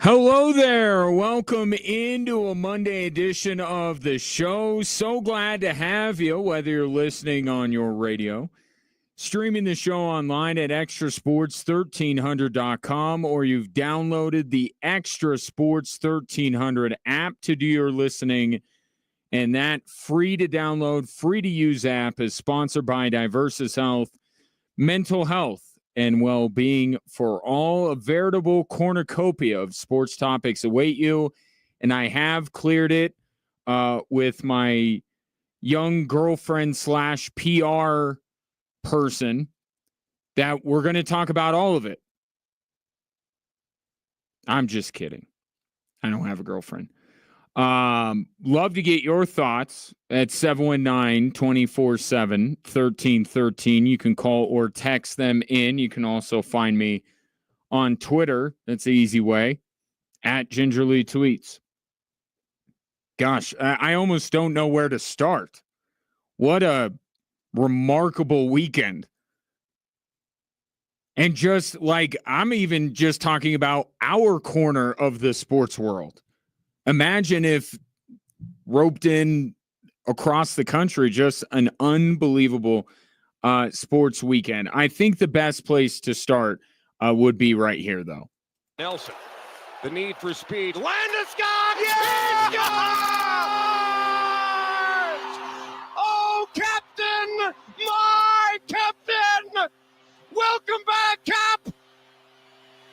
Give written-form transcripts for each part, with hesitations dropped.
Hello there. Welcome into a Monday edition of the show. So glad to have you, whether you're listening on your radio, streaming the show online at extrasports1300.com, or you've downloaded the Extra Sports 1300 app to do your listening. And that free to download, free to use app is sponsored by Diversus Health, mental health and well-being for all. A veritable cornucopia of sports topics await you, and I have cleared it with my young girlfriend / PR person that we're going to talk about all of it. I'm just kidding. I don't have a girlfriend. Love to get your thoughts at 719-247-1313. You can call or text them in. You can also find me on Twitter. That's the easy way, at Gingerly Tweets. Gosh, I almost don't know where to start. What a remarkable weekend. And just like, I'm even just talking about our corner of the sports world. Imagine if roped in across the country, just an unbelievable sports weekend. I think the best place to start would be right here, though. Nelson, the need for speed. Landeskog! Yes! Oh, Captain! My Captain! Welcome back, Cap!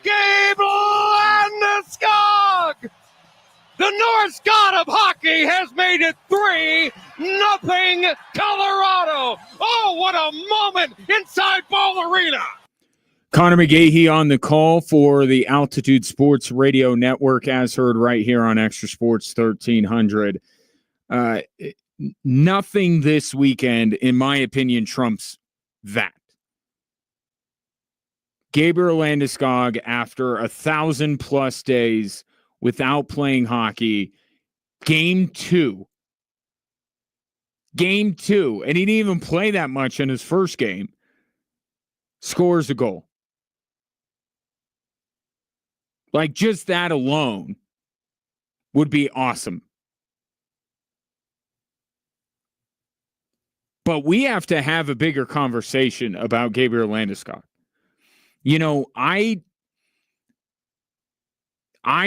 Gabe Landeskog! The Norse god of hockey has made it 3-0 Colorado. Oh, what a moment inside Ball Arena. Connor McGahee on the call for the Altitude Sports Radio Network, as heard right here on Extra Sports 1300. Nothing this weekend, in my opinion, trumps that. Gabriel Landeskog, after 1,000+ days without playing hockey, game two, and he didn't even play that much in his first game, scores a goal. Like, just that alone would be awesome. But we have to have a bigger conversation about Gabriel Landeskog. You know, I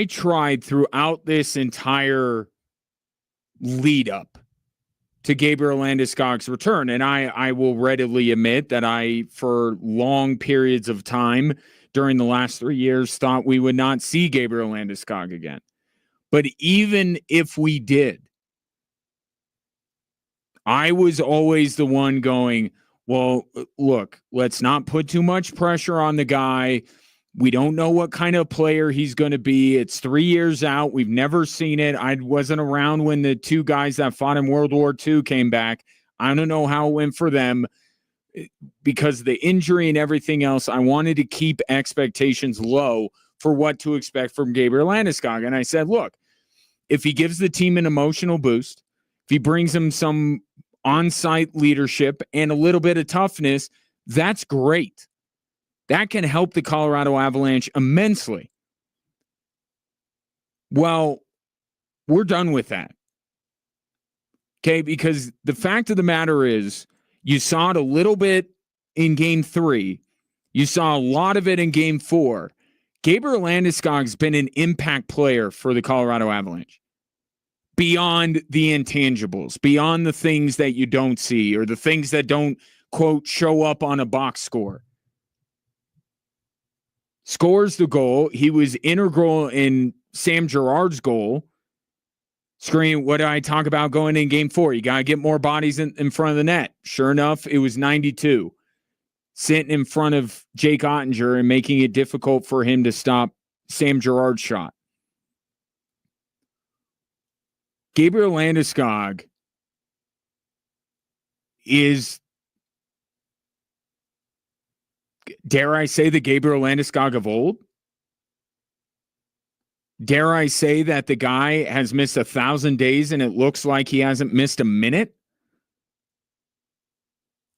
tried throughout this entire lead up to Gabriel Landeskog's return, and I will readily admit that I, for long periods of time during the last 3 years, thought we would not see Gabriel Landeskog again. But even if we did, I was always the one going, well, look, let's not put too much pressure on the guy. We don't know what kind of player he's going to be. It's 3 years out. We've never seen it. I wasn't around when the two guys that fought in World War II came back. I don't know how it went for them because of the injury and everything else. I wanted to keep expectations low for what to expect from Gabriel Landeskog. And I said, look, if he gives the team an emotional boost, if he brings them some on-site leadership and a little bit of toughness, that's great. That can help the Colorado Avalanche immensely. Well, we're done with that. Okay, because the fact of the matter is, you saw it a little bit in Game 3. You saw a lot of it in Game 4. Gabriel Landeskog's been an impact player for the Colorado Avalanche. Beyond the intangibles, beyond the things that you don't see or the things that don't, quote, show up on a box score. Scores the goal. He was integral in Sam Girard's goal. Screen, what did I talk about going in Game 4? You got to get more bodies in front of the net. Sure enough, it was 92. Sitting in front of Jake Ottinger and making it difficult for him to stop Sam Girard's shot. Gabriel Landeskog is, dare I say, the Gabriel Landeskog of old? Dare I say that the guy has missed 1,000 days and it looks like he hasn't missed a minute?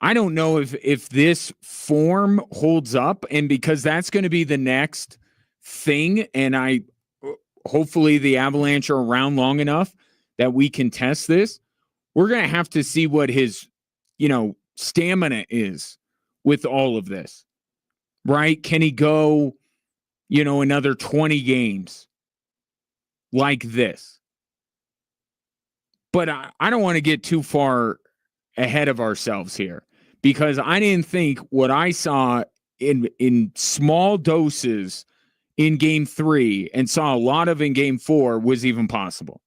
I don't know if this form holds up, and because that's going to be the next thing, and hopefully the Avalanche are around long enough that we can test this. We're going to have to see what his, stamina is with all of this, right? Can he go, another 20 games like this? But I don't want to get too far ahead of ourselves here, because I didn't think what I saw in small doses in game 3 and saw a lot of in game 4 was even possible.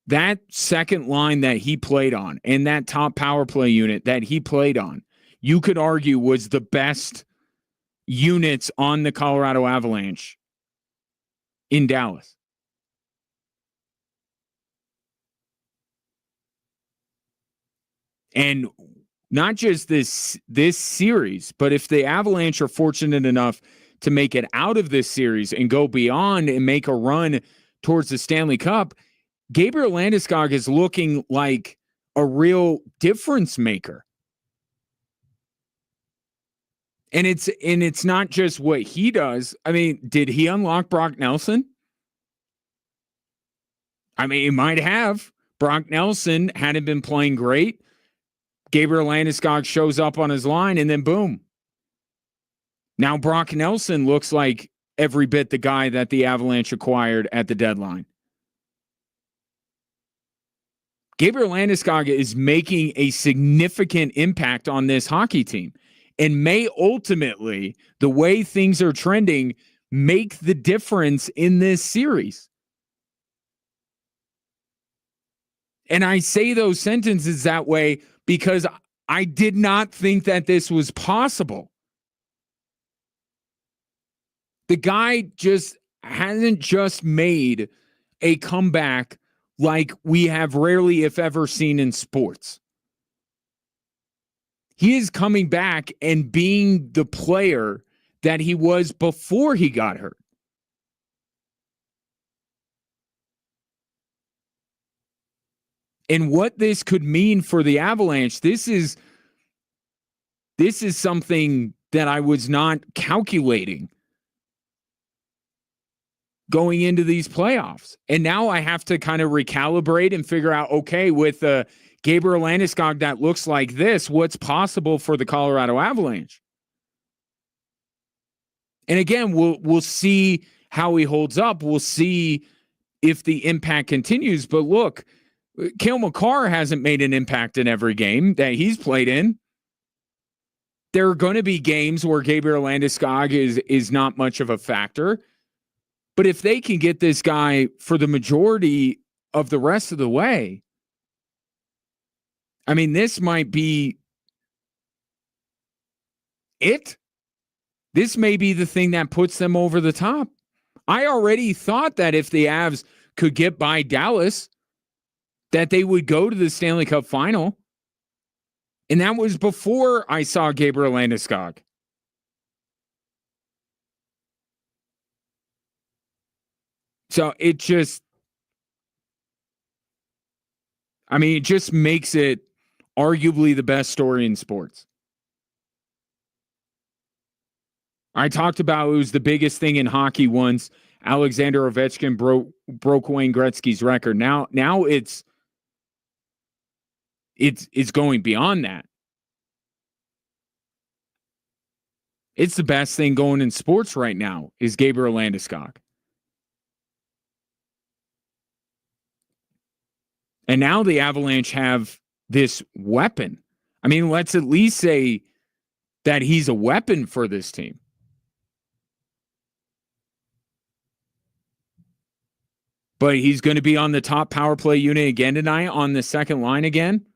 That second line that he played on and that top power play unit that he played on, you could argue was the best units on the Colorado Avalanche in Dallas. And not just this series, but if the Avalanche are fortunate enough to make it out of this series and go beyond and make a run towards the Stanley Cup, Gabriel Landeskog is looking like a real difference maker. And it's not just what he does. I mean, did he unlock Brock Nelson? I mean, he might have. Brock Nelson hadn't been playing great. Gabriel Landeskog shows up on his line, and then boom. Now Brock Nelson looks like every bit the guy that the Avalanche acquired at the deadline. Gabriel Landeskog is making a significant impact on this hockey team and may ultimately, the way things are trending, make the difference in this series. And I say those sentences that way because I did not think that this was possible. The guy just hasn't just made a comeback like we have rarely, if ever, seen in sports. He is coming back and being the player that he was before he got hurt. And what this could mean for the Avalanche, this is something that I was not calculating going into these playoffs. And now I have to kind of recalibrate and figure out, okay, with Gabriel Landeskog that looks like this, what's possible for the Colorado Avalanche? And again, we'll see how he holds up. We'll see if the impact continues. But look, Cale Makar hasn't made an impact in every game that he's played in. There are going to be games where Gabriel Landeskog is not much of a factor. But if they can get this guy for the majority of the rest of the way, I mean, this might be it. This may be the thing that puts them over the top. I already thought that if the Avs could get by Dallas, that they would go to the Stanley Cup final. And that was before I saw Gabriel Landeskog. So it just makes it arguably the best story in sports. I talked about it was the biggest thing in hockey once Alexander Ovechkin broke Wayne Gretzky's record. Now it's going beyond that. It's the best thing going in sports right now is Gabriel Landeskog. And now the Avalanche have this weapon. I mean, let's at least say that he's a weapon for this team. But he's going to be on the top power play unit again tonight on the second line again.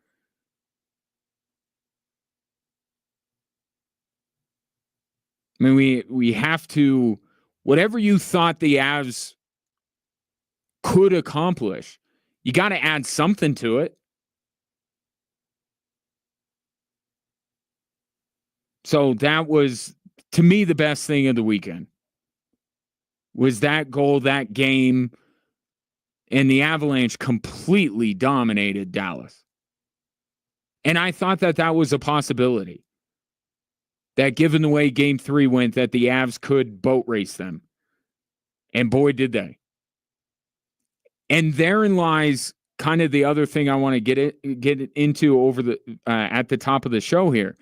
I mean, we have to, whatever you thought the Avs could accomplish, you got to add something to it. So that was, to me, the best thing of the weekend. Was that goal, that game, and the Avalanche completely dominated Dallas. And I thought that was a possibility. that given the way game 3 went, that the Avs could boat race them. And boy, did they. And therein lies kind of the other thing I want to get into over the at the top of the show here.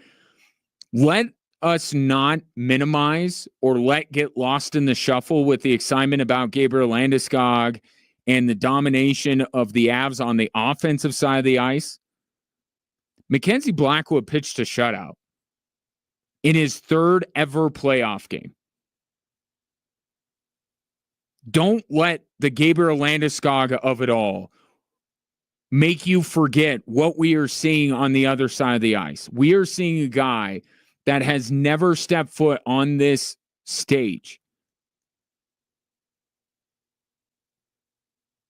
Let us not minimize or let get lost in the shuffle with the excitement about Gabriel Landeskog and the domination of the Avs on the offensive side of the ice. Mackenzie Blackwood pitched a shutout in his third ever playoff game. Don't let the Gabriel Landeskog of it all make you forget what we are seeing on the other side of the ice. We are seeing a guy that has never stepped foot on this stage.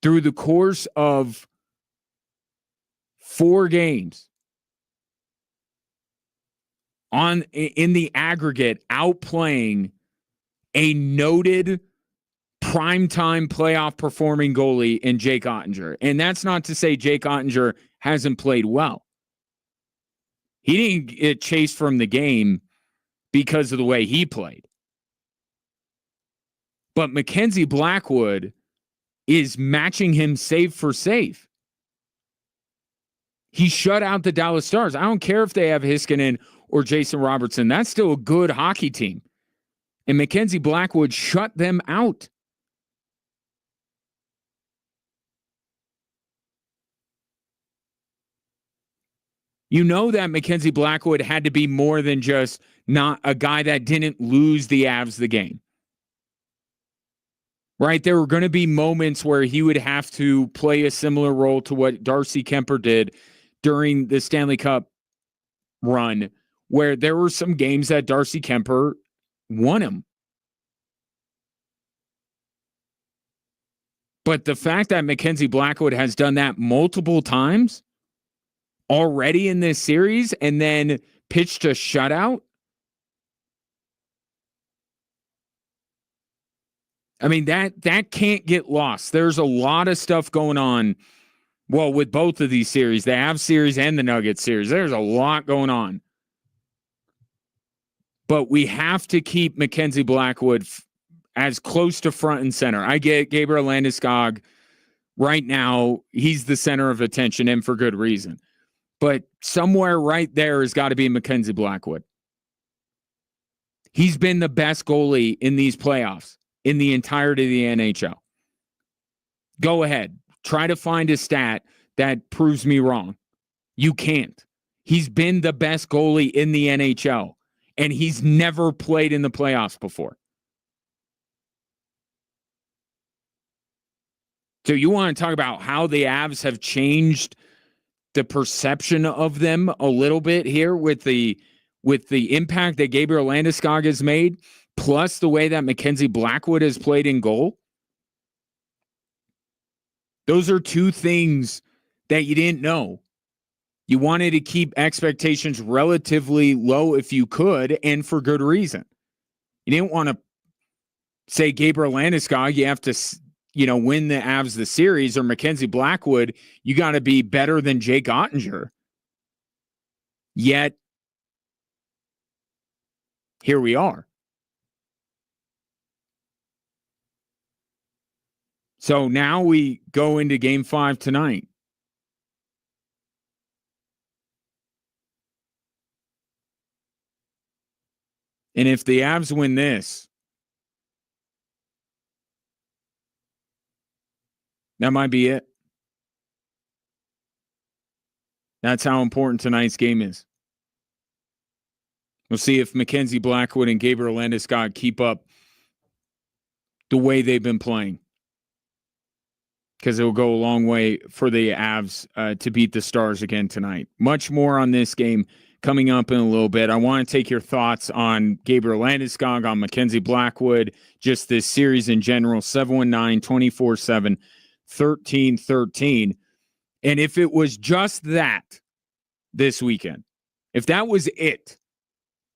Through the course of 4 games, in the aggregate, outplaying a noted primetime playoff performing goalie in Jake Ottinger. And that's not to say Jake Ottinger hasn't played well. He didn't get chased from the game because of the way he played. But Mackenzie Blackwood is matching him save for save. He shut out the Dallas Stars. I don't care if they have Heiskanen or Jason Robertson. That's still a good hockey team. And Mackenzie Blackwood shut them out. You know that Mackenzie Blackwood had to be more than just not a guy that didn't lose the Avs the game. Right? There were going to be moments where he would have to play a similar role to what Darcy Kemper did during the Stanley Cup run, where there were some games that Darcy Kemper won him. But the fact that Mackenzie Blackwood has done that multiple times already in this series and then pitched a shutout. I mean, that can't get lost. There's a lot of stuff going on. Well, with both of these series, the Avs series and the Nuggets series, there's a lot going on. But we have to keep Mackenzie Blackwood as close to front and center. I get Gabriel Landeskog right now. He's the center of attention, and for good reason. But somewhere right there has got to be Mackenzie Blackwood. He's been the best goalie in these playoffs in the entirety of the NHL. Go ahead. Try to find a stat that proves me wrong. You can't. He's been the best goalie in the NHL, and he's never played in the playoffs before. So you want to talk about how the Avs have changed the perception of them a little bit here with the impact that Gabriel Landeskog has made, plus the way that Mackenzie Blackwood has played in goal. Those are two things that you didn't know. You wanted to keep expectations relatively low if you could, and for good reason. You didn't want to say Gabriel Landeskog, you have to, win the Avs the series, or Mackenzie Blackwood, you got to be better than Jake Ottinger. Yet, here we are. So now we go into Game 5 tonight. And if the Avs win this, that might be it. That's how important tonight's game is. We'll see if Mackenzie Blackwood and Gabriel Landeskog keep up the way they've been playing, because it will go a long way for the Avs to beat the Stars again tonight. Much more on this game coming up in a little bit. I want to take your thoughts on Gabriel Landeskog, on Mackenzie Blackwood, just this series in general. 719-247-1313. And if it was just that this weekend, if that was it,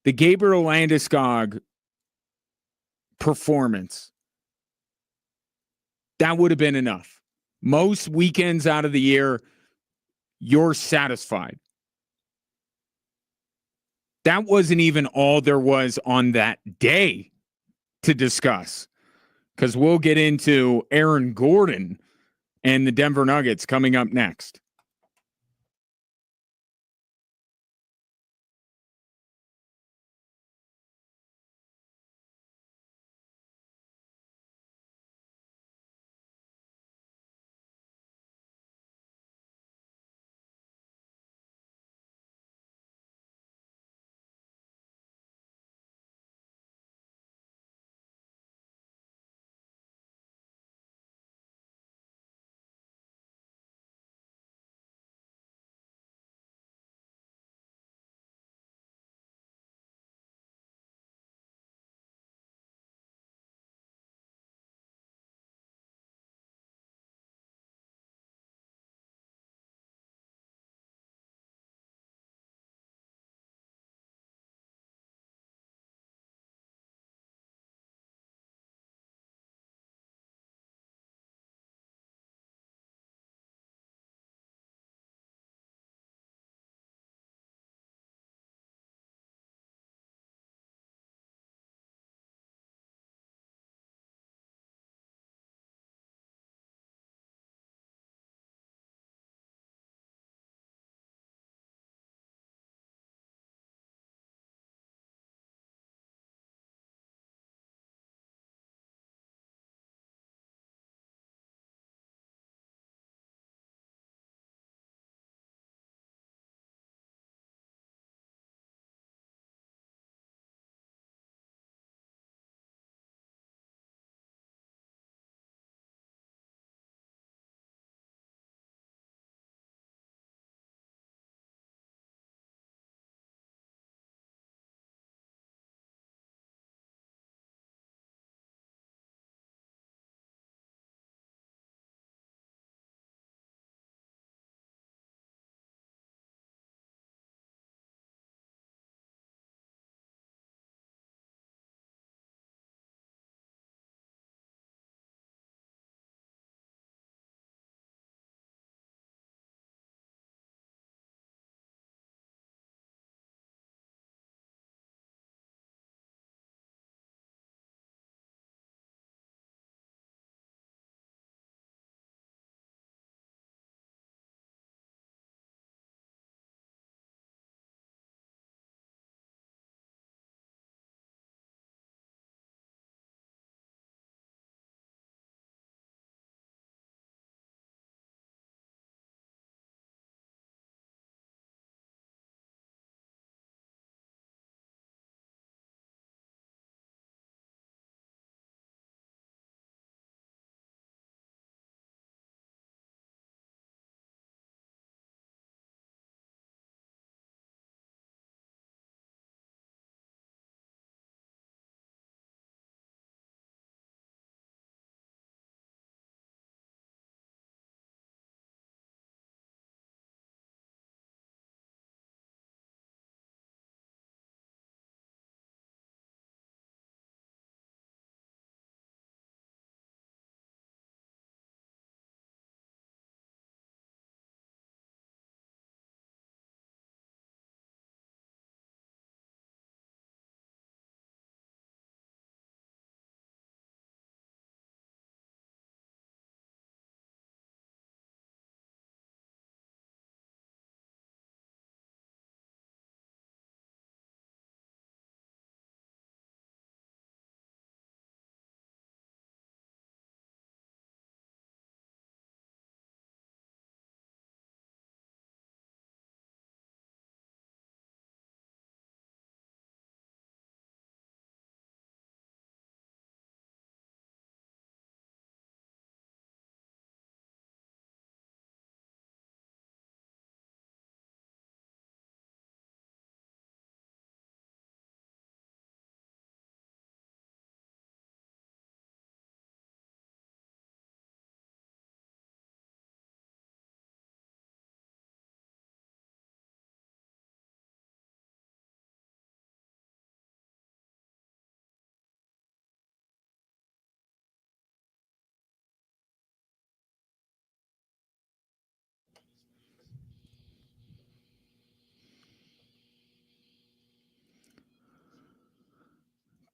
the Gabriel Landeskog performance, that would have been enough. Most weekends out of the year, you're satisfied. that wasn't even all there was on that day to discuss, because we'll get into Aaron Gordon and the Denver Nuggets coming up next.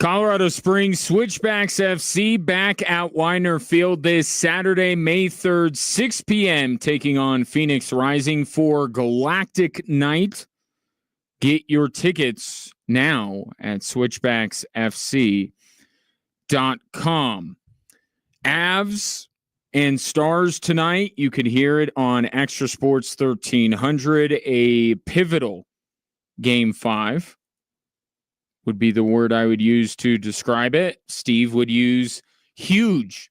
Colorado Springs Switchbacks FC back at Widener Field this Saturday, May 3rd, 6 p.m., taking on Phoenix Rising for Galactic Night. Get your tickets now at switchbacksfc.com. Avs and Stars tonight. You could hear it on Extra Sports 1300, a pivotal Game 5. Would be the word I would use to describe it. Steve would use huge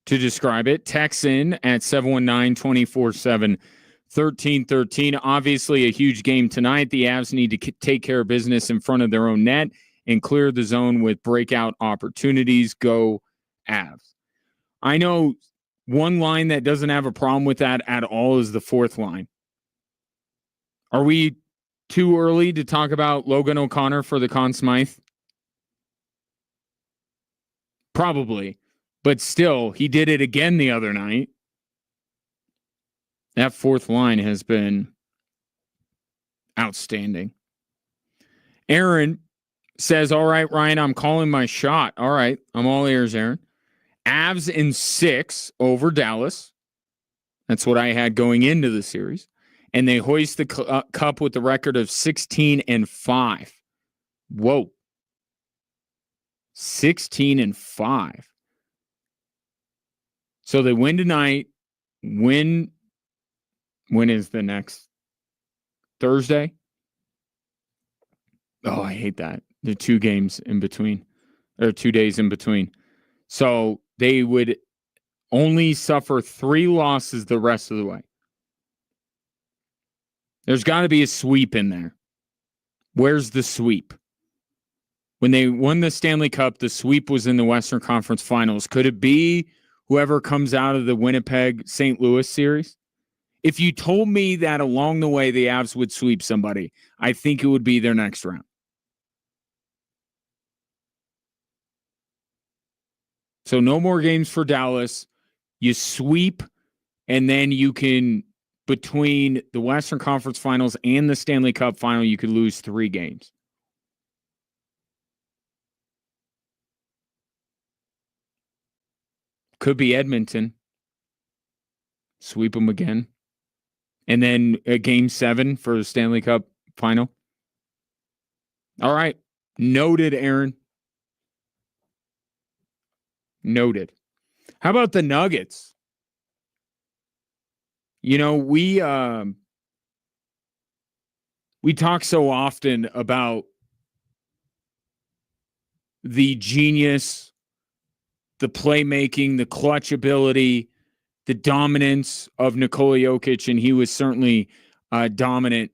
to describe it. Text in at 719-247-1313. Obviously, a huge game tonight. The Avs need to take care of business in front of their own net and clear the zone with breakout opportunities. Go Avs. I know one line that doesn't have a problem with that at all is the fourth line. Are we too early to talk about Logan O'Connor for the Conn Smythe? Probably. But still, he did it again the other night. That fourth line has been outstanding. Aaron says, all right, Ryan, I'm calling my shot. All right, I'm all ears, Aaron. Avs in 6 over Dallas. That's what I had going into the series. And they hoist the cup with the record of 16-5. Whoa. 16-5. So they win tonight. When is the next Thursday? Oh, I hate that. The 2 games in between, or 2 days in between. So they would only suffer 3 losses the rest of the way. There's got to be a sweep in there. Where's the sweep? When they won the Stanley Cup, the sweep was in the Western Conference Finals. Could it be whoever comes out of the Winnipeg-St. Louis series? If you told me that along the way the Avs would sweep somebody, I think it would be their next round. So no more games for Dallas. You sweep, and then you can, between the Western Conference Finals and the Stanley Cup Final, you could lose 3 games. Could be Edmonton. Sweep them again. And then a Game 7 for the Stanley Cup Final. All right. Noted, Aaron. Noted. How about the Nuggets? You know, we talk so often about the genius, the playmaking, the clutch ability, the dominance of Nikola Jokic, and he was certainly dominant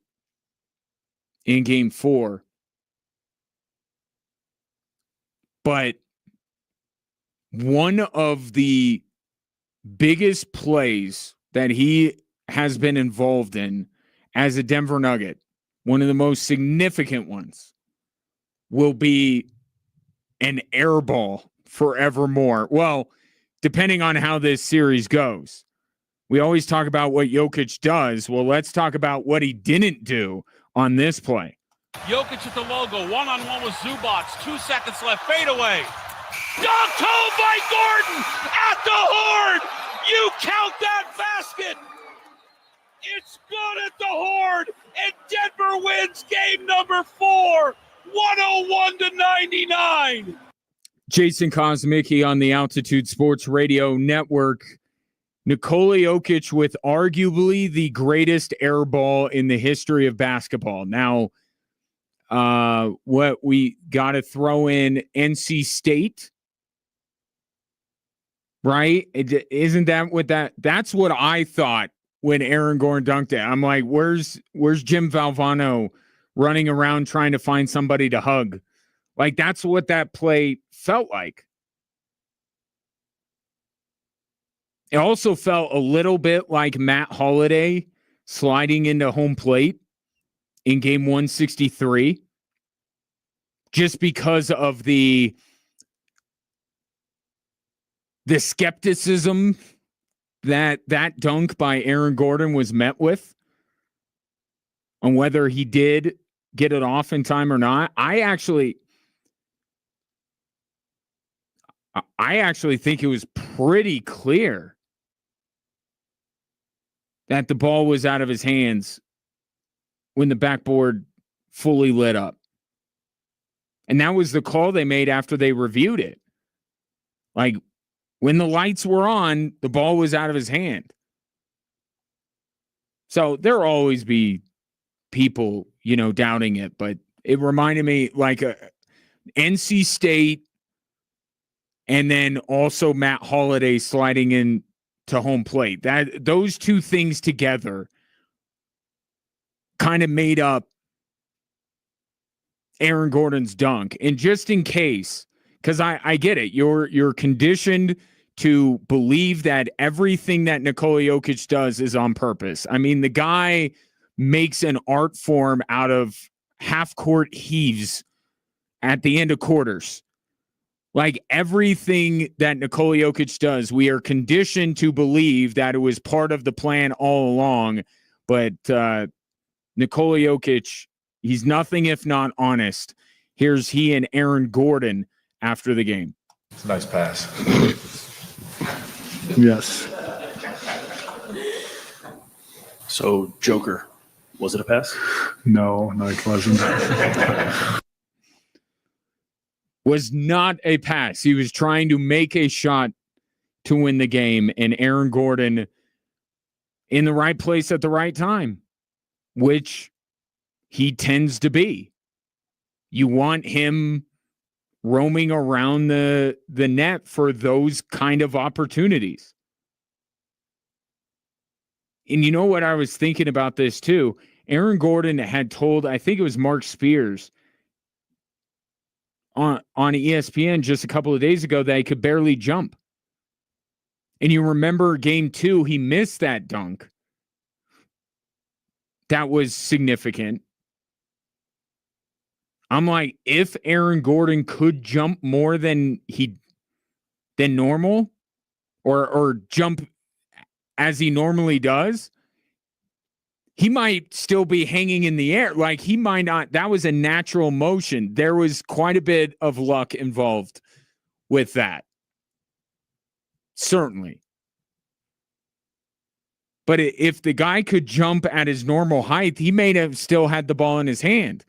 in Game 4. But one of the biggest plays that he has been involved in as a Denver Nugget, one of the most significant ones, will be an air ball forevermore. Well, depending on how this series goes. We always talk about what Jokic does. Well, let's talk about what he didn't do on this play. Jokic at the logo, one-on-one with Zubac, 2 seconds left, fade away. Dunked home by Gordon at the horn. You count that basket. It's good at the horn, and Denver wins game number 4, 101-99. Jason Kosmicki on the Altitude Sports Radio Network. Nikola Jokic with arguably the greatest air ball in the history of basketball. Now, what we got to throw in NC State, right? Isn't that what that's what I thought when Aaron Gordon dunked it. I'm like, where's Jim Valvano running around trying to find somebody to hug? Like, that's what that play felt like. It also felt a little bit like Matt Holliday sliding into home plate in game 163, just because of the skepticism that dunk by Aaron Gordon was met with on whether he did get it off in time or not. I actually, I actually think it was pretty clear that the ball was out of his hands when the backboard fully lit up. And that was the call they made after they reviewed it. Like, when the lights were on, the ball was out of his hand. So there'll always be people, doubting it. But it reminded me like NC State and then also Matt Holliday sliding in to home plate. Those two things together kind of made up Aaron Gordon's dunk. And just in case, because I get it, you're conditioned to believe that everything that Nikola Jokic does is on purpose. I mean, the guy makes an art form out of half-court heaves at the end of quarters. Like, everything that Nikola Jokic does, we are conditioned to believe that it was part of the plan all along. But Nikola Jokic, he's nothing if not honest. Here's he and Aaron Gordon after the game. It's a nice pass. Yes. So, Joker, was it a pass? No, it wasn't. Was not a pass. He was trying to make a shot to win the game, and Aaron Gordon in the right place at the right time, which he tends to be. You want him roaming around the net for those kind of opportunities. And you know what I was thinking about this too? Aaron Gordon had told, I think it was Mark Spears on ESPN just a couple of days ago, that he could barely jump. And you remember game 2, he missed that dunk. That was significant. I'm like, if Aaron Gordon could jump more than normal, or jump as he normally does, he might still be hanging in the air. Like, he might not. That was a natural motion. There was quite a bit of luck involved with that. Certainly. But if the guy could jump at his normal height, he may have still had the ball in his hand.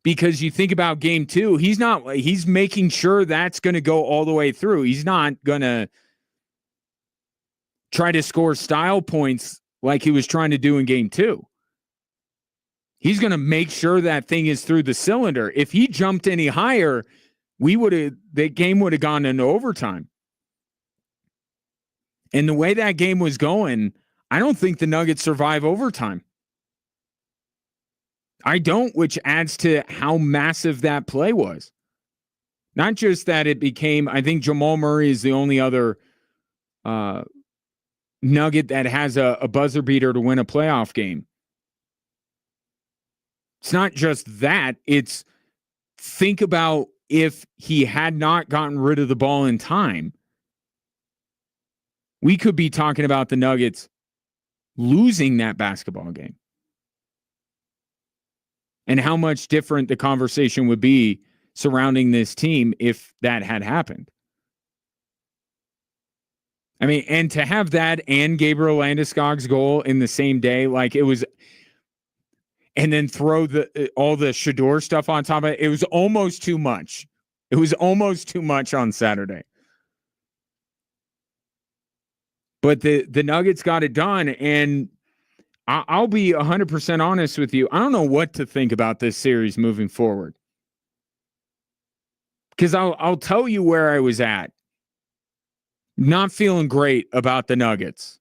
Because you think about game 2, he's making sure that's going to go all the way through. He's not going to try to score style points like he was trying to do in game 2. He's going to make sure that thing is through the cylinder. If he jumped any higher, the game would have gone into overtime. And the way that game was going, I don't think the Nuggets survive overtime. I don't, which adds to how massive that play was. Not just that it became, I think Jamal Murray is the only other Nugget that has a buzzer beater to win a playoff game. It's not just that. It's, think about if he had not gotten rid of the ball in time, we could be talking about the Nuggets losing that basketball game. And how much different the conversation would be surrounding this team if that had happened. I mean, and to have that and Gabriel Landeskog's goal in the same day, like it was, and then throw all the Shedeur stuff on top of it, it was almost too much. It was almost too much on Saturday. But the Nuggets got it done, and I'll be 100% honest with you. I don't know what to think about this series moving forward. Because I'll tell you where I was at. Not feeling great about the Nuggets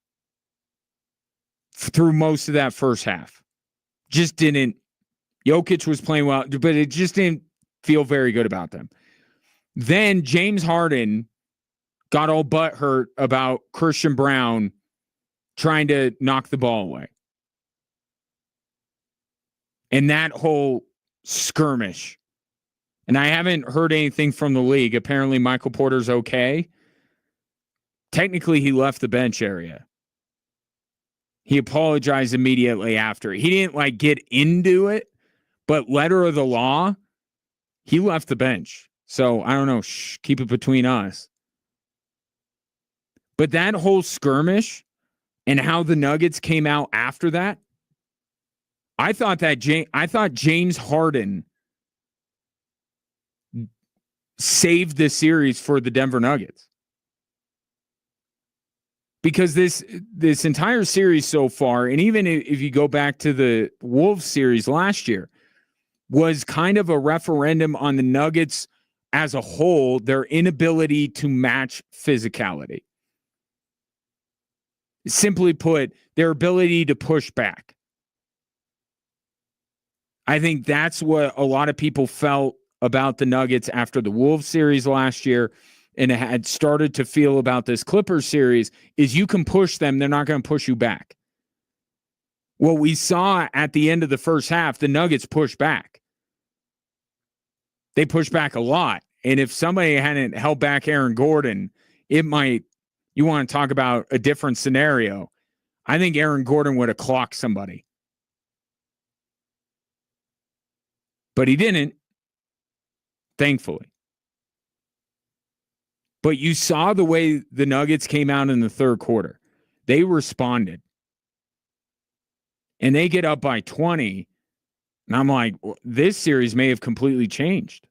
through most of that first half. Just didn't. Jokic was playing well, but it just didn't feel very good about them. Then James Harden got all butthurt about Christian Brown trying to knock the ball away. And that whole skirmish. And I haven't heard anything from the league. Apparently Michael Porter's okay. Technically, he left the bench area. He apologized immediately after. He didn't get into it, but letter of the law, he left the bench. So I don't know. Keep it between us. But that whole skirmish and how the Nuggets came out after that, I thought James Harden saved the series for the Denver Nuggets. Because this entire series so far, and even if you go back to the Wolves series last year, was kind of a referendum on the Nuggets as a whole, their inability to match physicality. Simply put, their ability to push back. I think that's what a lot of people felt about the Nuggets after the Wolves series last year, and had started to feel about this Clippers series, is you can push them, they're not going to push you back. Well, we saw at the end of the first half, the Nuggets push back. They pushed back a lot. And if somebody hadn't held back Aaron Gordon, it might, you want to talk about a different scenario. I think Aaron Gordon would have clocked somebody. But he didn't, thankfully. But you saw the way the Nuggets came out in the third quarter. They responded. And they get up by 20. And I'm like, this series may have completely changed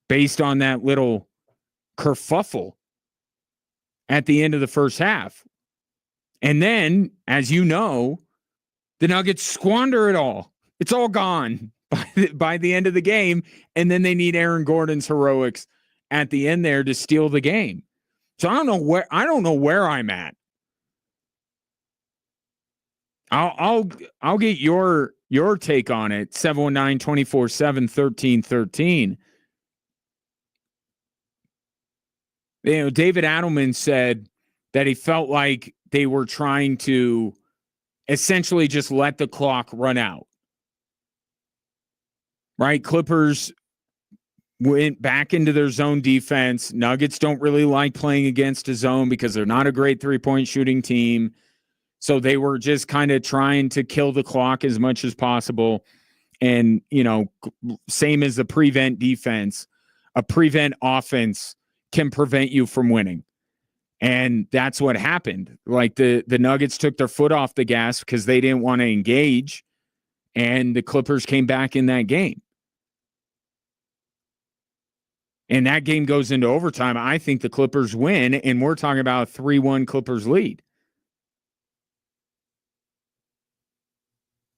based on that little kerfuffle at the end of the first half. And then, as you know, the Nuggets squander it all. It's all gone by the end of the game. And then they need Aaron Gordon's heroics at the end there to steal the game. So I don't know where I'm at. I'll get your take on it. 719-247-1313. You know, David Adelman said that he felt like they were trying to essentially just let the clock run out. Right? Clippers went back into their zone defense. Nuggets don't really like playing against a zone because they're not a great three-point shooting team. So they were just kind of trying to kill the clock as much as possible. And, you know, same as the prevent defense, a prevent offense can prevent you from winning. And that's what happened. Like the Nuggets took their foot off the gas because they didn't want to engage. And the Clippers came back in that game. And that game goes into overtime. I think the Clippers win, and we're talking about a 3-1 Clippers lead.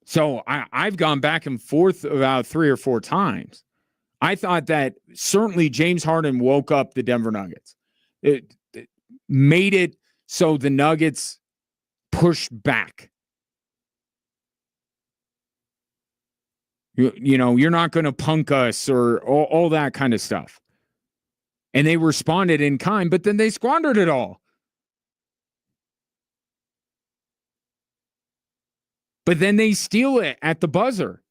So I've gone back and forth about 3 or 4 times. I thought that certainly James Harden woke up the Denver Nuggets. It made it so the Nuggets pushed back. You know, you're not going to punk us or all that kind of stuff. And they responded in kind, but then they squandered it all. But then they steal it at the buzzer.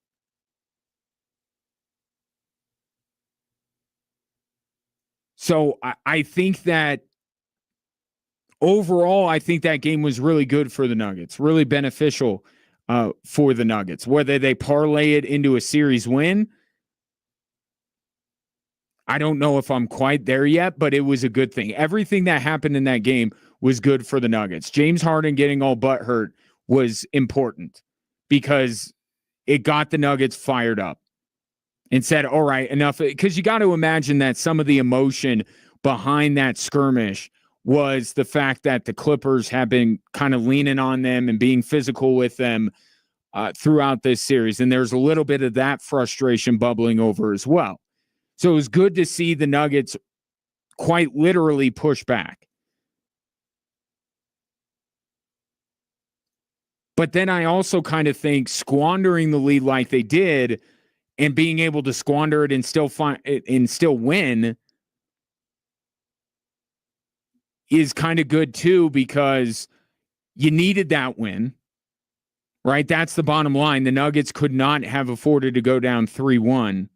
So I think that overall, I think that game was really good for the Nuggets, really beneficial for the Nuggets. Whether they parlay it into a series win, I don't know if I'm quite there yet, but it was a good thing. Everything that happened in that game was good for the Nuggets. James Harden getting all butthurt was important because it got the Nuggets fired up and said, all right, enough. Because you got to imagine that some of the emotion behind that skirmish was the fact that the Clippers have been kind of leaning on them and being physical with them throughout this series. And there's a little bit of that frustration bubbling over as well. So it was good to see the Nuggets quite literally push back. But then I also kind of think squandering the lead like they did and being able to squander it and still win is kind of good too, because you needed that win, right? That's the bottom line. The Nuggets could not have afforded to go down 3-1.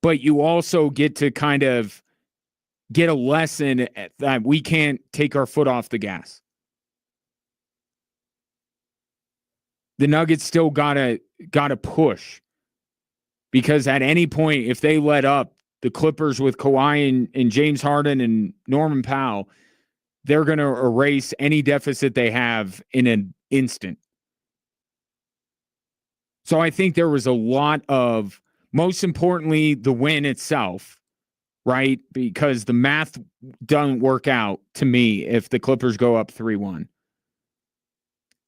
But you also get to kind of get a lesson that we can't take our foot off the gas. The Nuggets still gotta push, because at any point, if they let up, the Clippers with Kawhi and James Harden and Norman Powell, they're going to erase any deficit they have in an instant. So I think there was a lot of, most importantly, the win itself, right? Because the math doesn't work out to me if the Clippers go up 3-1.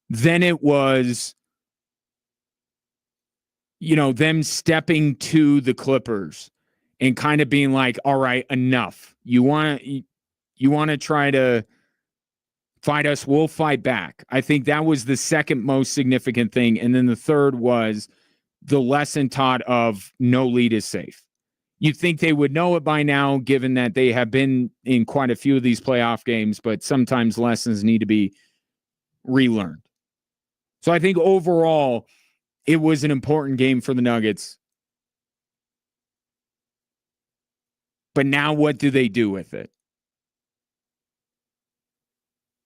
Then it was, them stepping to the Clippers and kind of being like, all right, enough. You want to try to fight us, we'll fight back. I think that was the second most significant thing. And then the third was the lesson taught of no lead is safe. You'd think they would know it by now, given that they have been in quite a few of these playoff games, but sometimes lessons need to be relearned. So I think overall, it was an important game for the Nuggets. But now what do they do with it?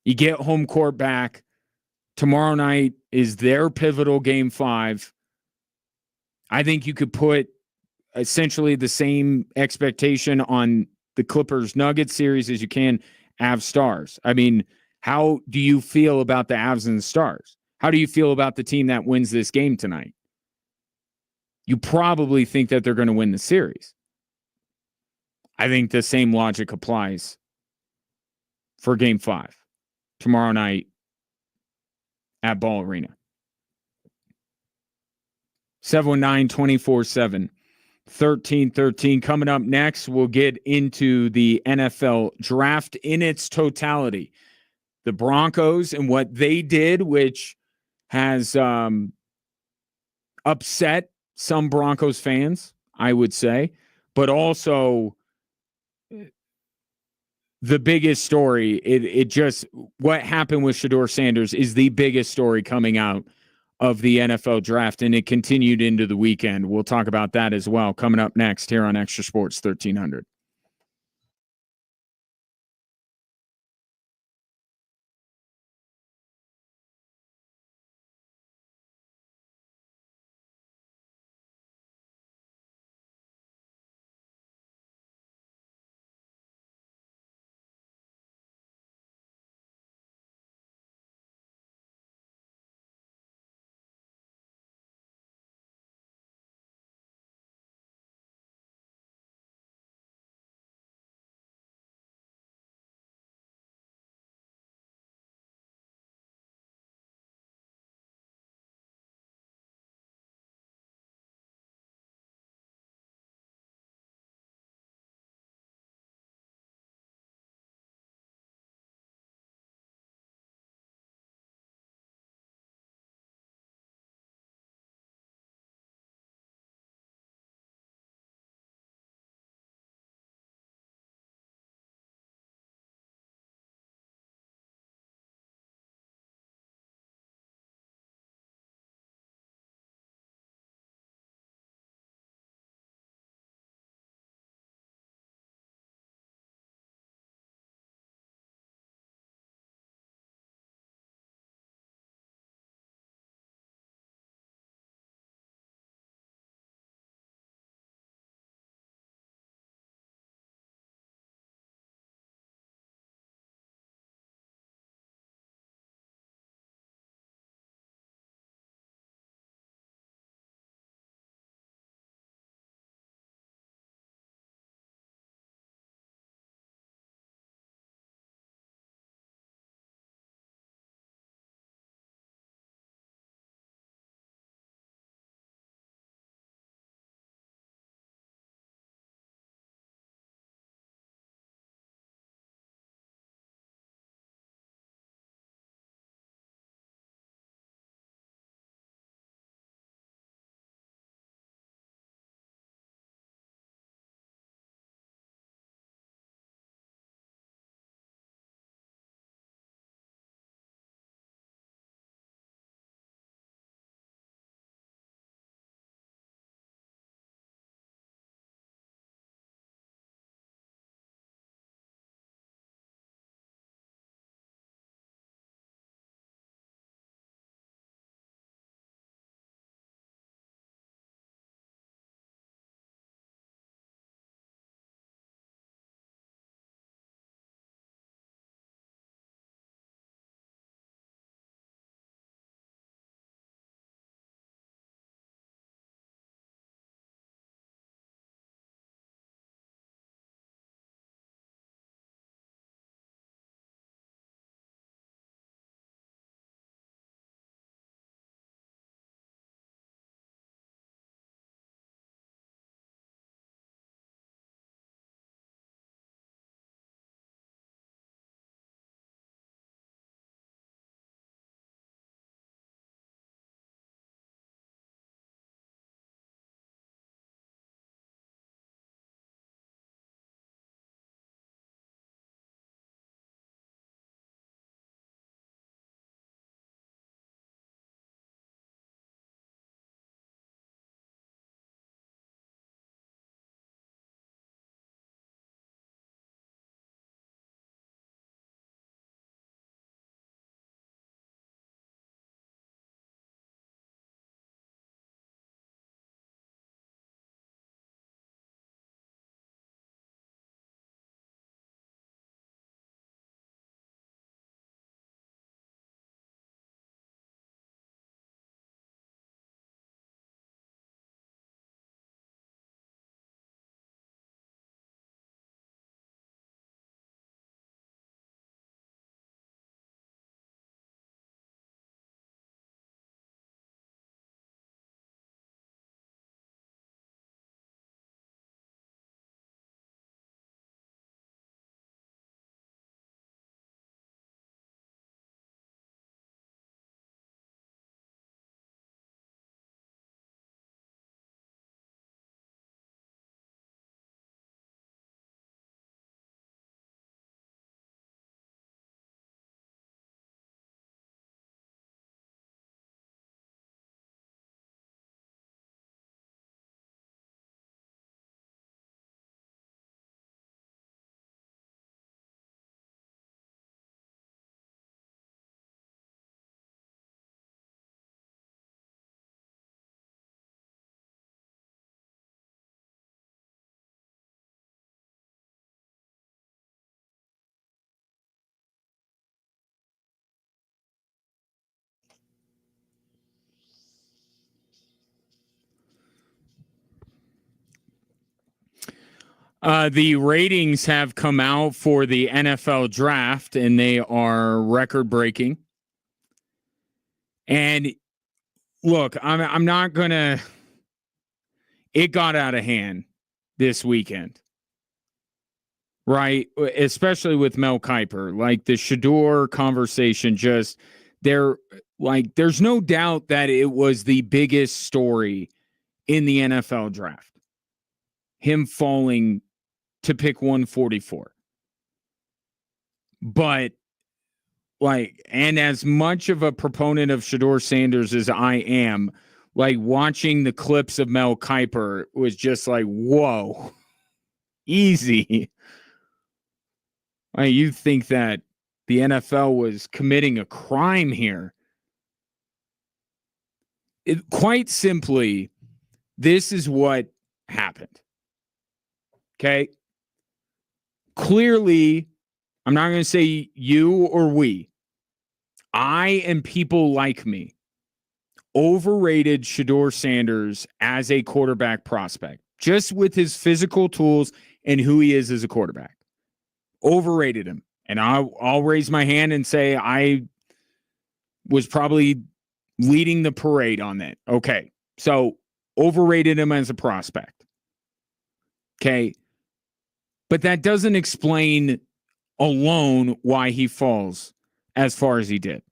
You get home court back. Tomorrow night is their pivotal game 5. I think you could put essentially the same expectation on the Clippers Nuggets series as you can Avs Stars. I mean, how do you feel about the Avs and the Stars? How do you feel about the team that wins this game tonight? You probably think that they're going to win the series. I think the same logic applies for game 5 tomorrow night at Ball Arena. 719-24-7. 1313. Coming up next, we'll get into the NFL draft in its totality. The Broncos and what they did, which has upset some Broncos fans, I would say, but also the biggest story, it just, what happened with Shedeur Sanders is the biggest story coming out of the NFL draft, and it continued into the weekend. We'll talk about that as well coming up next here on Extra Sports 1300. The ratings have come out for the NFL draft, and they are record-breaking. And look, I'm not gonna. It got out of hand this weekend, right? Especially with Mel Kiper, like the Shador conversation. Just there's no doubt that it was the biggest story in the NFL draft. Him falling to pick 144. But and as much of a proponent of Shador Sanders as I am, watching the clips of Mel Kiper was just like, whoa, easy. You think that the NFL was committing a crime here. Quite simply, this is what happened. Okay? Clearly, I'm not going to say you or we. I and people like me overrated Shador Sanders as a quarterback prospect, just with his physical tools and who he is as a quarterback. Overrated him. And I'll raise my hand and say I was probably leading the parade on that. Okay. So overrated him as a prospect. Okay. But that doesn't explain alone why he falls as far as he did.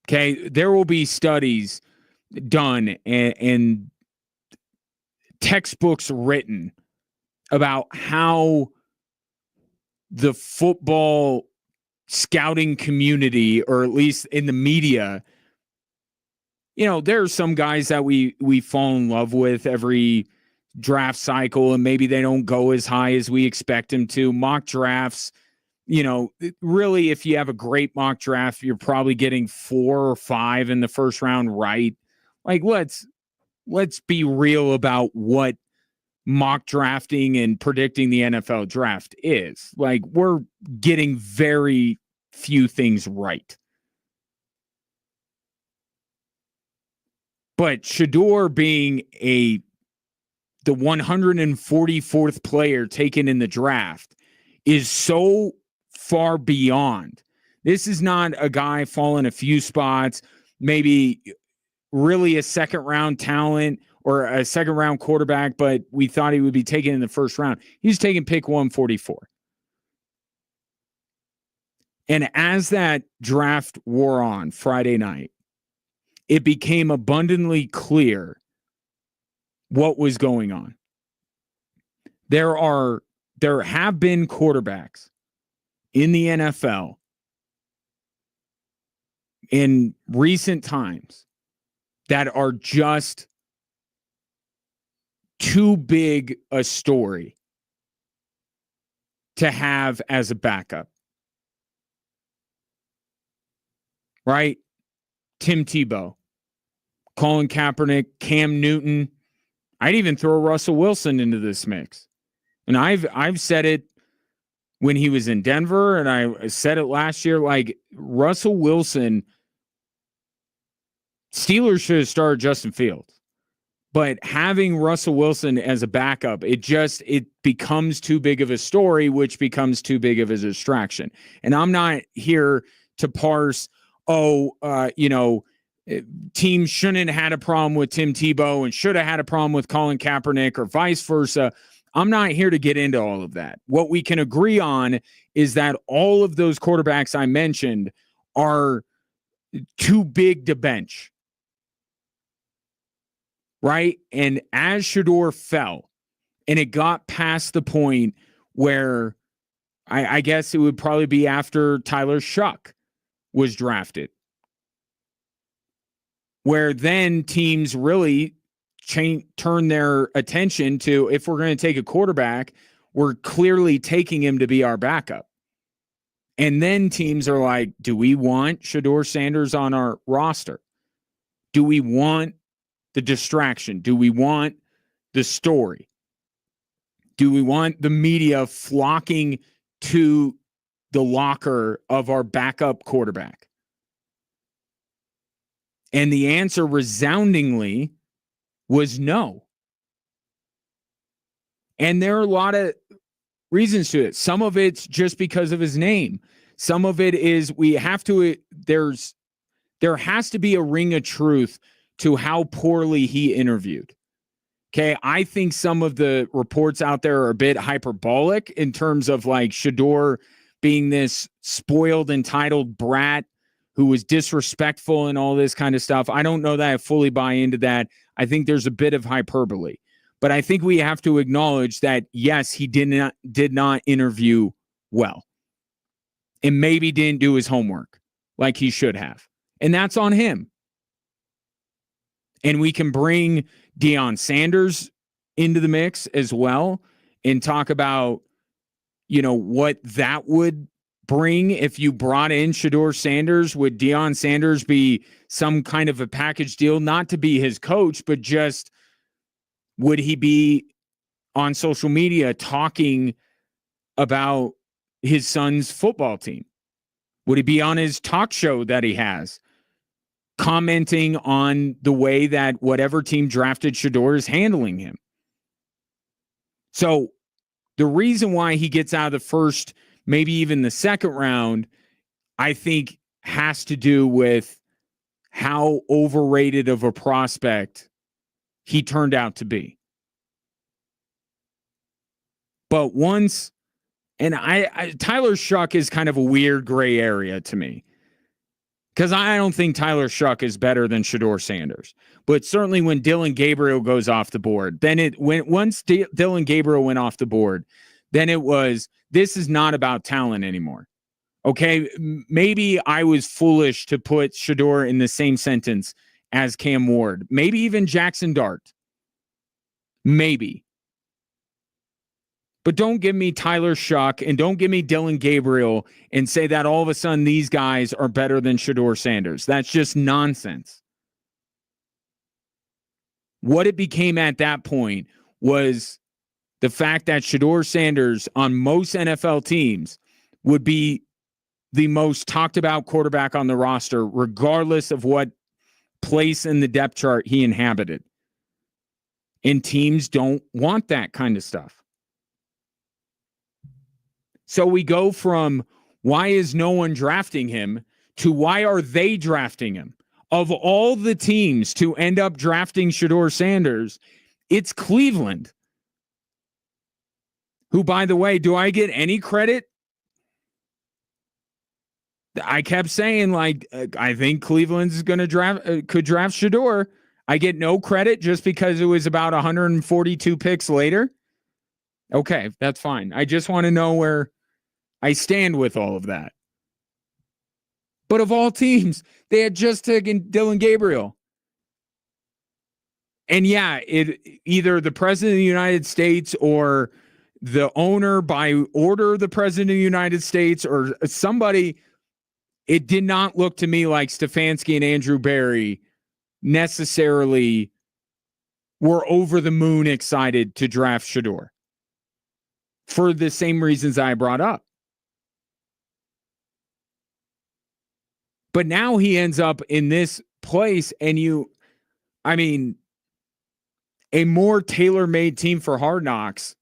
Okay. There will be studies done and textbooks written about how the football scouting community, or at least in the media, there are some guys that we fall in love with every draft cycle, and maybe they don't go as high as we expect them to. Mock drafts, really, if you have a great mock draft, you're probably getting 4 or 5 in the first round, right? Let's be real about what mock drafting and predicting the NFL draft is. We're getting very few things right. But Shador being the 144th player taken in the draft is so far beyond. This is not a guy falling a few spots, maybe really a second round talent or a second round quarterback, but we thought he would be taken in the first round. He's taking pick 144. And as that draft wore on Friday night, it became abundantly clear what was going on. There have been quarterbacks in the NFL in recent times that are just too big a story to have as a backup. Right? Tim Tebow, Colin Kaepernick, Cam Newton. I'd even throw Russell Wilson into this mix. And I've said it when he was in Denver, and I said it last year, Russell Wilson, Steelers should have started Justin Fields. But having Russell Wilson as a backup, it becomes too big of a story, which becomes too big of a distraction. And I'm not here to parse, teams shouldn't have had a problem with Tim Tebow and should have had a problem with Colin Kaepernick or vice versa. I'm not here to get into all of that. What we can agree on is that all of those quarterbacks I mentioned are too big to bench. Right? And as Shador fell, and it got past the point where I guess it would probably be after Tyler Shuck was drafted, where then teams really turn their attention to, if we're going to take a quarterback, we're clearly taking him to be our backup. And then teams are like, do we want Shador Sanders on our roster? Do we want the distraction? Do we want the story? Do we want the media flocking to the locker of our backup quarterback? And the answer resoundingly was no. And there are a lot of reasons to it. Some of it's just because of his name. Some of it is there has to be a ring of truth to how poorly he interviewed. Okay, I think some of the reports out there are a bit hyperbolic in terms of like Shedeur being this spoiled, entitled brat who was disrespectful and all this kind of stuff. I don't know that I fully buy into that. I think there's a bit of hyperbole. But I think we have to acknowledge that, yes, he did not interview well and maybe didn't do his homework like he should have. And that's on him. And we can bring Deion Sanders into the mix as well and talk about, what that would bring if you brought in Shedeur Sanders. Would Deion Sanders be some kind of a package deal, not to be his coach, but just would he be on social media talking about his son's football team? Would he be on his talk show that he has, commenting on the way that whatever team drafted Shedeur is handling him? So the reason why he gets out of the first, maybe even the second round, I think has to do with how overrated of a prospect he turned out to be. But once, and Tyler Shuck is kind of a weird gray area to me, because I don't think Tyler Shuck is better than Shedeur Sanders. But certainly when Dillon Gabriel goes off the board, then once Dillon Gabriel went off the board, then it was, this is not about talent anymore. Okay, maybe I was foolish to put Shedeur in the same sentence as Cam Ward, maybe even Jackson Dart. Maybe. But don't give me Tyler Shuck and don't give me Dillon Gabriel and say that all of a sudden these guys are better than Shedeur Sanders. That's just nonsense. What it became at that point was the fact that Shedeur Sanders on most NFL teams would be the most talked about quarterback on the roster, regardless of what place in the depth chart he inhabited. And teams don't want that kind of stuff. So we go from why is no one drafting him to why are they drafting him? Of all the teams to end up drafting Shedeur Sanders, it's Cleveland. Who, by the way, do I get any credit? I kept saying, I think Cleveland's going to could draft Shedeur. I get no credit just because it was about 142 picks later. Okay, that's fine. I just want to know where I stand with all of that. But of all teams, they had just taken Dillon Gabriel. And yeah, either the president of the United States or the owner by order of the president of the United States or somebody, it did not look to me like Stefanski and Andrew Berry necessarily were over the moon excited to draft Shedeur for the same reasons I brought up. But now he ends up in this place and a more tailor-made team for Hard Knocks.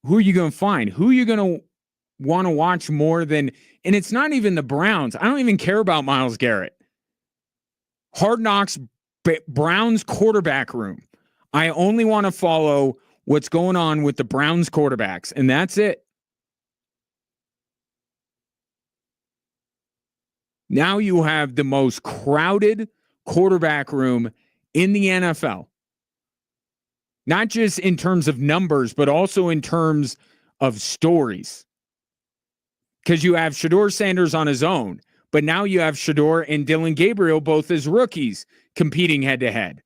Who are you going to find? Who are you going to want to watch more than, and it's not even the Browns. I don't even care about Myles Garrett. Hard Knocks, Browns quarterback room. I only want to follow what's going on with the Browns quarterbacks, and that's it. Now you have the most crowded quarterback room in the NFL. Not just in terms of numbers, but also in terms of stories. Because you have Shedeur Sanders on his own, but now you have Shedeur and Dillon Gabriel both as rookies competing head-to-head.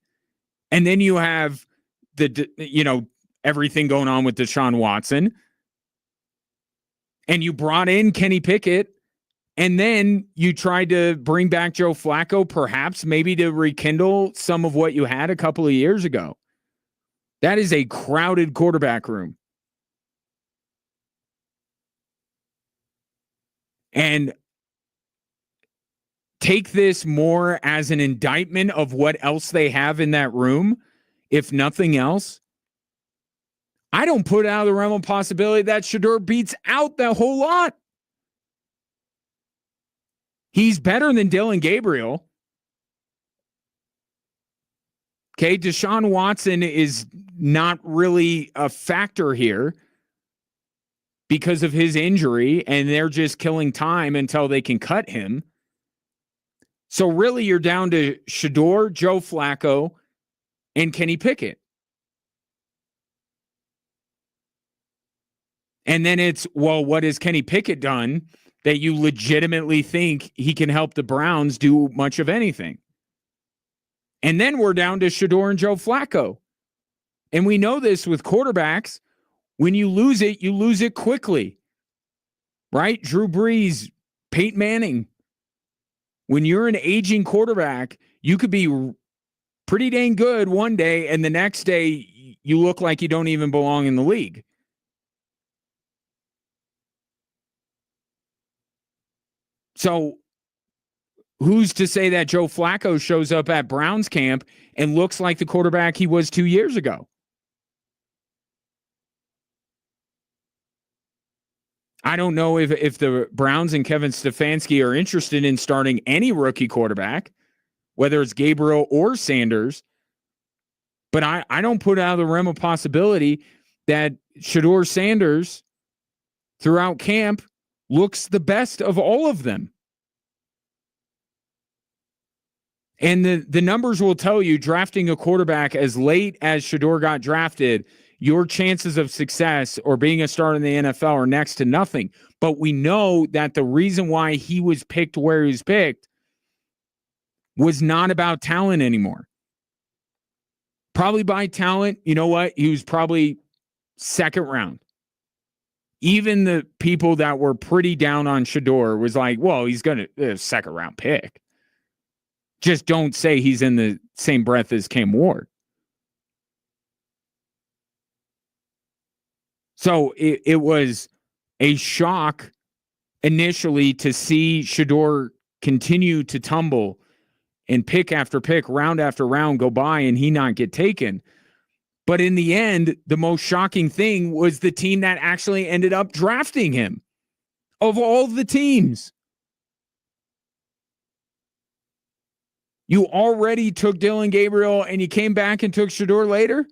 And then you have everything going on with Deshaun Watson. And you brought in Kenny Pickett. And then you tried to bring back Joe Flacco, perhaps maybe to rekindle some of what you had a couple of years ago. That is a crowded quarterback room. And take this more as an indictment of what else they have in that room, if nothing else. I don't put out of the realm of possibility that Shedeur beats out that whole lot. He's better than Dylan Gabriel. Okay, Deshaun Watson is not really a factor here because of his injury, and they're just killing time until they can cut him. So really, you're down to Shedeur, Joe Flacco, and Kenny Pickett. And then it's, well, what has Kenny Pickett done that you legitimately think he can help the Browns do much of anything? And then we're down to Shedeur and Joe Flacco. And we know this with quarterbacks. When you lose it quickly. Right? Drew Brees, Peyton Manning. When you're an aging quarterback, you could be pretty dang good one day, and the next day you look like you don't even belong in the league. So who's to say that Joe Flacco shows up at Browns camp and looks like the quarterback he was 2 years ago? I don't know if the Browns and Kevin Stefanski are interested in starting any rookie quarterback, whether it's Gabriel or Sanders. But I don't put out of the realm of possibility that Shedeur Sanders throughout camp looks the best of all of them. And the numbers will tell you, drafting a quarterback as late as Shedeur got drafted, your chances of success or being a starter in the NFL are next to nothing. But we know that the reason why he was picked where he was picked was not about talent anymore. Probably by talent, you know what? He was probably second round. Even the people that were pretty down on Shedeur was like, well, he's going to second round pick. Just don't say he's in the same breath as Cam Ward. So it was a shock initially to see Shedeur continue to tumble and pick after pick, round after round go by and he not get taken. But in the end, the most shocking thing was the team that actually ended up drafting him of all the teams. You already took Dylan Gabriel and you came back and took Shedeur later?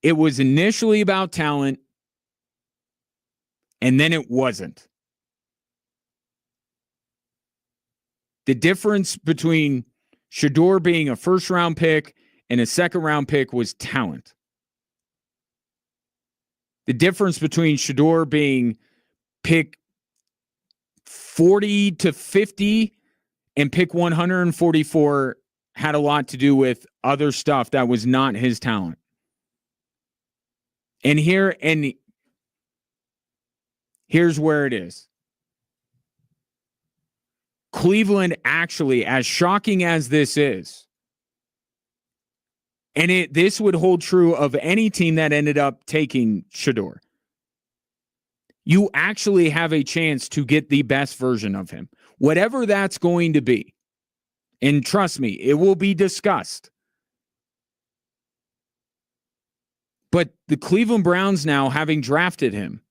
It was initially about talent, and then it wasn't. The difference between Shedeur being a first-round pick and a second-round pick was talent. The difference between Shedeur being pick 40 to 50 and pick 144 had a lot to do with other stuff that was not his talent. And here's where it is. Cleveland actually, as shocking as this is, and this would hold true of any team that ended up taking Shedeur, you actually have a chance to get the best version of him, whatever that's going to be. And trust me, it will be discussed. But the Cleveland Browns now, having drafted him,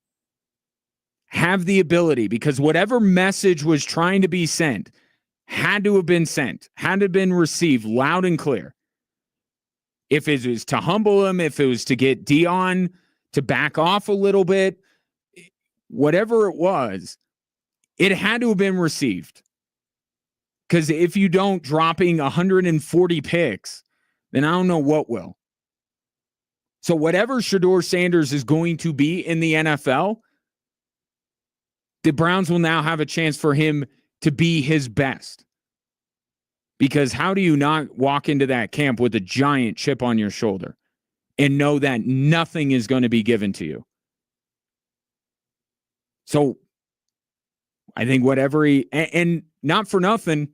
have the ability, because whatever message was trying to be sent had to have been sent, had to have been received loud and clear. If it was to humble him, if it was to get Dion to back off a little bit, whatever it was, it had to have been received. Because if you don't, dropping 140 picks, then I don't know what will. So whatever Shedeur Sanders is going to be in the NFL, the Browns will now have a chance for him to be his best. Because how do you not walk into that camp with a giant chip on your shoulder and know that nothing is going to be given to you? So I think whatever and not for nothing,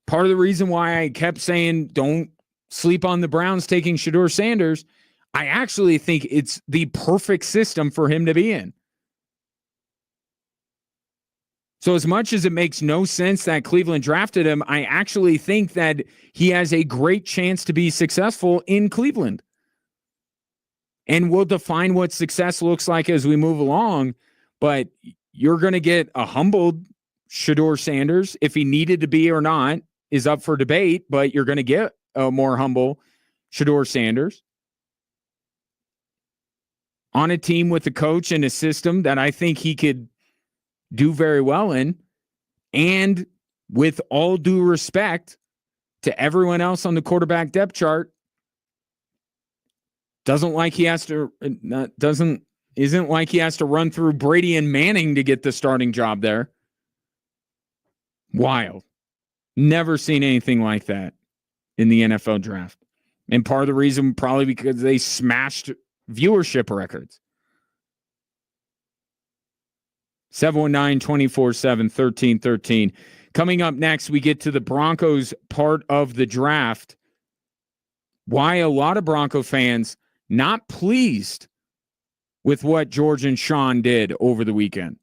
part of the reason why I kept saying don't sleep on the Browns taking Shedeur Sanders, I actually think it's the perfect system for him to be in. So as much as it makes no sense that Cleveland drafted him, I actually think that he has a great chance to be successful in Cleveland. And we'll define what success looks like as we move along. But you're going to get a humbled Shedeur Sanders. If he needed to be or not is up for debate, but you're going to get a more humble Shedeur Sanders on a team with a coach and a system that I think he could do very well in. And with all due respect to everyone else on the quarterback depth chart, isn't like he has to run through Brady and Manning to get the starting job there. Wild. Never seen anything like that in the NFL draft. And part of the reason probably because they smashed viewership records. 719-247-1313. Coming up next, we get to the Broncos part of the draft. Why a lot of Bronco fans not pleased with what George and Sean did over the weekend.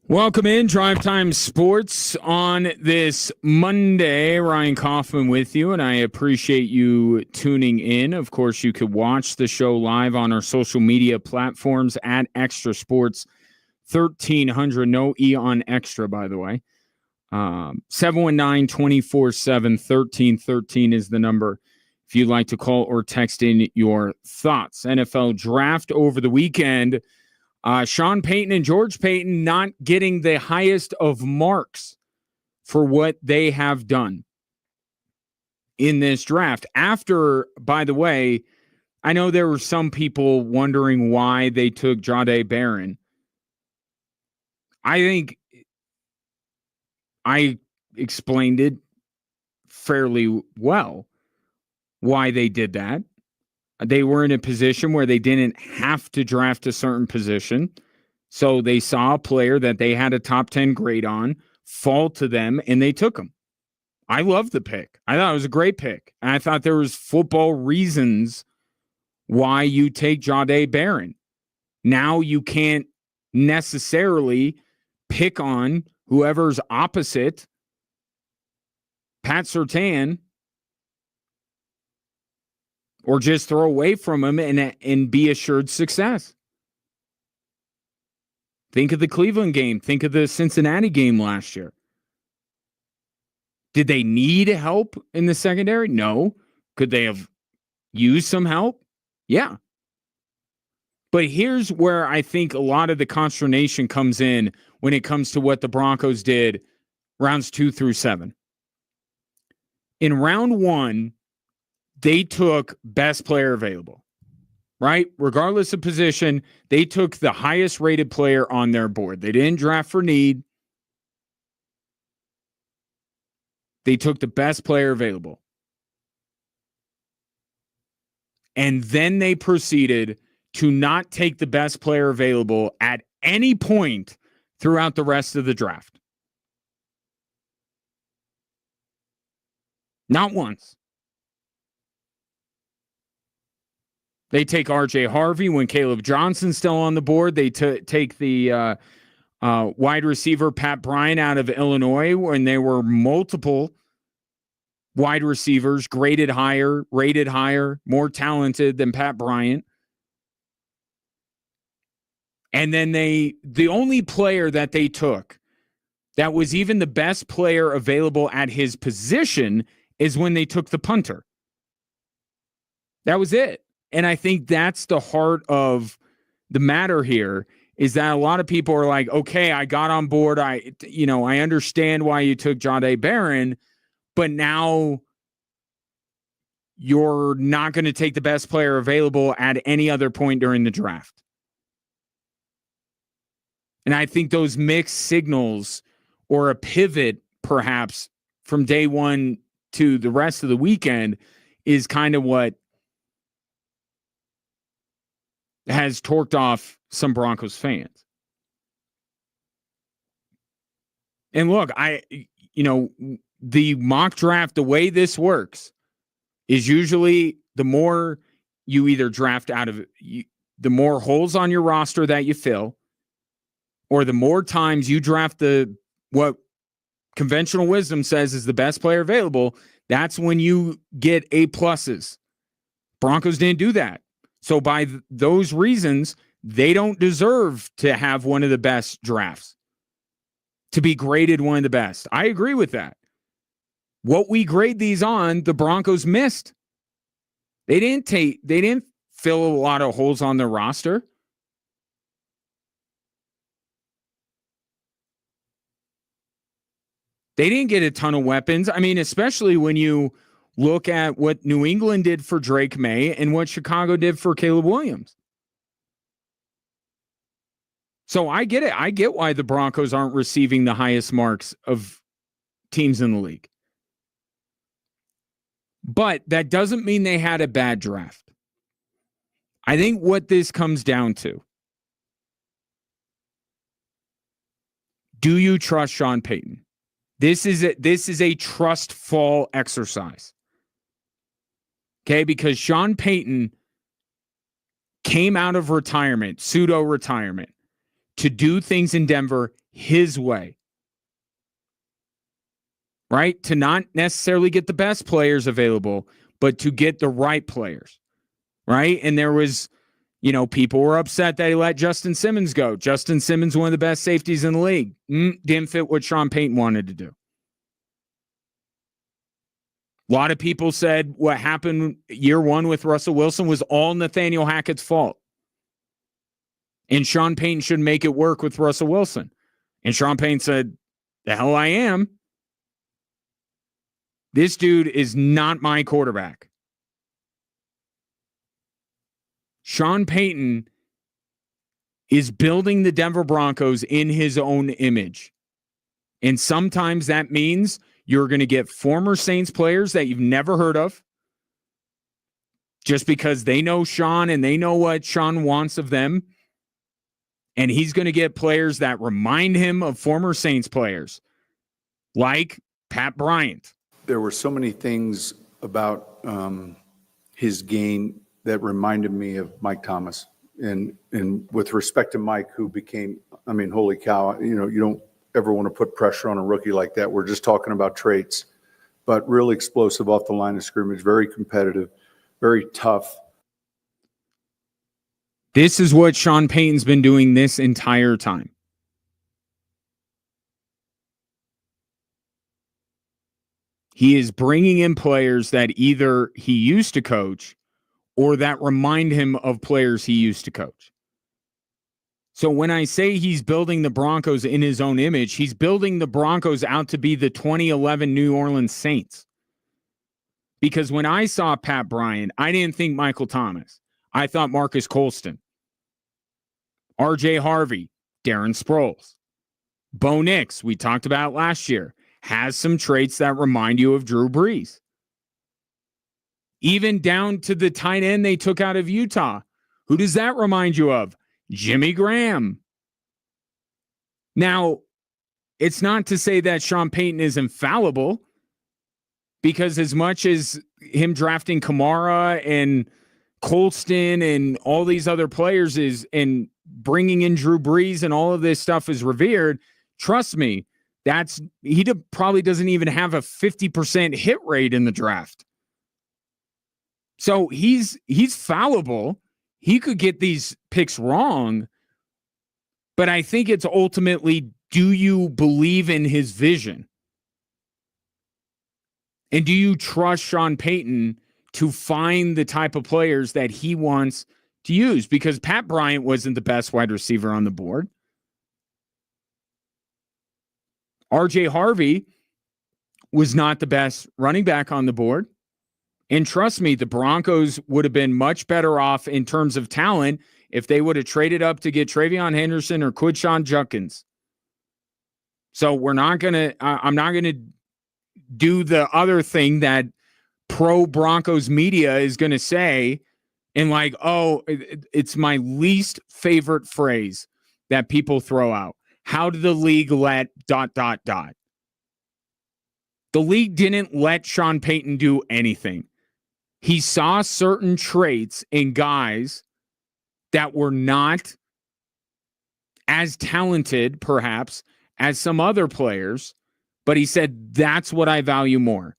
Welcome in, Drive Time Sports on this Monday. Ryan Kaufman with you, and I appreciate you tuning in. Of course, you could watch the show live on our social media platforms at Extra Sports 1300. No E on Extra, by the way. 719-247-1313 is the number if you'd like to call or text in your thoughts. NFL draft over the weekend. Sean Payton and George Payton not getting the highest of marks for what they have done in this draft. After, by the way, I know there were some people wondering why they took Jahdae Barron. I think I explained it fairly well why they did that. They were in a position where they didn't have to draft a certain position. So they saw a player that they had a top 10 grade on fall to them, and they took him. I love the pick. I thought it was a great pick. And I thought there was football reasons why you take Jahdae Barron. Now you can't necessarily pick on whoever's opposite Pat Surtain or just throw away from him and be assured success. Think of the Cleveland game. Think of the Cincinnati game last year. Did they need help in the secondary? No. Could they have used some help? Yeah. But here's where I think a lot of the consternation comes in when it comes to what the Broncos did rounds 2 through 7. In round 1, they took best player available, right? Regardless of position, they took the highest rated player on their board. They didn't draft for need. They took the best player available. And then they proceeded to not take the best player available at any point throughout the rest of the draft. Not once. They take R.J. Harvey when Caleb Johnson's still on the board. They take the wide receiver Pat Bryant out of Illinois when there were multiple wide receivers graded higher, rated higher, more talented than Pat Bryant. And then the only player that they took that was even the best player available at his position is when they took the punter. That was it. And I think that's the heart of the matter here, is that a lot of people are like, okay, I got on board. I understand why you took Jahdae Barron, but now you're not going to take the best player available at any other point during the draft. And I think those mixed signals, or a pivot perhaps from day one to the rest of the weekend, is kind of what has torqued off some Broncos fans. And look, the mock draft, the way this works is usually the more you either draft out of it, the more holes on your roster that you fill, or the more times you draft what conventional wisdom says is the best player available, that's when you get A pluses. Broncos didn't do that. So by those reasons, they don't deserve to have one of the best drafts, to be graded one of the best. I agree with that. What we grade these on, the Broncos missed. They didn't fill a lot of holes on their roster. They didn't get a ton of weapons. I mean, especially when you look at what New England did for Drake May and what Chicago did for Caleb Williams. So I get it. I get why the Broncos aren't receiving the highest marks of teams in the league. But that doesn't mean they had a bad draft. I think what this comes down to, do you trust Sean Payton? This is a trust fall exercise. Okay, because Sean Payton came out of retirement, pseudo-retirement, to do things in Denver his way. Right? To not necessarily get the best players available, but to get the right players. Right? And there was, people were upset that he let Justin Simmons go. Justin Simmons, one of the best safeties in the league. Didn't fit what Sean Payton wanted to do. A lot of people said what happened year one with Russell Wilson was all Nathaniel Hackett's fault. And Sean Payton should make it work with Russell Wilson. And Sean Payton said, the hell I am. This dude is not my quarterback. Sean Payton is building the Denver Broncos in his own image. And sometimes that means you're going to get former Saints players that you've never heard of just because they know Sean and they know what Sean wants of them. And he's going to get players that remind him of former Saints players, like Pat Bryant. There were so many things about his game that reminded me of Mike Thomas. And with respect to Mike, who became, I mean, holy cow, you know, you don't ever want to put pressure on a rookie like that. We're just talking about traits, but really explosive off the line of scrimmage, very competitive, very tough. This is what Sean Payton's been doing this entire time. He is bringing in players that either he used to coach or that remind him of players he used to coach. So when I say he's building the Broncos in his own image, he's building the Broncos out to be the 2011 New Orleans Saints. Because when I saw Pat Bryant, I didn't think Michael Thomas. I thought Marcus Colston. R.J. Harvey, Darren Sproles. Bo Nix, we talked about last year, has some traits that remind you of Drew Brees. Even down to the tight end they took out of Utah. Who does that remind you of? Jimmy Graham. Now, it's not to say that Sean Payton is infallible, because as much as him drafting Kamara and Colston and all these other players is, and bringing in Drew Brees and all of this stuff is revered, trust me, probably doesn't even have a 50% hit rate in the draft. So he's fallible. He could get these picks wrong, but I think it's ultimately, do you believe in his vision? And do you trust Sean Payton to find the type of players that he wants to use? Because Pat Bryant wasn't the best wide receiver on the board. R.J. Harvey was not the best running back on the board. And trust me, the Broncos would have been much better off in terms of talent if they would have traded up to get Travion Henderson or Quinshon Judkins. So I'm not going to do the other thing that pro Broncos media is going to say, and like, oh, it's my least favorite phrase that people throw out. How did the league let ... The league didn't let Sean Payton do anything. He saw certain traits in guys that were not as talented, perhaps, as some other players, but he said, that's what I value more.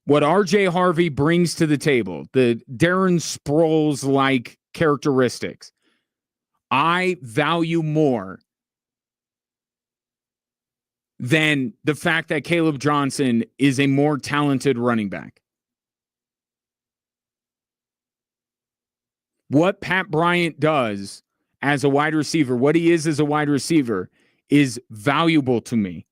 What R.J. Harvey brings to the table, the Darren Sproles-like characteristics, I value more than the fact that Caleb Johnson is a more talented running back. What Pat Bryant does as a wide receiver, what he is as a wide receiver, is valuable to me.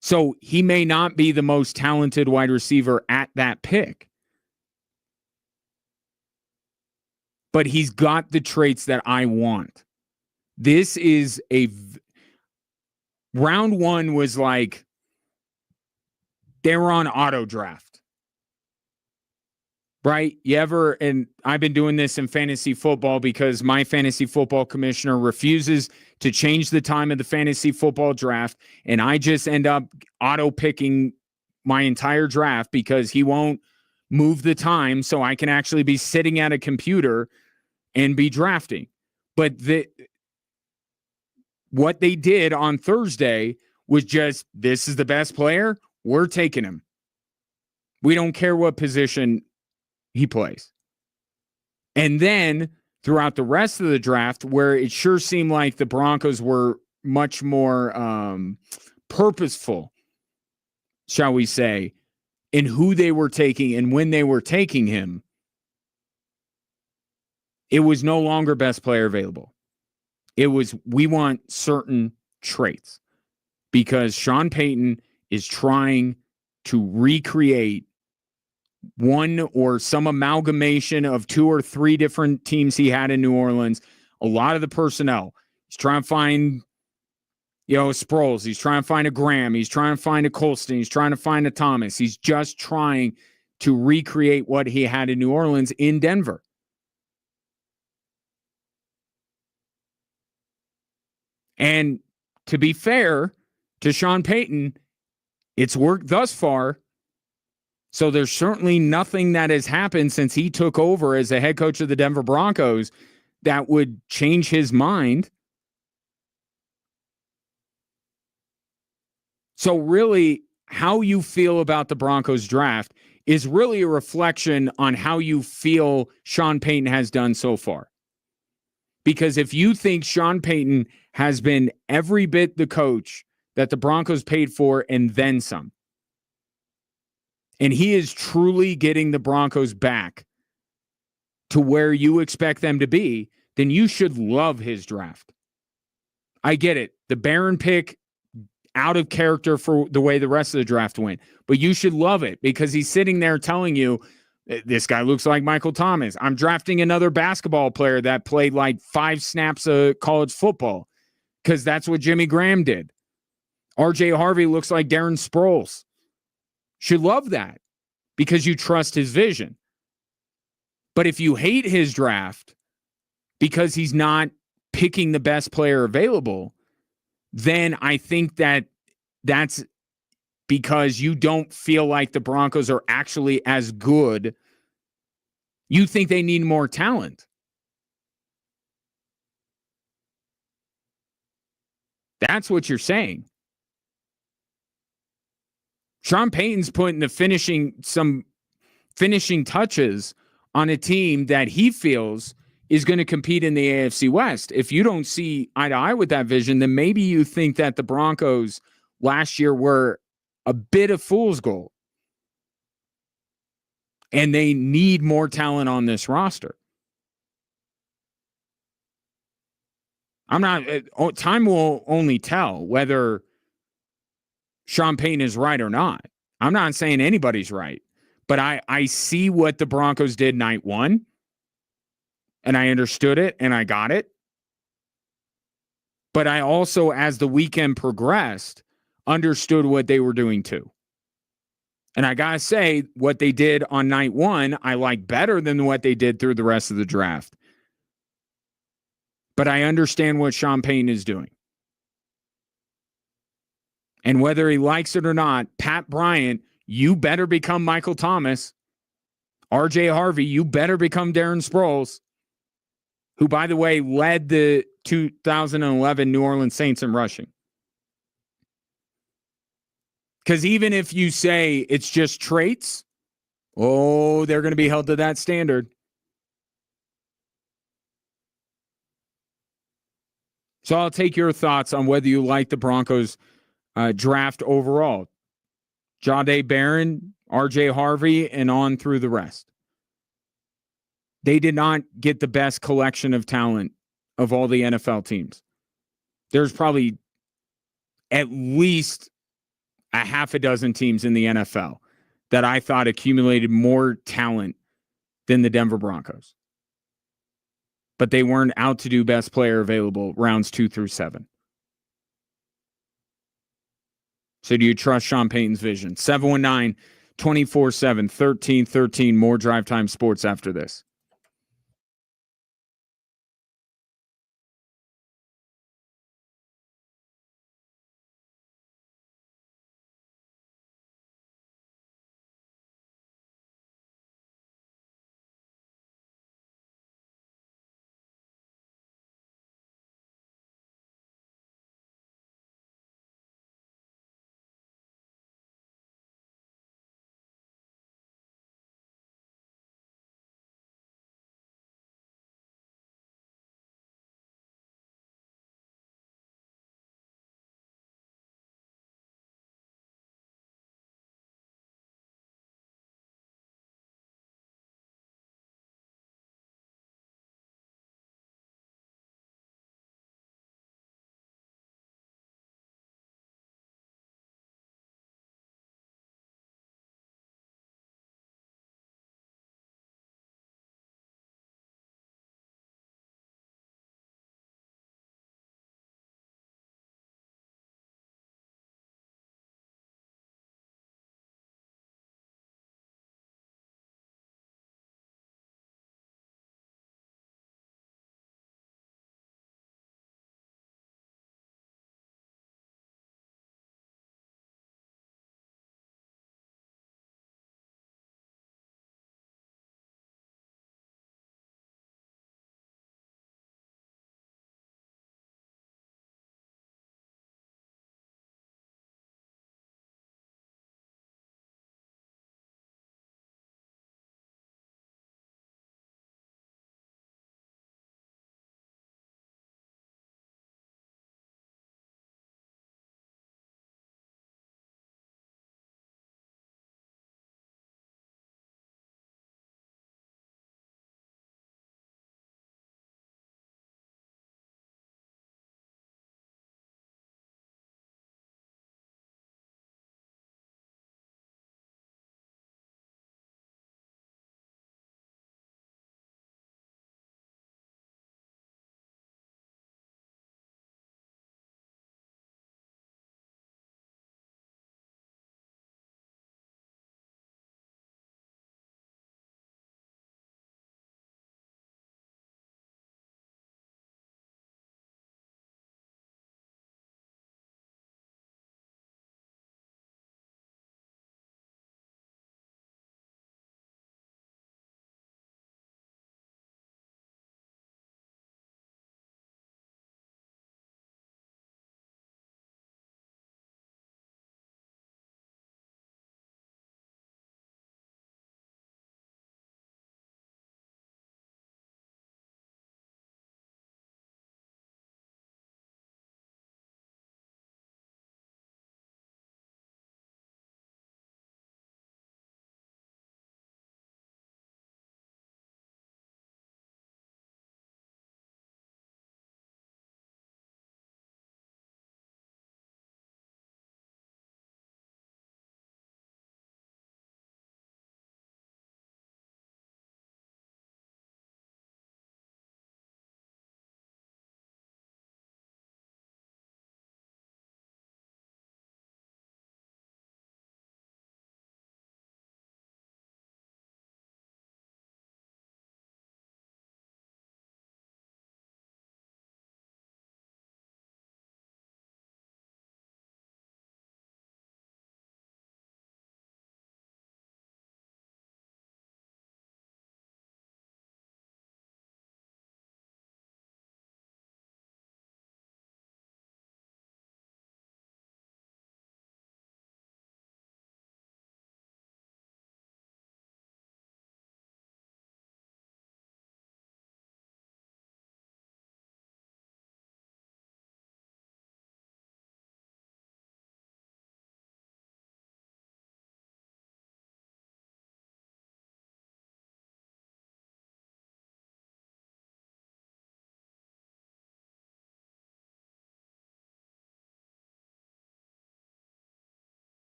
So he may not be the most talented wide receiver at that pick, but he's got the traits that I want. This is round one was like they were on auto draft. Right? And I've been doing this in fantasy football because my fantasy football commissioner refuses to change the time of the fantasy football draft. And I just end up auto picking my entire draft because he won't move the time so I can actually be sitting at a computer and be drafting. But what they did on Thursday was just, this is the best player. We're taking him. We don't care what position he plays. And then throughout the rest of the draft, where it sure seemed like the Broncos were much more purposeful, shall we say, in who they were taking and when they were taking him, It was no longer best player available. It was, we want certain traits because Sean Payton is trying to recreate one or some amalgamation of 2 or 3 different teams he had in New Orleans. A lot of the personnel. He's trying to find, Sproles. He's trying to find a Graham. He's trying to find a Colston. He's trying to find a Thomas. He's just trying to recreate what he had in New Orleans in Denver. And to be fair to Sean Payton, it's worked thus far. So there's certainly nothing that has happened since he took over as the head coach of the Denver Broncos that would change his mind. So really, how you feel about the Broncos draft is really a reflection on how you feel Sean Payton has done so far. Because if you think Sean Payton has been every bit the coach that the Broncos paid for and then some, and he is truly getting the Broncos back to where you expect them to be, then you should love his draft. I get it. The Barron pick, out of character for the way the rest of the draft went, but you should love it because he's sitting there telling you, this guy looks like Michael Thomas. I'm drafting another basketball player that played like 5 snaps of college football because that's what Jimmy Graham did. RJ Harvey looks like Darren Sproles. Should love that because you trust his vision. But if you hate his draft because he's not picking the best player available, then I think that's because you don't feel like the Broncos are actually as good. You think they need more talent. That's what you're saying. Sean Payton's putting some finishing touches on a team that he feels is going to compete in the AFC West. If you don't see eye to eye with that vision, then maybe you think that the Broncos last year were a bit of fool's gold and they need more talent on this roster. Time will only tell whether Sean Payton is right or not. I'm not saying anybody's right, but I see what the Broncos did night 1, and I understood it, and I got it. But I also, as the weekend progressed, understood what they were doing too. And I got to say, what they did on night 1, I like better than what they did through the rest of the draft. But I understand what Sean Payton is doing. And whether he likes it or not, Pat Bryant, you better become Michael Thomas. RJ Harvey, you better become Darren Sproles, who, by the way, led the 2011 New Orleans Saints in rushing. Because even if you say it's just traits, they're going to be held to that standard. So I'll take your thoughts on whether you like the Broncos draft overall. Jahdae Barron, RJ Harvey, and on through the rest. They did not get the best collection of talent of all the NFL teams. There's probably at least a half a dozen teams in the NFL that I thought accumulated more talent than the Denver Broncos. But they weren't out to do best player available rounds 2 through 7. So do you trust Sean Payton's vision? 719-247-1313. More Drive Time Sports after this.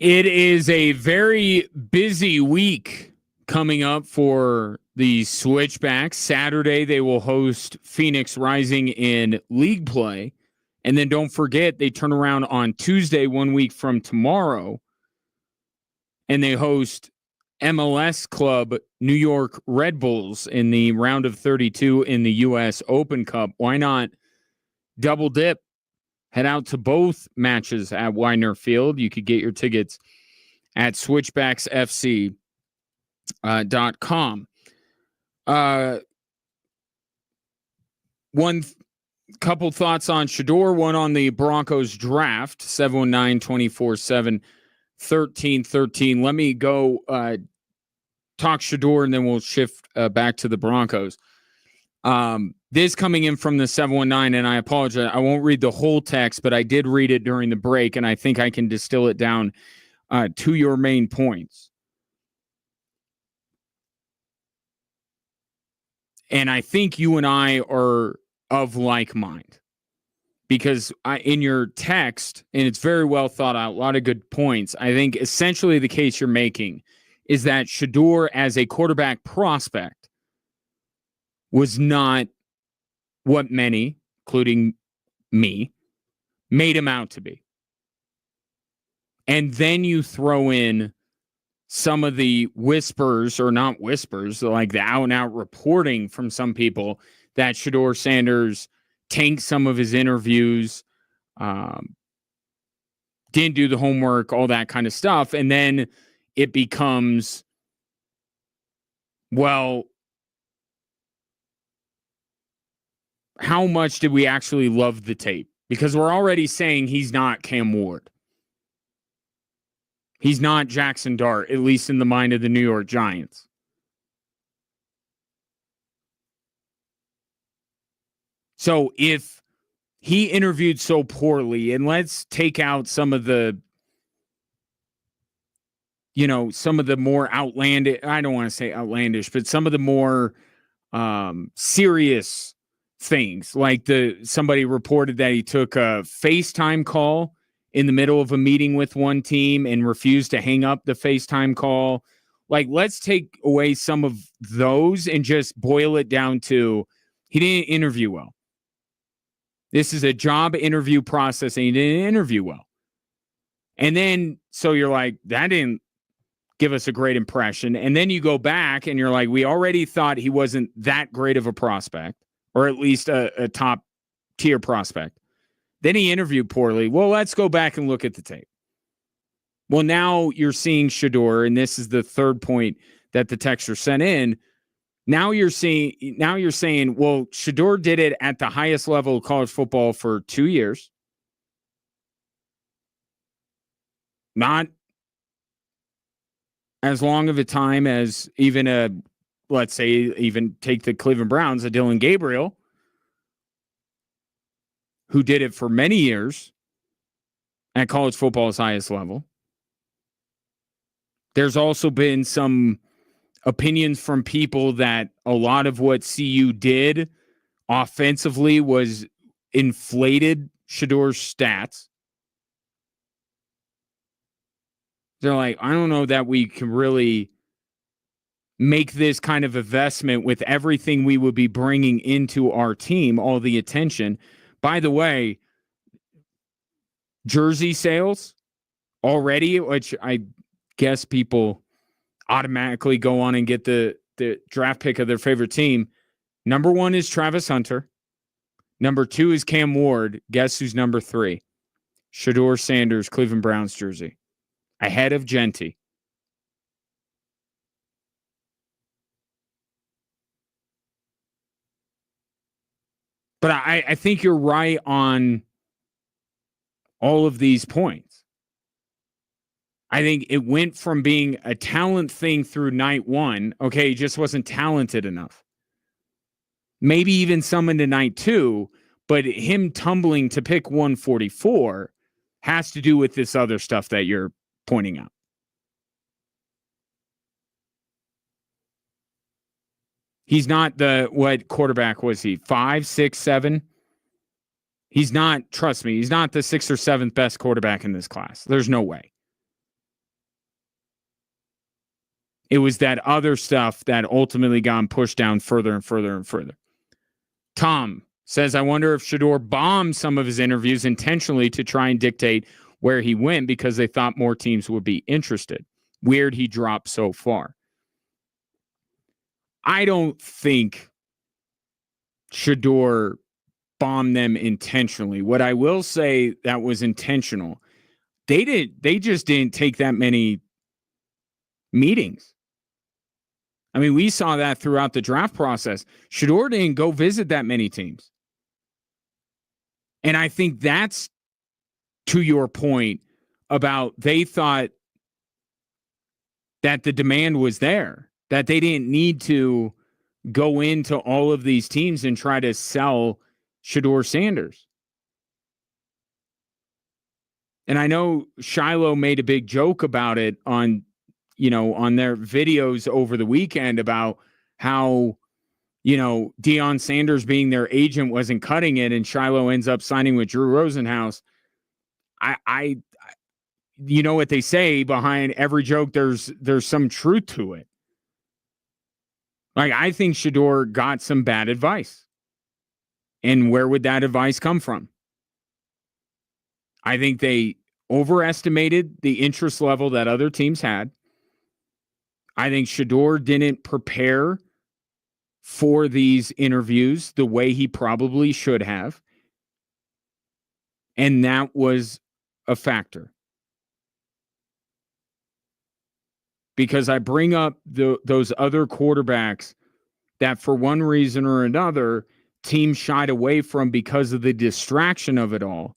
It is a very busy week coming up for the Switchbacks. Saturday, they will host Phoenix Rising in league play. And then don't forget, they turn around on Tuesday, 1 week from tomorrow, and they host MLS club New York Red Bulls in the round of 32 in the U.S. Open Cup. Why not double dip? Head out to both matches at Widener Field. You could get your tickets at switchbacksfc.com. One couple thoughts on Shedeur, one on the Broncos draft, 719-247-1313. Let me go talk Shedeur, and then we'll shift back to the Broncos. This coming in from the 719, and I apologize, I won't read the whole text, but I did read it during the break, and I think I can distill it down to your main points. And I think you and I are of like mind, because in your text, and it's very well thought out, a lot of good points. I think essentially the case you're making is that Shedeur as a quarterback prospect was not what many, including me, made him out to be. And then you throw in some of the whispers, or not whispers, like the out-and-out reporting from some people that Shedeur Sanders tanked some of his interviews, didn't do the homework, all that kind of stuff. And then it becomes, well, how much did we actually love the tape? Because we're already saying he's not Cam Ward. He's not Jackson Dart, at least in the mind of the New York Giants. So if he interviewed so poorly, and let's take out some of the, some of the more outlandish, I don't want to say outlandish, but some of the more serious things, like somebody reported that he took a FaceTime call in the middle of a meeting with one team and refused to hang up the FaceTime call. Like, let's take away some of those and just boil it down to he didn't interview well. This is a job interview process, and he didn't interview well. And then, so you're like, that didn't give us a great impression. And then you go back and you're like, we already thought he wasn't that great of a prospect, or at least a top tier prospect. Then he interviewed poorly. Well, let's go back and look at the tape. Well, now you're seeing Shedeur, and this is the third point that the texter sent in. Now you're saying, well, Shedeur did it at the highest level of college football for 2 years. Not as long of a time as even let's say, even take the Cleveland Browns, a Dylan Gabriel, who did it for many years at college football's highest level. There's also been some opinions from people that a lot of what CU did offensively was inflated Shedeur's stats. They're like, I don't know that we can really make this kind of investment with everything we would be bringing into our team, all the attention. By the way, jersey sales already, which I guess people automatically go on and get the draft pick of their favorite team. Number 1 is Travis Hunter. Number 2 is Cam Ward. Guess who's number 3? Shedeur Sanders, Cleveland Browns jersey. Ahead of Genty. But I think you're right on all of these points. I think it went from being a talent thing through night 1. Okay, he just wasn't talented enough. Maybe even some into night 2, but him tumbling to pick 144 has to do with this other stuff that you're pointing out. He's not what quarterback was he? 5, 6, 7? He's not, trust me, he's not the 6th or 7th best quarterback in this class. There's no way. It was that other stuff that ultimately got pushed down further and further and further. Tom says, I wonder if Shedeur bombed some of his interviews intentionally to try and dictate where he went because they thought more teams would be interested. Weird he dropped so far. I don't think Shedeur bombed them intentionally. What I will say that was intentional, they just didn't take that many meetings. I mean, we saw that throughout the draft process. Shedeur didn't go visit that many teams. And I think that's to your point about they thought that the demand was there, that they didn't need to go into all of these teams and try to sell Shedeur Sanders. And I know Shiloh made a big joke about it on their videos over the weekend about how, Deion Sanders being their agent wasn't cutting it and Shiloh ends up signing with Drew Rosenhaus. I you know what they say, behind every joke, there's some truth to it. Like, I think Shedeur got some bad advice. And where would that advice come from? I think they overestimated the interest level that other teams had. I think Shedeur didn't prepare for these interviews the way he probably should have. And that was a factor. Because I bring up those other quarterbacks that for one reason or another, teams shied away from because of the distraction of it all.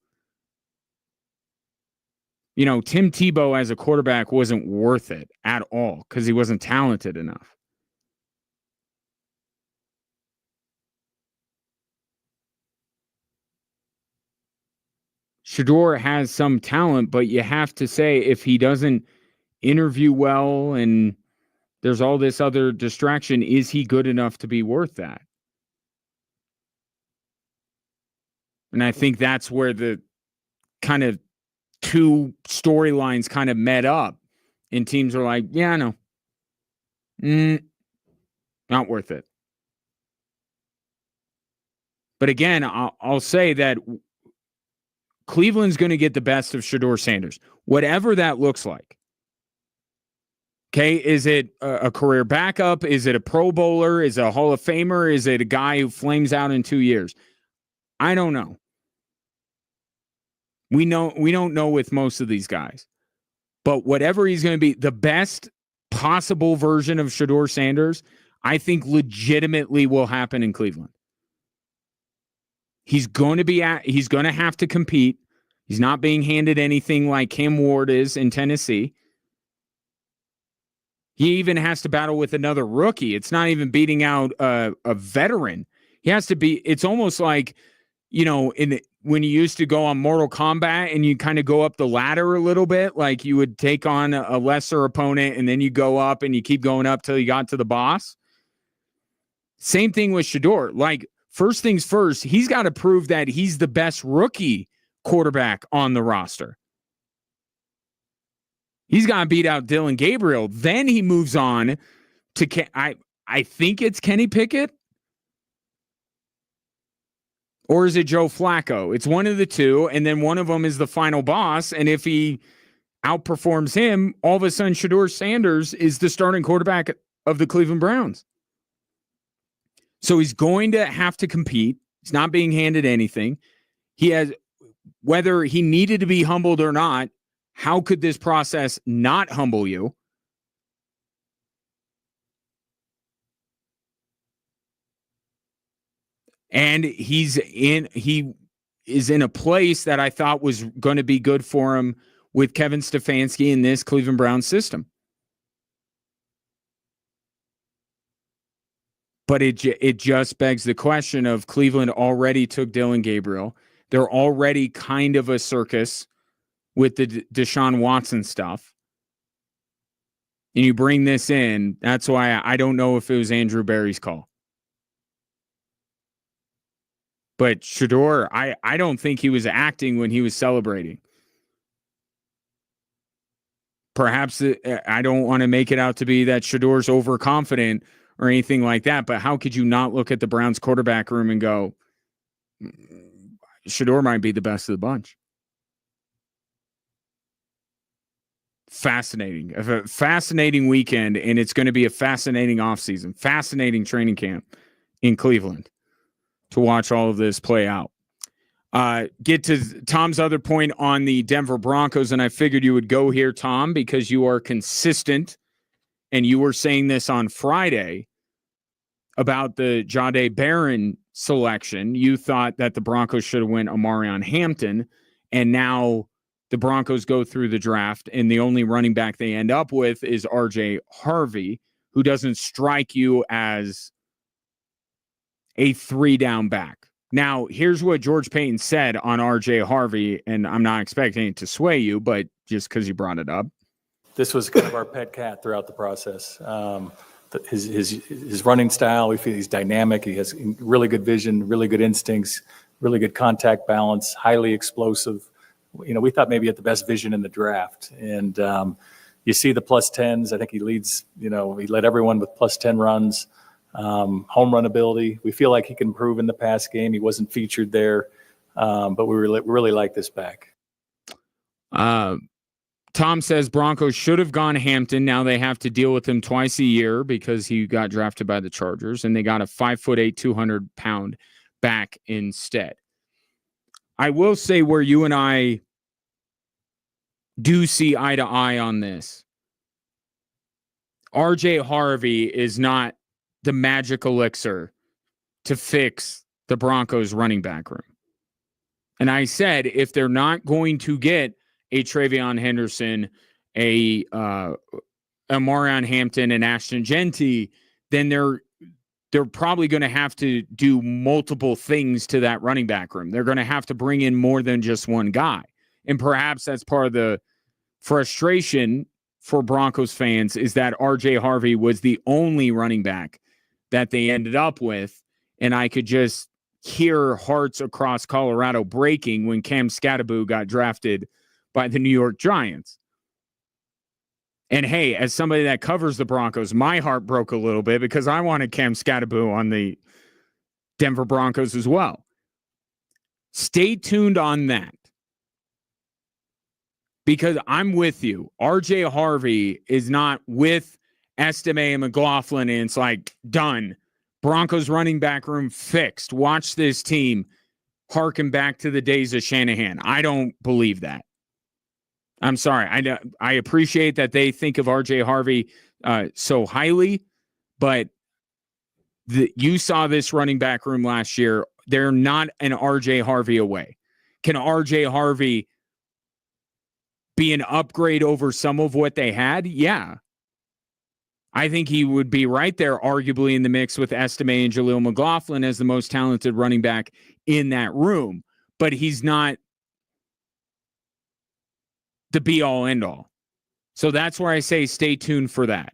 Tim Tebow as a quarterback wasn't worth it at all because he wasn't talented enough. Shedeur has some talent, but you have to say if he doesn't interview well and there's all this other distraction, is he good enough to be worth that? And I think that's where the kind of two storylines kind of met up and teams are like, yeah, no, not worth it. But again, I'll say that Cleveland's going to get the best of Shedeur Sanders, whatever that looks like. Okay, is it a career backup? Is it a Pro Bowler? Is it a Hall of Famer? Is it a guy who flames out in 2 years? I don't know. We don't know with most of these guys. But whatever he's going to be, the best possible version of Shedeur Sanders, I think legitimately will happen in Cleveland. He's going to have to compete. He's not being handed anything like Cam Ward is in Tennessee. He even has to battle with another rookie. It's not even beating out a veteran. He has to be. It's almost like, when you used to go on Mortal Kombat and you kind of go up the ladder a little bit, like you would take on a lesser opponent and then you go up and you keep going up till you got to the boss. Same thing with Shedeur. Like, first things first, he's got to prove that he's the best rookie quarterback on the roster. He's got to beat out Dylan Gabriel. Then he moves on to, I think it's Kenny Pickett. Or is it Joe Flacco? It's one of the two, and then one of them is the final boss. And if he outperforms him, all of a sudden Shedeur Sanders is the starting quarterback of the Cleveland Browns. So he's going to have to compete. He's not being handed anything. He has, whether he needed to be humbled or not, how could this process not humble you? And he is in a place that I thought was going to be good for him with Kevin Stefanski in this Cleveland Browns system. But it just begs the question of Cleveland already took Dylan Gabriel. They're already kind of a circus with the Deshaun Watson stuff. And you bring this in, that's why I don't know if it was Andrew Berry's call. But Shedeur, I don't think he was acting when he was celebrating. Perhaps I don't want to make it out to be that Shador's overconfident or anything like that, but how could you not look at the Browns quarterback room and go, Shador might be the best of the bunch? Fascinating. A fascinating weekend, and it's going to be a fascinating offseason, fascinating training camp in Cleveland to watch all of this play out. Get to Tom's other point on the Denver Broncos, and I figured you would go here, Tom, because you are consistent, and you were saying this on Friday about the Jahdae Barron selection. You thought that the Broncos should have went Omarion Hampton, and now the Broncos go through the draft, and the only running back they end up with is RJ Harvey, who doesn't strike you as a 3-down back. Now, here's what George Payton said on RJ Harvey, and I'm not expecting it to sway you, but just because you brought it up. This was kind of our pet cat throughout the process. His running style, we feel he's dynamic. He has really good vision, really good instincts, really good contact balance, highly explosive. We thought maybe he had the best vision in the draft. And you see the plus 10s. I think he leads, he led everyone with plus 10 runs. Home run ability. We feel like he can improve in the pass game. He wasn't featured there, but we really like this back. Tom says Broncos should have gone Hampton. Now they have to deal with him twice a year because he got drafted by the Chargers, and they got a 5'8", 200-pound back instead. I will say where you and I do see eye to eye on this. RJ Harvey is not the magic elixir to fix the Broncos running back room. And I said, if they're not going to get a Travion Henderson, a Omarion Hampton, and Ashton Genty, then they're probably going to have to do multiple things to that running back room. They're going to have to bring in more than just one guy. And perhaps that's part of the frustration for Broncos fans, is that RJ Harvey was the only running back that they ended up with. And I could just hear hearts across Colorado breaking when Cam Skattebo got drafted by the New York Giants. And hey, as somebody that covers the Broncos, my heart broke a little bit because I wanted Cam Skattebo on the Denver Broncos as well. Stay tuned on that, because I'm with you. RJ Harvey is not with Estime and McLaughlin, and it's like, done. Broncos running back room fixed. Watch this team harken back to the days of Shanahan. I don't believe that. I'm sorry. I appreciate that they think of RJ Harvey so highly, but you saw this running back room last year. They're not an RJ Harvey away. Can RJ Harvey be an upgrade over some of what they had? Yeah. I think he would be right there, arguably in the mix with Estime and Jaleel McLaughlin as the most talented running back in that room. But he's not the be-all, end-all. So that's where I say stay tuned for that.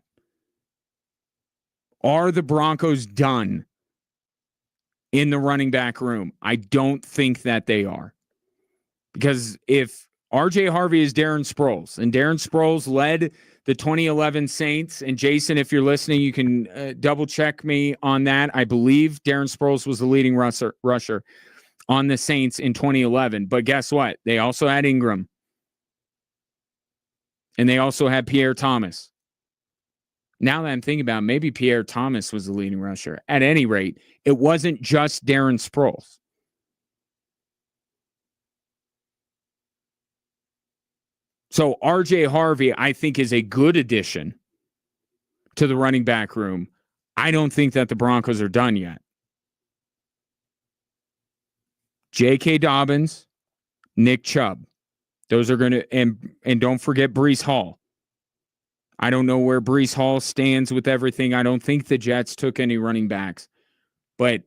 Are the Broncos done in the running back room? I don't think that they are. Because if RJ Harvey is Darren Sproles, and Darren Sproles led the 2011 Saints, and Jason, if you're listening, you can double check me on that. I believe Darren Sproles was the leading rusher on the Saints in 2011. But guess what? They also had Ingram. And they also had Pierre Thomas. Now that I'm thinking about it, maybe Pierre Thomas was the leading rusher. At any rate, it wasn't just Darren Sproles. So RJ Harvey, I think, is a good addition to the running back room. I don't think that the Broncos are done yet. J.K. Dobbins, Nick Chubb. Those are going to, and don't forget Breece Hall. I don't know where Breece Hall stands with everything. I don't think the Jets took any running backs. But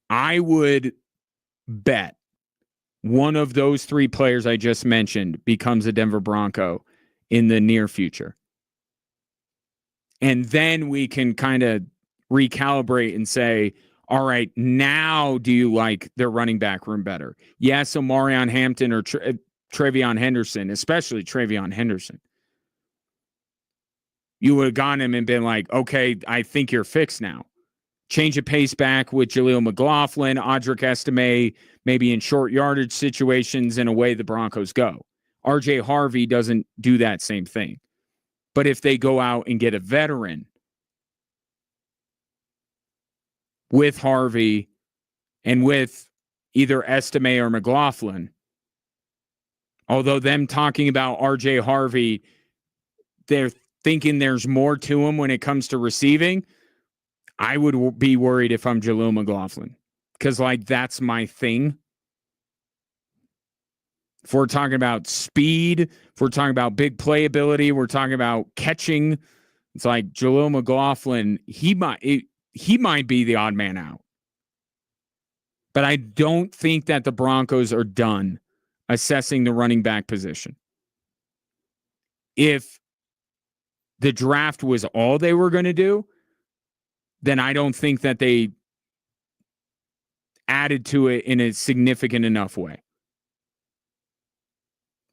I would bet one of those three players I just mentioned becomes a Denver Bronco in the near future. And then we can kind of recalibrate and say, all right, now do you like their running back room better? Yes, Omarion Hampton or Travion Henderson, especially Travion Henderson. You would have gone him and been like, okay, I think you're fixed now. Change of pace back with Jaleel McLaughlin, Audric Estime, maybe in short yardage situations and away the Broncos go. RJ Harvey doesn't do that same thing. But if they go out and get a veteran with Harvey and with either Estime or McLaughlin, although them talking about RJ Harvey, they're thinking there's more to him when it comes to receiving, I would be worried if I'm Jaleel McLaughlin because, like, that's my thing. If we're talking about speed, if we're talking about big playability, we're talking about catching, it's like Jaleel McLaughlin, he might be the odd man out. But I don't think that the Broncos are done assessing the running back position. If the draft was all they were going to do, then I don't think that they added to it in a significant enough way.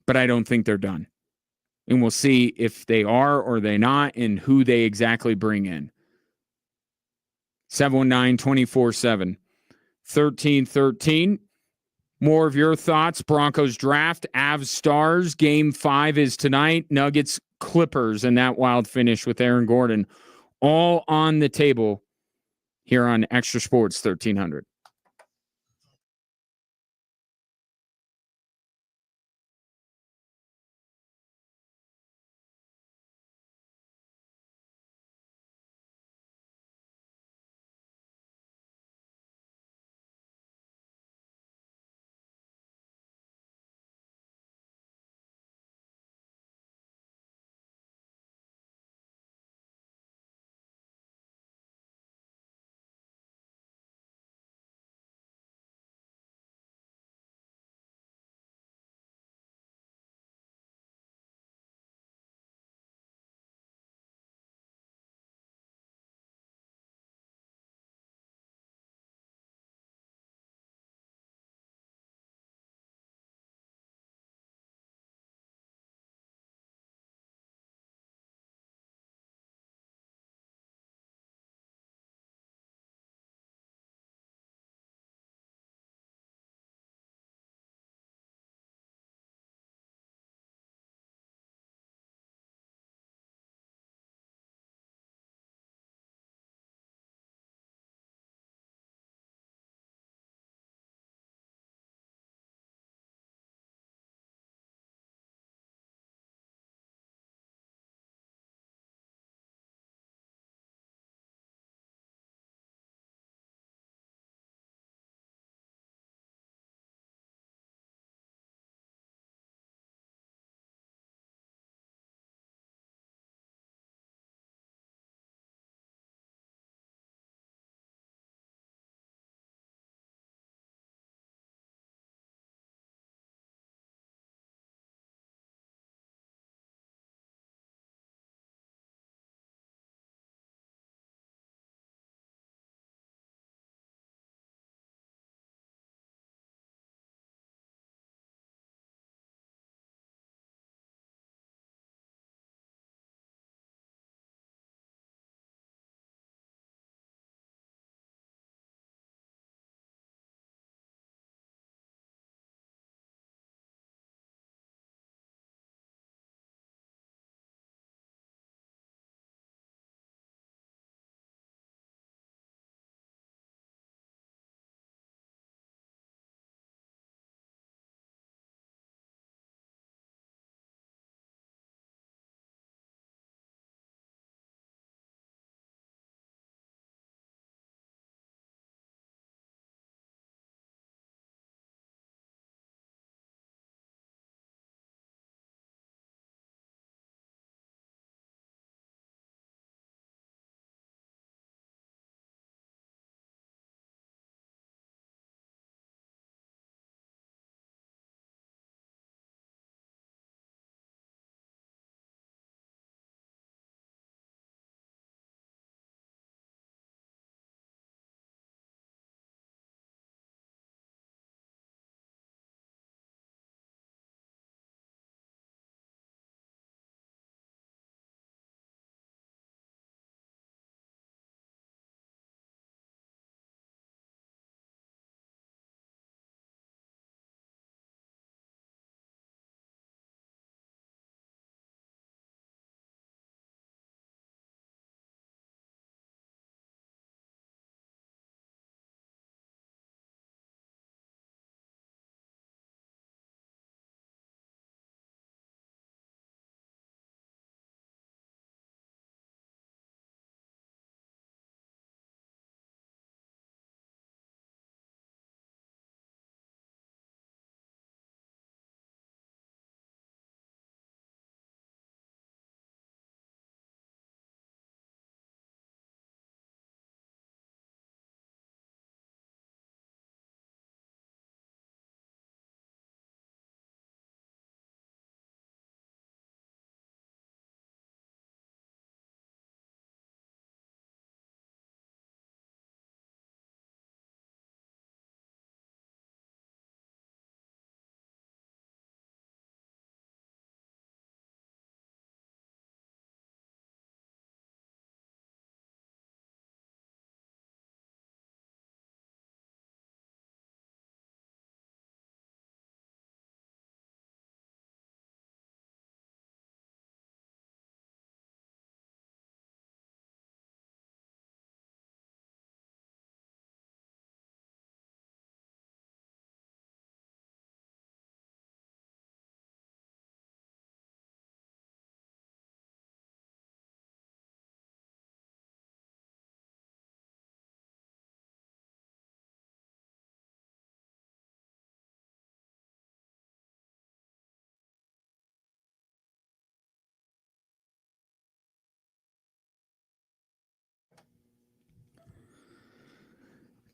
But I don't think they're done. And we'll see if they are or they not and who they exactly bring in. 719-24-7. 1313. More of your thoughts. Broncos draft. Avs Stars. Game 5 is tonight. Nuggets Clippers and that wild finish with Aaron Gordon. All on the table here on Extra Sports 1300.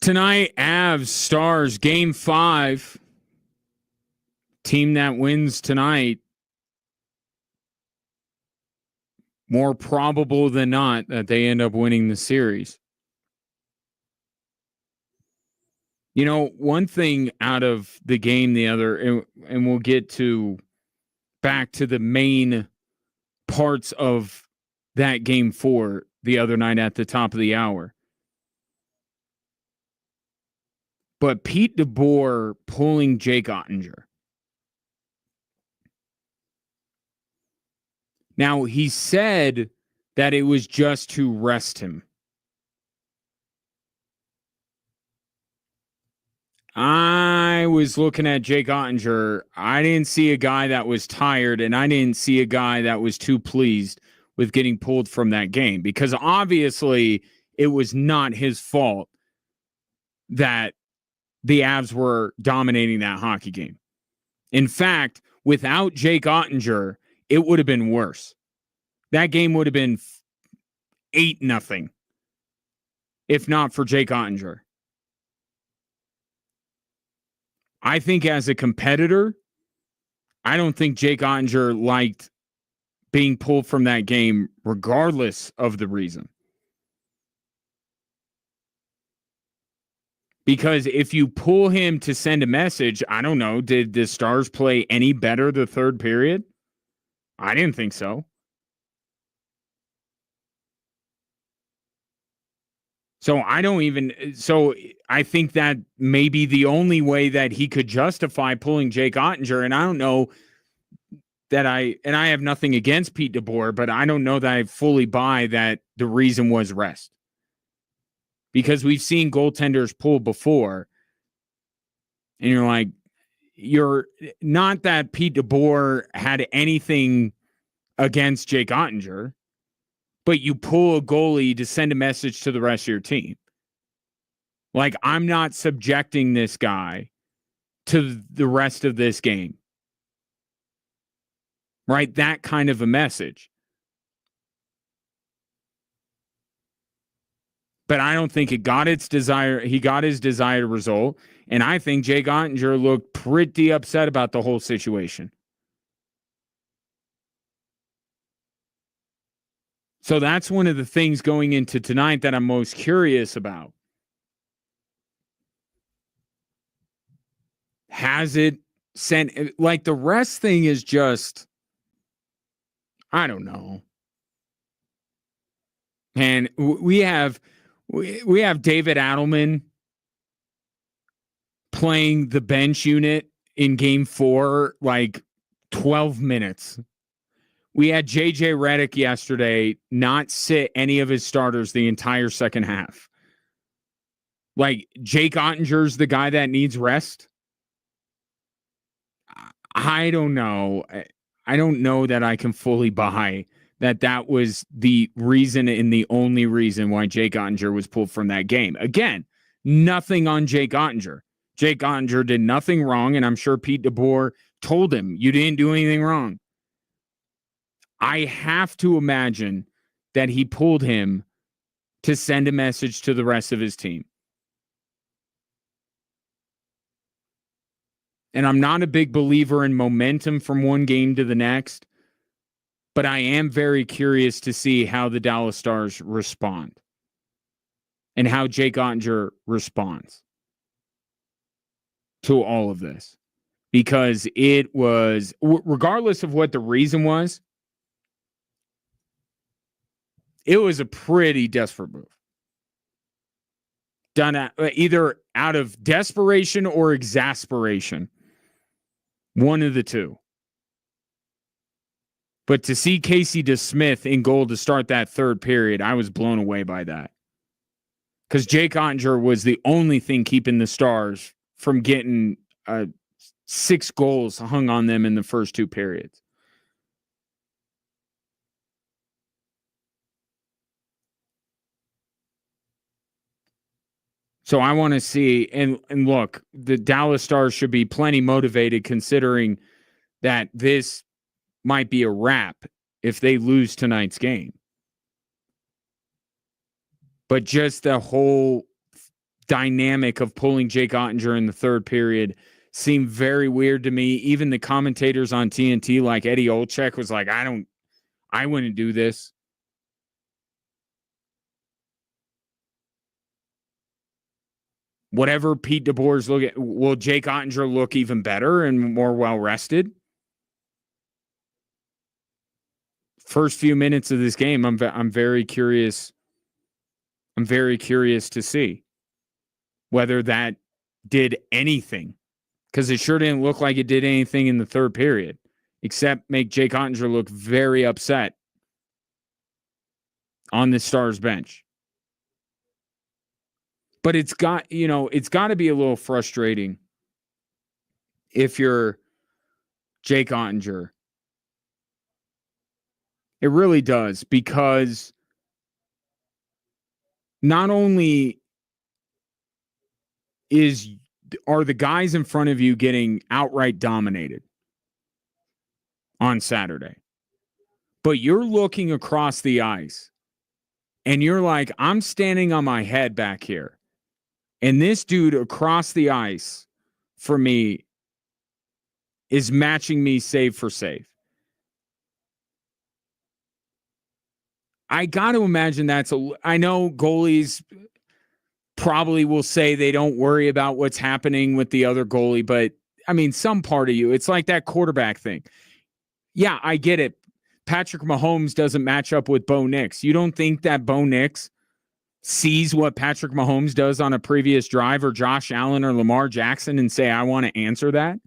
Tonight, Avs Stars Game 5. Team that wins tonight, more probable than not that they end up winning the series. You know, one thing out of the game and we'll get back to the main parts of that Game 4 the other night at the top of the hour. But Pete DeBoer pulling Jake Ottinger. Now, he said that it was just to rest him. I was looking at Jake Ottinger. I didn't see a guy that was tired, and I didn't see a guy that was too pleased with getting pulled from that game, because obviously it was not his fault that the Avs were dominating that hockey game. In fact, without Jake Ottinger, it would have been worse. That game would have been 8-0 if not for Jake Ottinger. I think as a competitor, I don't think Jake Ottinger liked being pulled from that game regardless of the reason. Because if you pull him to send a message, I don't know, did the Stars play any better the third period? I didn't think so. So I think that may be the only way that he could justify pulling Jake Ottinger. And I don't know that I have nothing against Pete DeBoer, but I don't know that I fully buy that the reason was rest. Because we've seen goaltenders pull before. And you're not that Pete DeBoer had anything against Jake Ottinger, but you pull a goalie to send a message to the rest of your team. Like, I'm not subjecting this guy to the rest of this game. Right? That kind of a message. But I don't think he got his desired result. And I think Jake Ottinger looked pretty upset about the whole situation. So that's one of the things going into tonight that I'm most curious about. Has it sent, like, the rest thing is just, I don't know. And we have David Adelman playing the bench unit in Game 4, like 12 minutes. We had JJ Redick yesterday not sit any of his starters the entire second half. Like, Jake Ottinger's the guy that needs rest. I don't know. I don't know that I can fully buy that was the reason and the only reason why Jake Ottinger was pulled from that game. Again, nothing on Jake Ottinger. Jake Ottinger did nothing wrong, and I'm sure Pete DeBoer told him, you didn't do anything wrong. I have to imagine that he pulled him to send a message to the rest of his team. And I'm not a big believer in momentum from one game to the next, but I am very curious to see how the Dallas Stars respond and how Jake Ottinger responds to all of this. Because it was, regardless of what the reason was, it was a pretty desperate move. Done either out of desperation or exasperation. One of the two. But to see Casey DeSmith in goal to start that third period, I was blown away by that. Because Jake Ottinger was the only thing keeping the Stars from getting 6 goals hung on them in the first 2 periods. So I want to see, and look, the Dallas Stars should be plenty motivated considering that this might be a wrap if they lose tonight's game. But just the whole dynamic of pulling Jake Ottinger in the third period seemed very weird to me. Even the commentators on TNT, like Eddie Olczyk, was like, I wouldn't do this. Whatever Pete DeBoer's look at, will Jake Ottinger look even better and more well-rested? First few minutes of this game, I'm very curious. I'm very curious to see whether that did anything, because it sure didn't look like it did anything in the third period, except make Jake Ottinger look very upset on the Stars bench. But it's got to be a little frustrating if you're Jake Ottinger. It really does, because not only are the guys in front of you getting outright dominated on Saturday, but you're looking across the ice and you're like, I'm standing on my head back here, and this dude across the ice for me is matching me save for save. I got to imagine I know goalies probably will say they don't worry about what's happening with the other goalie, but I mean, some part of you, it's like that quarterback thing. Yeah, I get it. Patrick Mahomes doesn't match up with Bo Nix. You don't think that Bo Nix sees what Patrick Mahomes does on a previous drive, or Josh Allen or Lamar Jackson, and say, I want to answer that?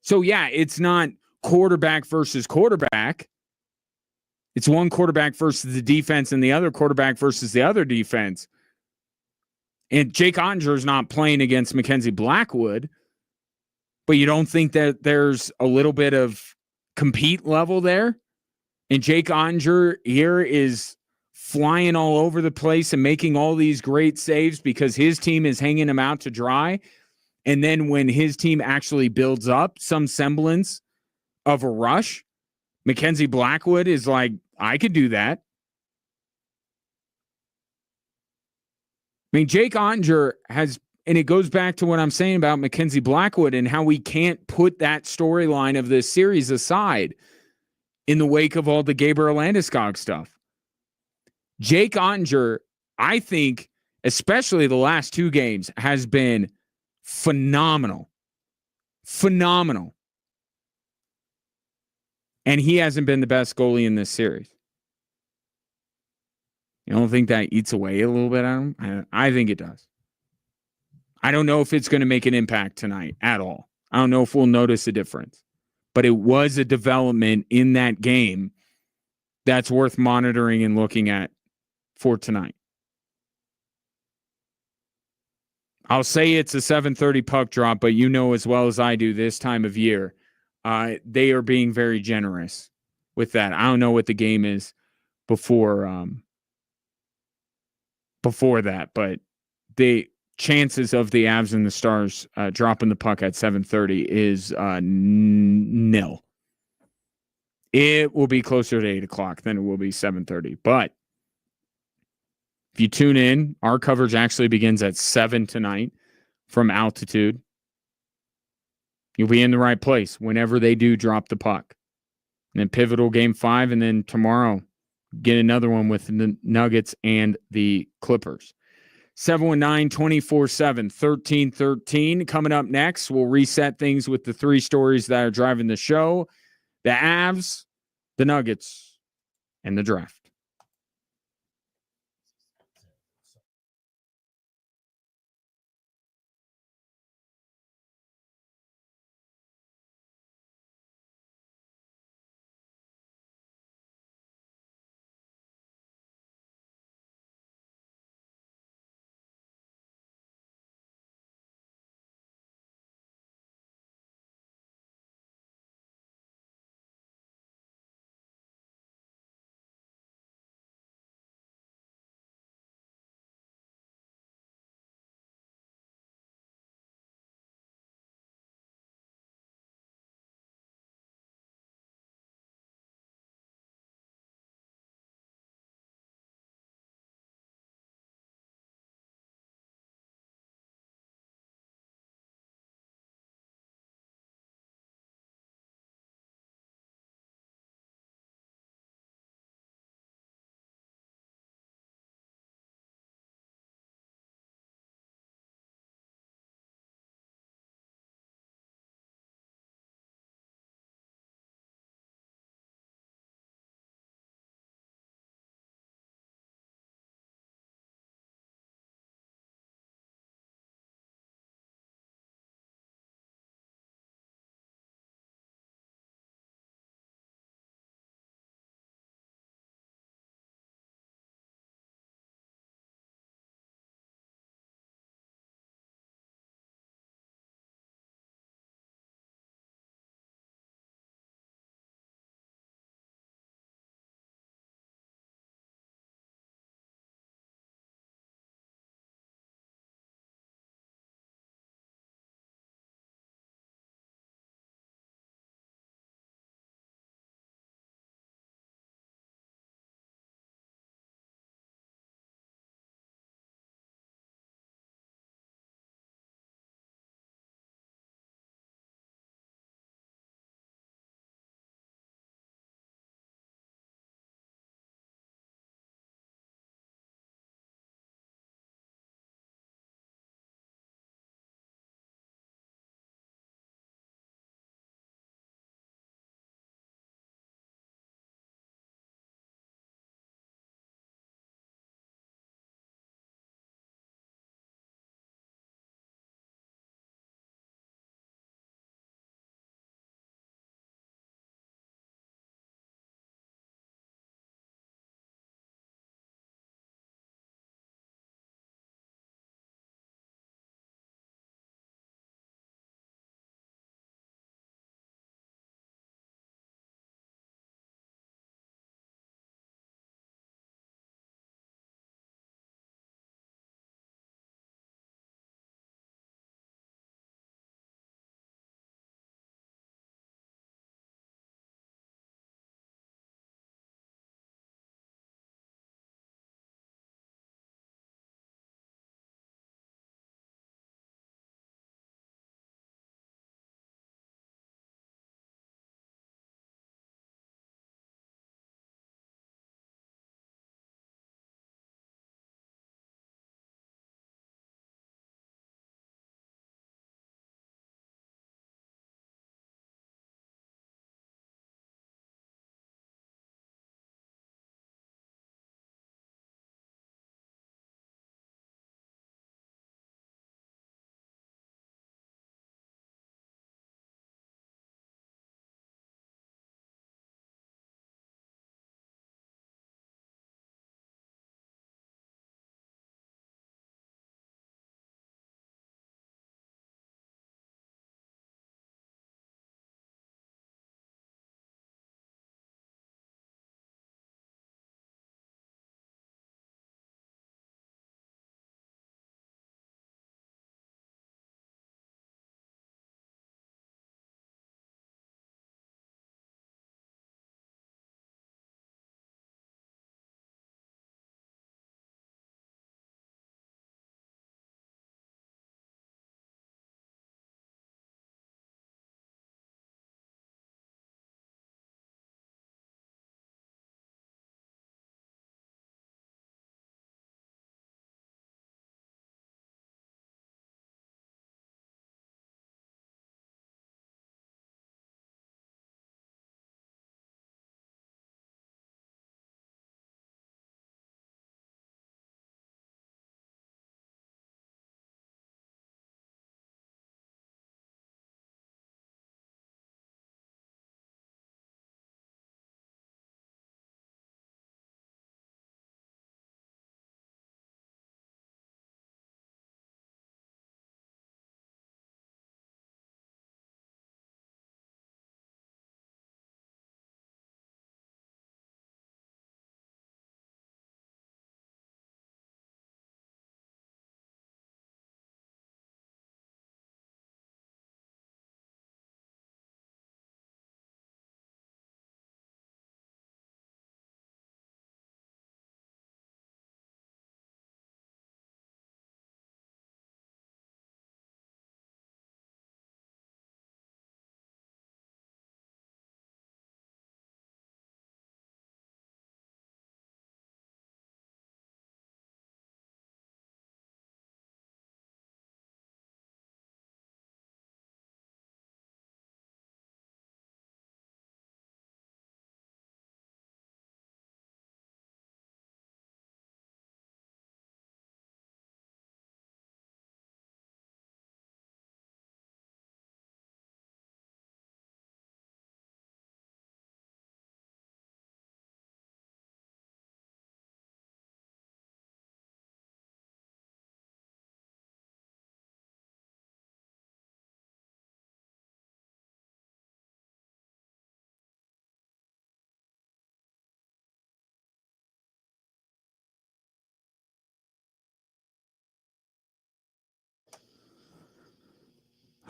So yeah, it's not quarterback versus quarterback. It's one quarterback versus the defense and the other quarterback versus the other defense. And Jake Ottinger is not playing against Mackenzie Blackwood, but you don't think that there's a little bit of compete level there? And Jake Ottinger here is flying all over the place and making all these great saves because his team is hanging him out to dry. And then when his team actually builds up some semblance of a rush, Mackenzie Blackwood is like, I could do that. I mean, Jake Ottinger has, and it goes back to what I'm saying about Mackenzie Blackwood and how we can't put that storyline of this series aside in the wake of all the Gabriel Landeskog stuff. Jake Ottinger, I think, especially the last two games, has been phenomenal. Phenomenal. And he hasn't been the best goalie in this series. You don't think that eats away a little bit at him? I think it does. I don't know if it's going to make an impact tonight at all. I don't know if we'll notice a difference. But it was a development in that game that's worth monitoring and looking at for tonight. I'll say it's a 7:30 puck drop, but you know as well as I do this time of year, they are being very generous with that. I don't know what the game is before that, but the chances of the Avs and the Stars dropping the puck at 7:30 is nil. It will be closer to 8 o'clock than it will be 7:30. But if you tune in, our coverage actually begins at 7 tonight from altitude. You'll be in the right place whenever they do drop the puck. And then pivotal game 5, and then tomorrow get another one with the Nuggets and the Clippers. 719-247-1313. Coming up next, we'll reset things with the three stories that are driving the show: the Avs, the Nuggets, and the draft.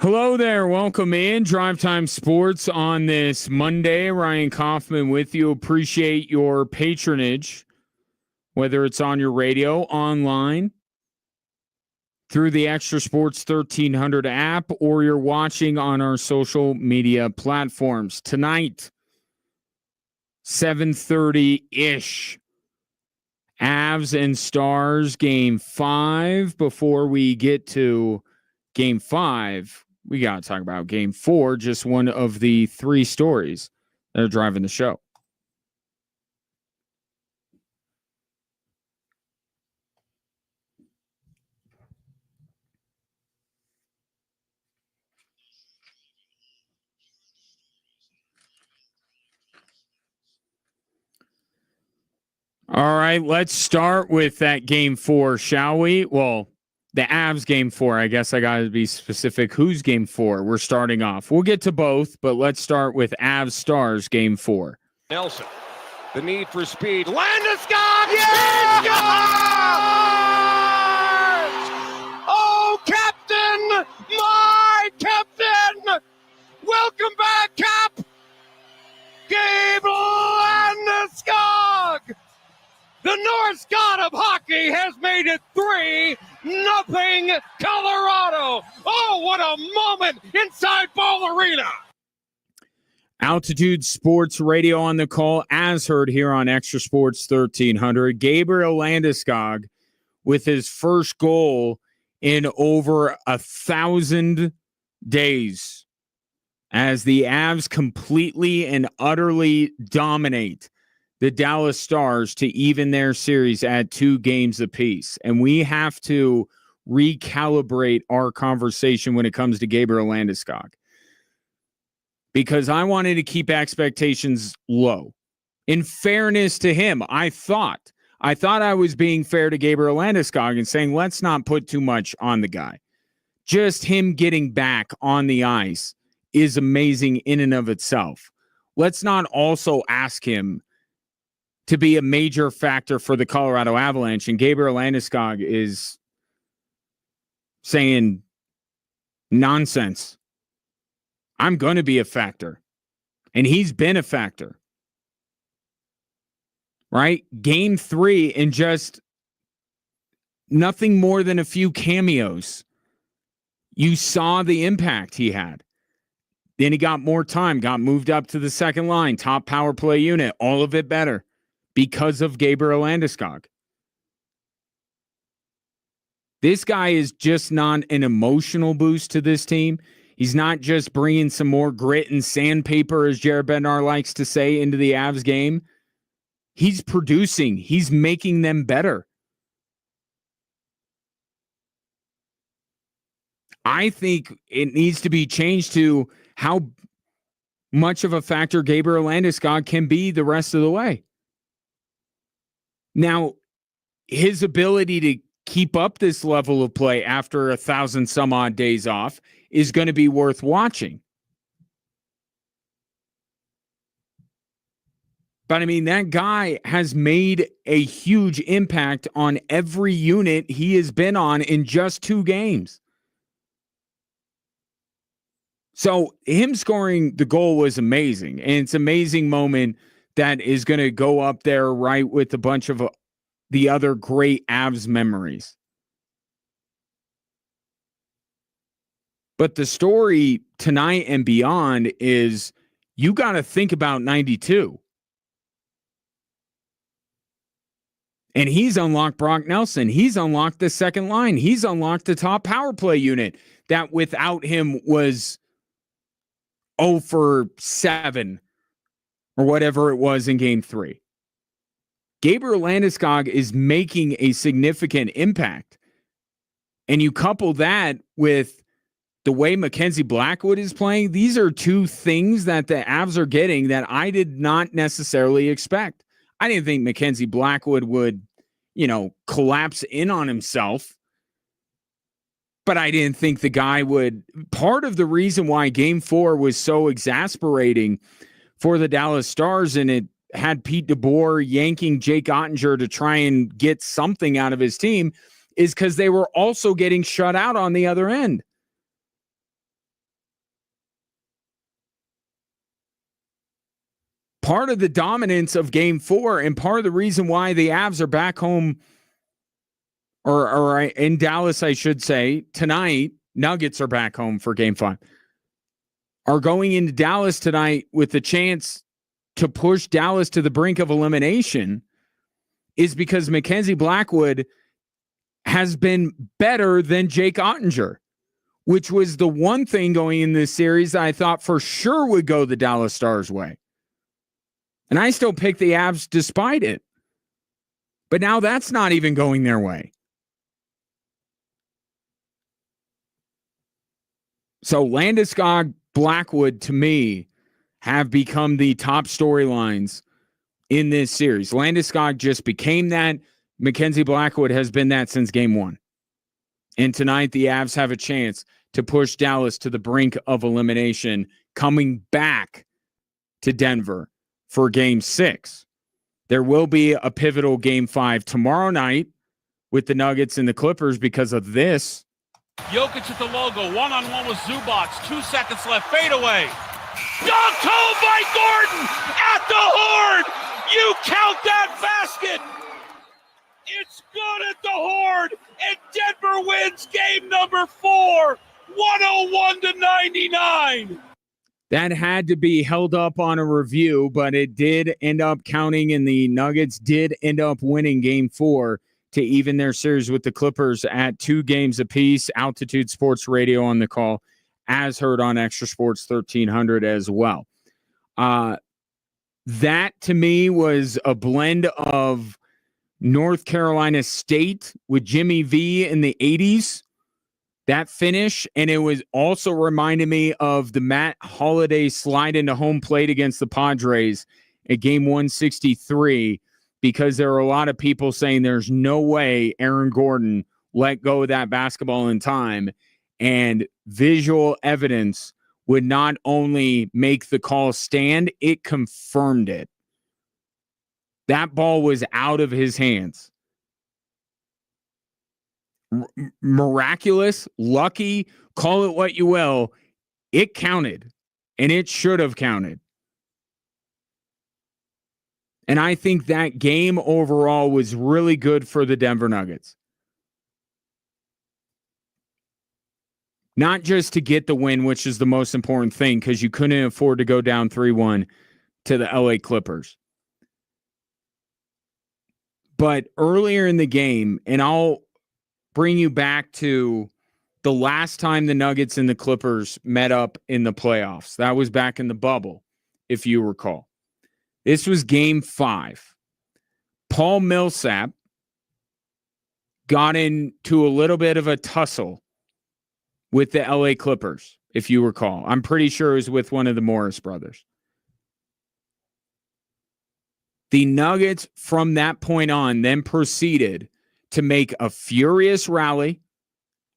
Hello there. Welcome in. Drive Time Sports on this Monday. Ryan Kaufman with you. Appreciate your patronage, whether it's on your radio, online, through the Extra Sports 1300 app, or you're watching on our social media platforms. Tonight, 7:30-ish, Avs and Stars Game 5. Before we get to Game 5, we got to talk about Game 4, just one of the three stories that are driving the show. All right, let's start with that Game 4, shall we? Well, the Avs Game 4. I guess I got to be specific. Who's Game 4? We're starting off. We'll get to both, but let's start with Avs Stars Game 4. Nelson, the need for speed. Landeskog! Yeah! Oh, Captain! My Captain! Welcome back, Cap! Gabe Landeskog! The North God of hockey has made it 3-0 Colorado. Oh, what a moment inside Ball Arena. Altitude Sports Radio on the call, as heard here on Extra Sports 1300. Gabriel Landeskog with his first goal in over 1,000 days as the Avs completely and utterly dominate the Dallas Stars to even their series at 2 games apiece. And we have to recalibrate our conversation when it comes to Gabriel Landeskog, because I wanted to keep expectations low. In fairness to him, I thought I was being fair to Gabriel Landeskog and saying, let's not put too much on the guy. Just him getting back on the ice is amazing in and of itself. Let's not also ask him to be a major factor for the Colorado Avalanche. And Gabriel Landeskog is saying nonsense. I'm going to be a factor. And he's been a factor. Right? Game 3 in just nothing more than a few cameos. You saw the impact he had. Then he got more time, got moved up to the second line, top power play unit, all of it better because of Gabriel Landeskog. This guy is just not an emotional boost to this team. He's not just bringing some more grit and sandpaper, as Jared Bednar likes to say, into the Avs game. He's producing. He's making them better. I think it needs to be changed to how much of a factor Gabriel Landeskog can be the rest of the way. Now, his ability to keep up this level of play after 1,000 some odd days off is going to be worth watching. But I mean, that guy has made a huge impact on every unit he has been on in just 2 games. So him scoring the goal was amazing. And it's an amazing moment that is going to go up there right with a bunch of the other great Avs memories. But the story tonight and beyond is you got to think about 92. And he's unlocked Brock Nelson. He's unlocked the second line. He's unlocked the top power play unit that without him was 0 for 7 or whatever it was in Game 3. Gabriel Landeskog is making a significant impact. And you couple that with the way Mackenzie Blackwood is playing, these are 2 things that the Avs are getting that I did not necessarily expect. I didn't think Mackenzie Blackwood would, collapse in on himself. But I didn't think the guy would. Part of the reason why Game 4 was so exasperating for the Dallas Stars, and it had Pete DeBoer yanking Jake Ottinger to try and get something out of his team, is because they were also getting shut out on the other end. part of the dominance of game 4 and part of the reason why the Avs are back home or in Dallas, I should say, tonight, Nuggets are back home for game 5, are going into Dallas tonight with the chance to push Dallas to the brink of elimination is because Mackenzie Blackwood has been better than Jake Ottinger, which was the one thing going in this series that I thought for sure would go the Dallas Stars' way. And I still pick the Avs despite it. But now that's not even going their way. So Landeskog, Blackwood, to me, have become the top storylines in this series. Landeskog just became that. Mackenzie Blackwood has been that since game 1. And tonight, the Avs have a chance to push Dallas to the brink of elimination, coming back to Denver for game 6. There will be a pivotal game 5 tomorrow night with the Nuggets and the Clippers because of this. Jokic at the logo, one-on-one with Zubac, 2 seconds left, fadeaway. Dunked home by Gordon at the horn. You count that basket. It's good at the horn, and Denver wins game number 4, 101-99. That had to be held up on a review, but it did end up counting, and the Nuggets did end up winning game 4 to even their series with the Clippers at 2 games apiece. Altitude Sports Radio on the call, as heard on Extra Sports 1300 as well. That, to me, was a blend of North Carolina State with Jimmy V in the 80s, that finish, and it was also reminded me of the Matt Holiday slide into home plate against the Padres at game 163, because there are a lot of people saying there's no way Aaron Gordon let go of that basketball in time, and visual evidence would not only make the call stand, it confirmed it. That ball was out of his hands. Miraculous, lucky, call it what you will, it counted, and it should have counted. And I think that game overall was really good for the Denver Nuggets. Not just to get the win, which is the most important thing, because you couldn't afford to go down 3-1 to the LA Clippers. But earlier in the game, and I'll bring you back to the last time the Nuggets and the Clippers met up in the playoffs. That was back in the bubble, if you recall. This was game 5. Paul Millsap got into a little bit of a tussle with the LA Clippers, if you recall. I'm pretty sure it was with one of the Morris brothers. The Nuggets, from that point on, then proceeded to make a furious rally,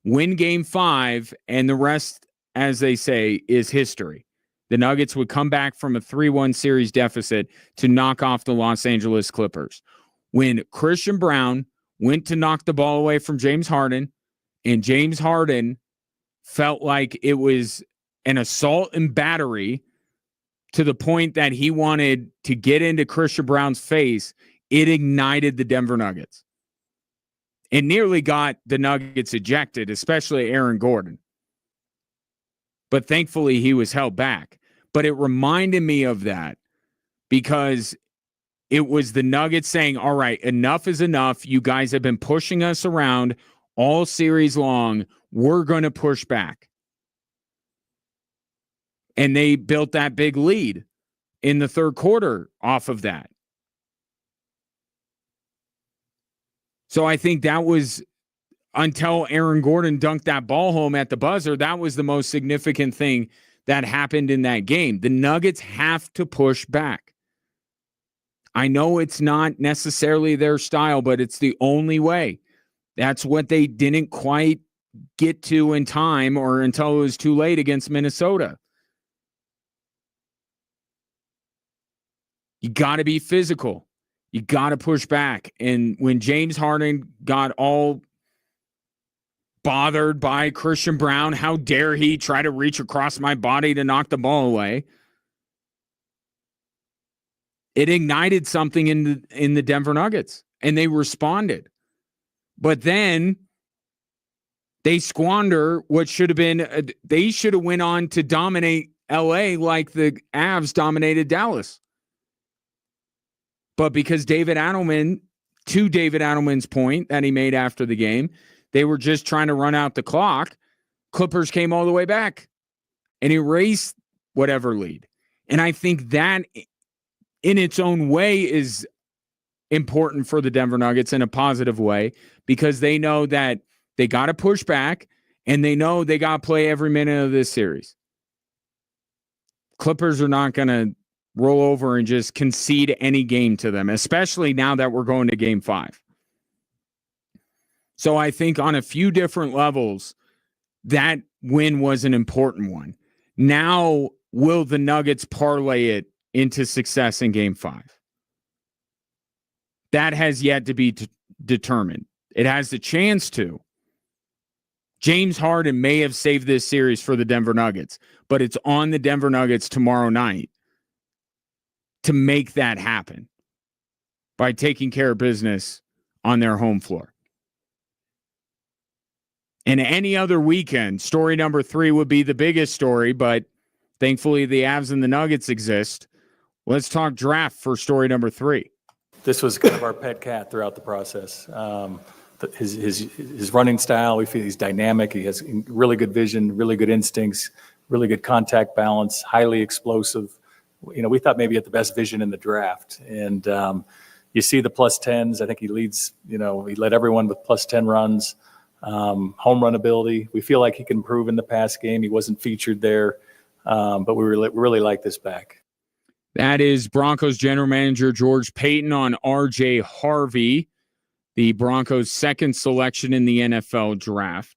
win game 5, and the rest, as they say, is history. The Nuggets would come back from a 3-1 series deficit to knock off the Los Angeles Clippers. When Christian Brown went to knock the ball away from James Harden, and James Harden felt like it was an assault and battery to the point that he wanted to get into Christian Brown's face, it ignited the Denver Nuggets. It nearly got the Nuggets ejected, especially Aaron Gordon. But thankfully, he was held back. But it reminded me of that because it was the Nuggets saying, all right, enough is enough. You guys have been pushing us around all series long. We're going to push back. And they built that big lead in the third quarter off of that. So I think that was, until Aaron Gordon dunked that ball home at the buzzer, that was the most significant thing that happened in that game. The Nuggets have to push back. I know it's not necessarily their style, but it's the only way. That's what they didn't quite get to in time or until it was too late against Minnesota. You got to be physical. You got to push back. And when James Harden got all bothered by Christian Brown, how dare he try to reach across my body to knock the ball away? It ignited something in the Denver Nuggets, and they responded. But then they squander what should have been, they should have went on to dominate LA like the Avs dominated Dallas. But because David Adelman's point that he made after the game, they were just trying to run out the clock. Clippers came all the way back and erased whatever lead. And I think that in its own way is important for the Denver Nuggets in a positive way, because they know that they got to push back and they know they got to play every minute of this series. Clippers are not going to roll over and just concede any game to them, especially now that we're going to game 5. So I think on a few different levels, that win was an important one. Now, will the Nuggets parlay it into success in game 5? That has yet to be determined. It has the chance to. James Harden may have saved this series for the Denver Nuggets, but it's on the Denver Nuggets tomorrow night to make that happen by taking care of business on their home floor. And any other weekend, story number 3 would be the biggest story, but thankfully the Avs and the Nuggets exist. Let's talk draft for story number 3. This was kind of our pet cat throughout the process. His running style, we feel he's dynamic. He has really good vision, really good instincts, really good contact balance, highly explosive. We thought maybe he had the best vision in the draft. And you see the plus 10s. I think he leads, he led everyone with plus 10 runs. Home run ability. We feel like he can improve in the past game. He wasn't featured there, but we really like this back. That is Broncos general manager George Paton on R.J. Harvey, the Broncos' second selection in the NFL draft.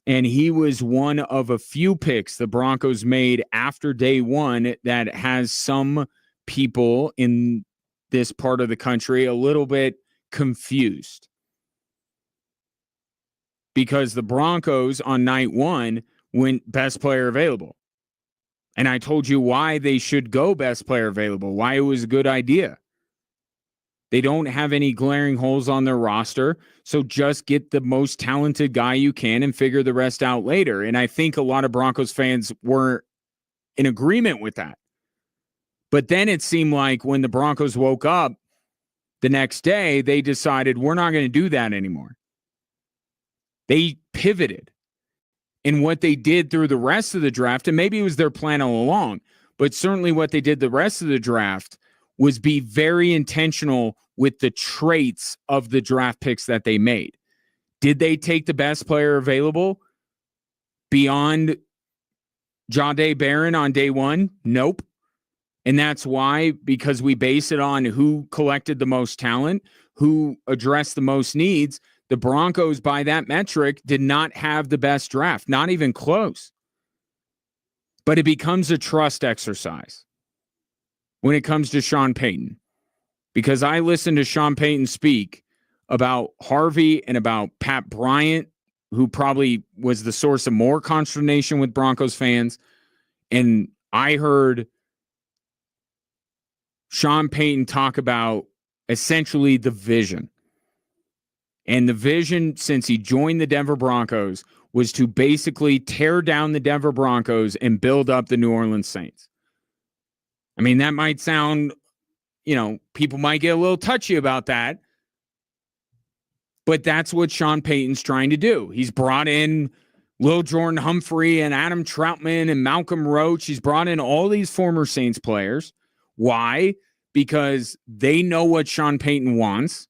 And he was one of a few picks the Broncos made after day 1 that has some people in this part of the country a little bit confused. Because the Broncos on night 1 went best player available. And I told you why they should go best player available, why it was a good idea. They don't have any glaring holes on their roster, so just get the most talented guy you can and figure the rest out later. And I think a lot of Broncos fans were in agreement with that. But then it seemed like when the Broncos woke up the next day, they decided we're not going to do that anymore. They pivoted in what they did through the rest of the draft, and maybe it was their plan all along, but certainly what they did the rest of the draft was be very intentional with the traits of the draft picks that they made. Did they take the best player available beyond Jahdae Barron on day 1? Nope. And that's why, because we base it on who collected the most talent, who addressed the most needs. The Broncos, by that metric, did not have the best draft, not even close. But it becomes a trust exercise when it comes to Sean Payton. Because I listened to Sean Payton speak about Harvey and about Pat Bryant, who probably was the source of more consternation with Broncos fans. And I heard Sean Payton talk about essentially the vision. And the vision since he joined the Denver Broncos was to basically tear down the Denver Broncos and build up the New Orleans Saints. I mean, that might sound, people might get a little touchy about that. But that's what Sean Payton's trying to do. He's brought in Lil Jordan Humphrey and Adam Troutman and Malcolm Roach. He's brought in all these former Saints players. Why? Because they know what Sean Payton wants.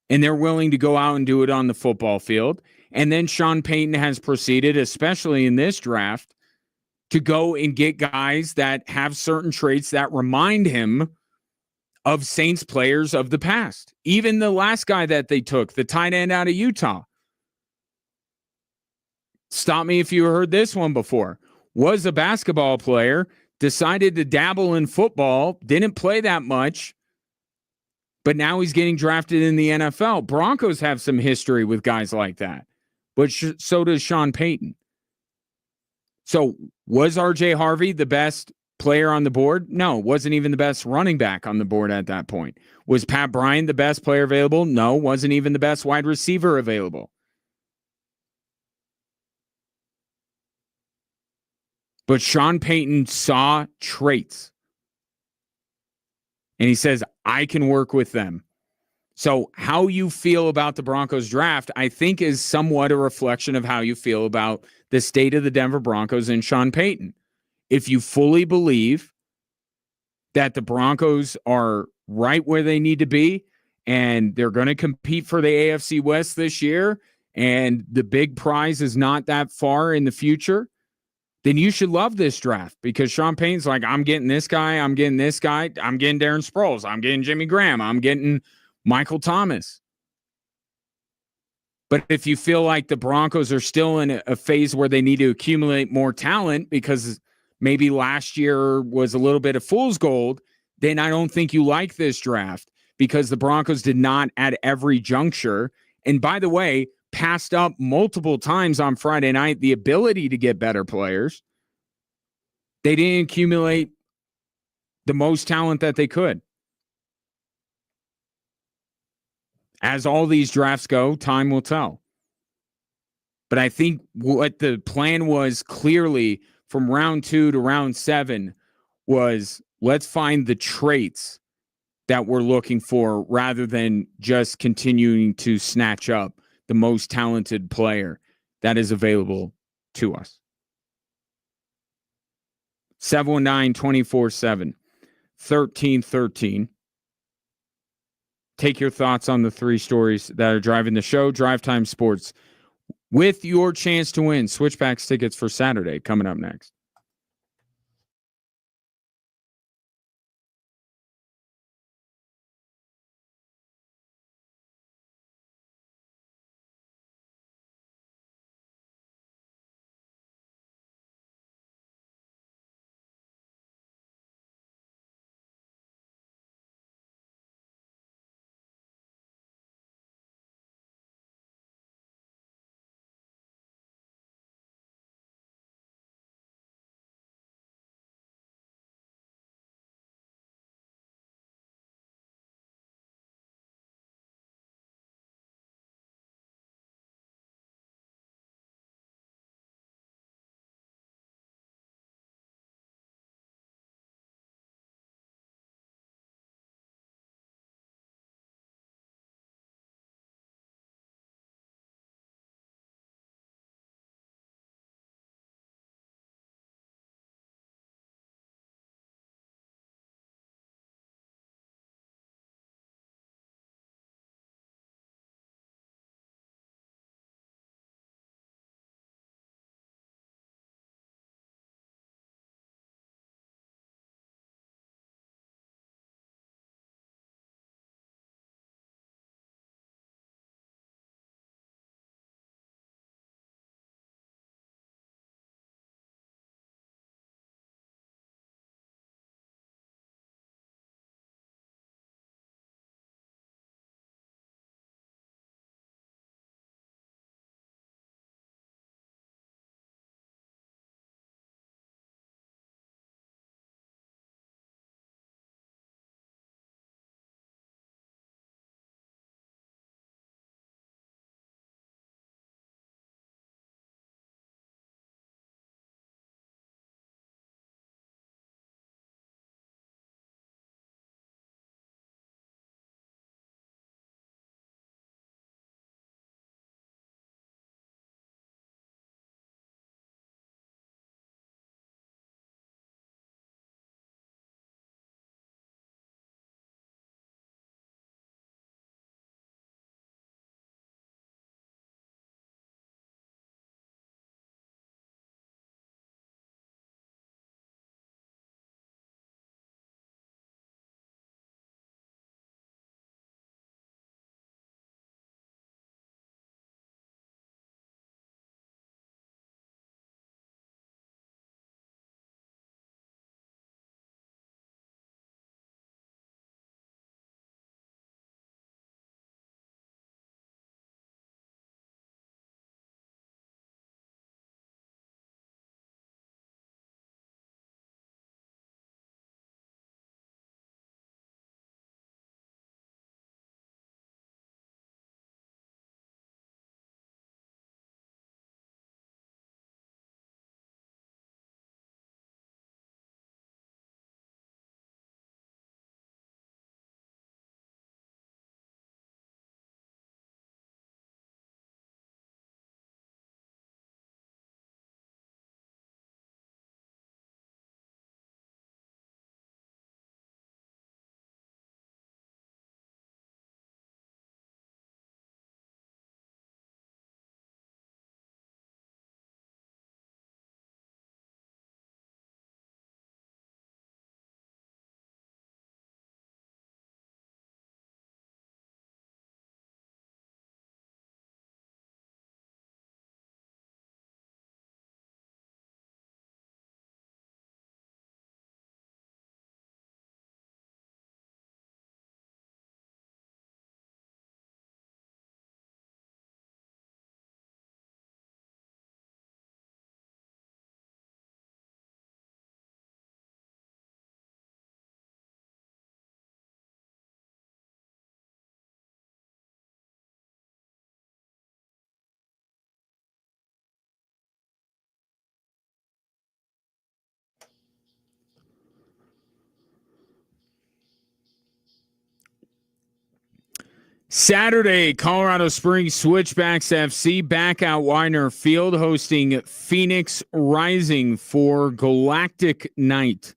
And they're willing to go out and do it on the football field. And then Sean Payton has proceeded, especially in this draft, to go and get guys that have certain traits that remind him of Saints players of the past. Even the last guy that they took, the tight end out of Utah. Stop me if you heard this one before. Was a basketball player, decided to dabble in football, didn't play that much, but now he's getting drafted in the NFL. Broncos have some history with guys like that, but so does Sean Payton. So was R.J. Harvey the best player on the board? No, wasn't even the best running back on the board at that point. Was Pat Bryant the best player available? No, wasn't even the best wide receiver available. But Sean Payton saw traits. And he says, I can work with them. So how you feel about the Broncos draft, I think, is somewhat a reflection of how you feel about the state of the Denver Broncos and Sean Payton. If you fully believe that the Broncos are right where they need to be and they're going to compete for the AFC West this year and the big prize is not that far in the future, then you should love this draft because Sean Payton's like, I'm getting this guy, I'm getting this guy, I'm getting Darren Sproles, I'm getting Jimmy Graham, I'm getting Michael Thomas. But if you feel like the Broncos are still in a phase where they need to accumulate more talent because maybe last year was a little bit of fool's gold, then I don't think you like this draft because the Broncos did not at every juncture. And by the way, passed up multiple times on Friday night the ability to get better players. They didn't accumulate the most talent that they could. As all these drafts go, time will tell. But I think what the plan was clearly from round 2 to round 7 was let's find the traits that we're looking for rather than just continuing to snatch up the most talented player that is available to us. 719-24-7, 1313. Take your thoughts on the 3 stories that are driving the show. Drive Time Sports with your chance to win Switchbacks tickets for Saturday coming up next. Saturday, Colorado Springs Switchbacks FC back at Weiner Field hosting Phoenix Rising for Galactic Night.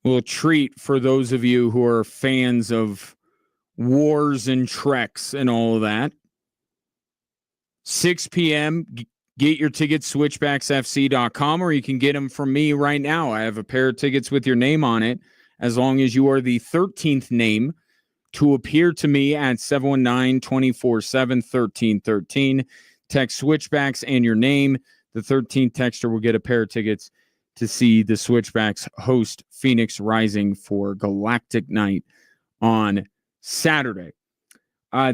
Little treat for those of you who are fans of wars and treks and all of that. 6 p.m. Get your tickets, switchbacksfc.com, or you can get them from me right now. I have a pair of tickets with your name on it, as long as you are the 13th name to appear to me at 719-247-1313. Text Switchbacks and your name. The 13th texter will get a pair of tickets to see the Switchbacks host Phoenix Rising for Galactic Night on Saturday.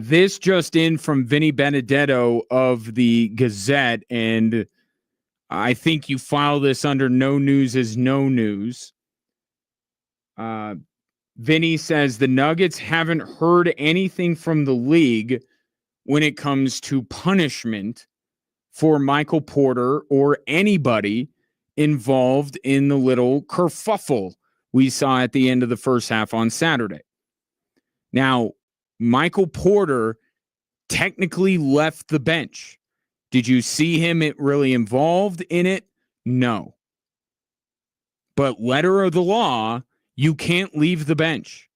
This just in from Vinny Benedetto of the Gazette, and I think you file this under no news is no news. Vinny says the Nuggets haven't heard anything from the league when it comes to punishment for Michael Porter or anybody involved in the little kerfuffle we saw at the end of the first half on Saturday. Now, Michael Porter technically left the bench. Did you see him really involved in it? No. But letter of the law, you can't leave the bench.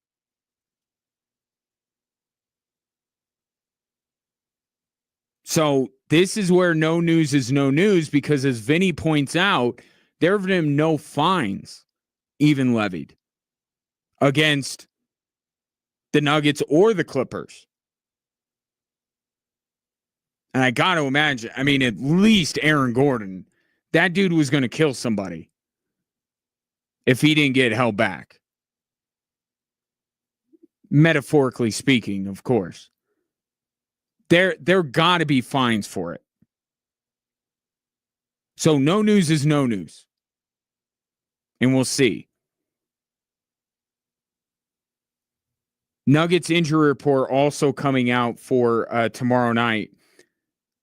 So this is where no news is no news, because as Vinny points out, there have been no fines even levied against the Nuggets or the Clippers. And I got to imagine, I mean, at least Aaron Gordon, that dude was going to kill somebody if he didn't get held back. Metaphorically speaking, of course. There got to be fines for it. So no news is no news. And we'll see. Nuggets injury report also coming out for tomorrow night.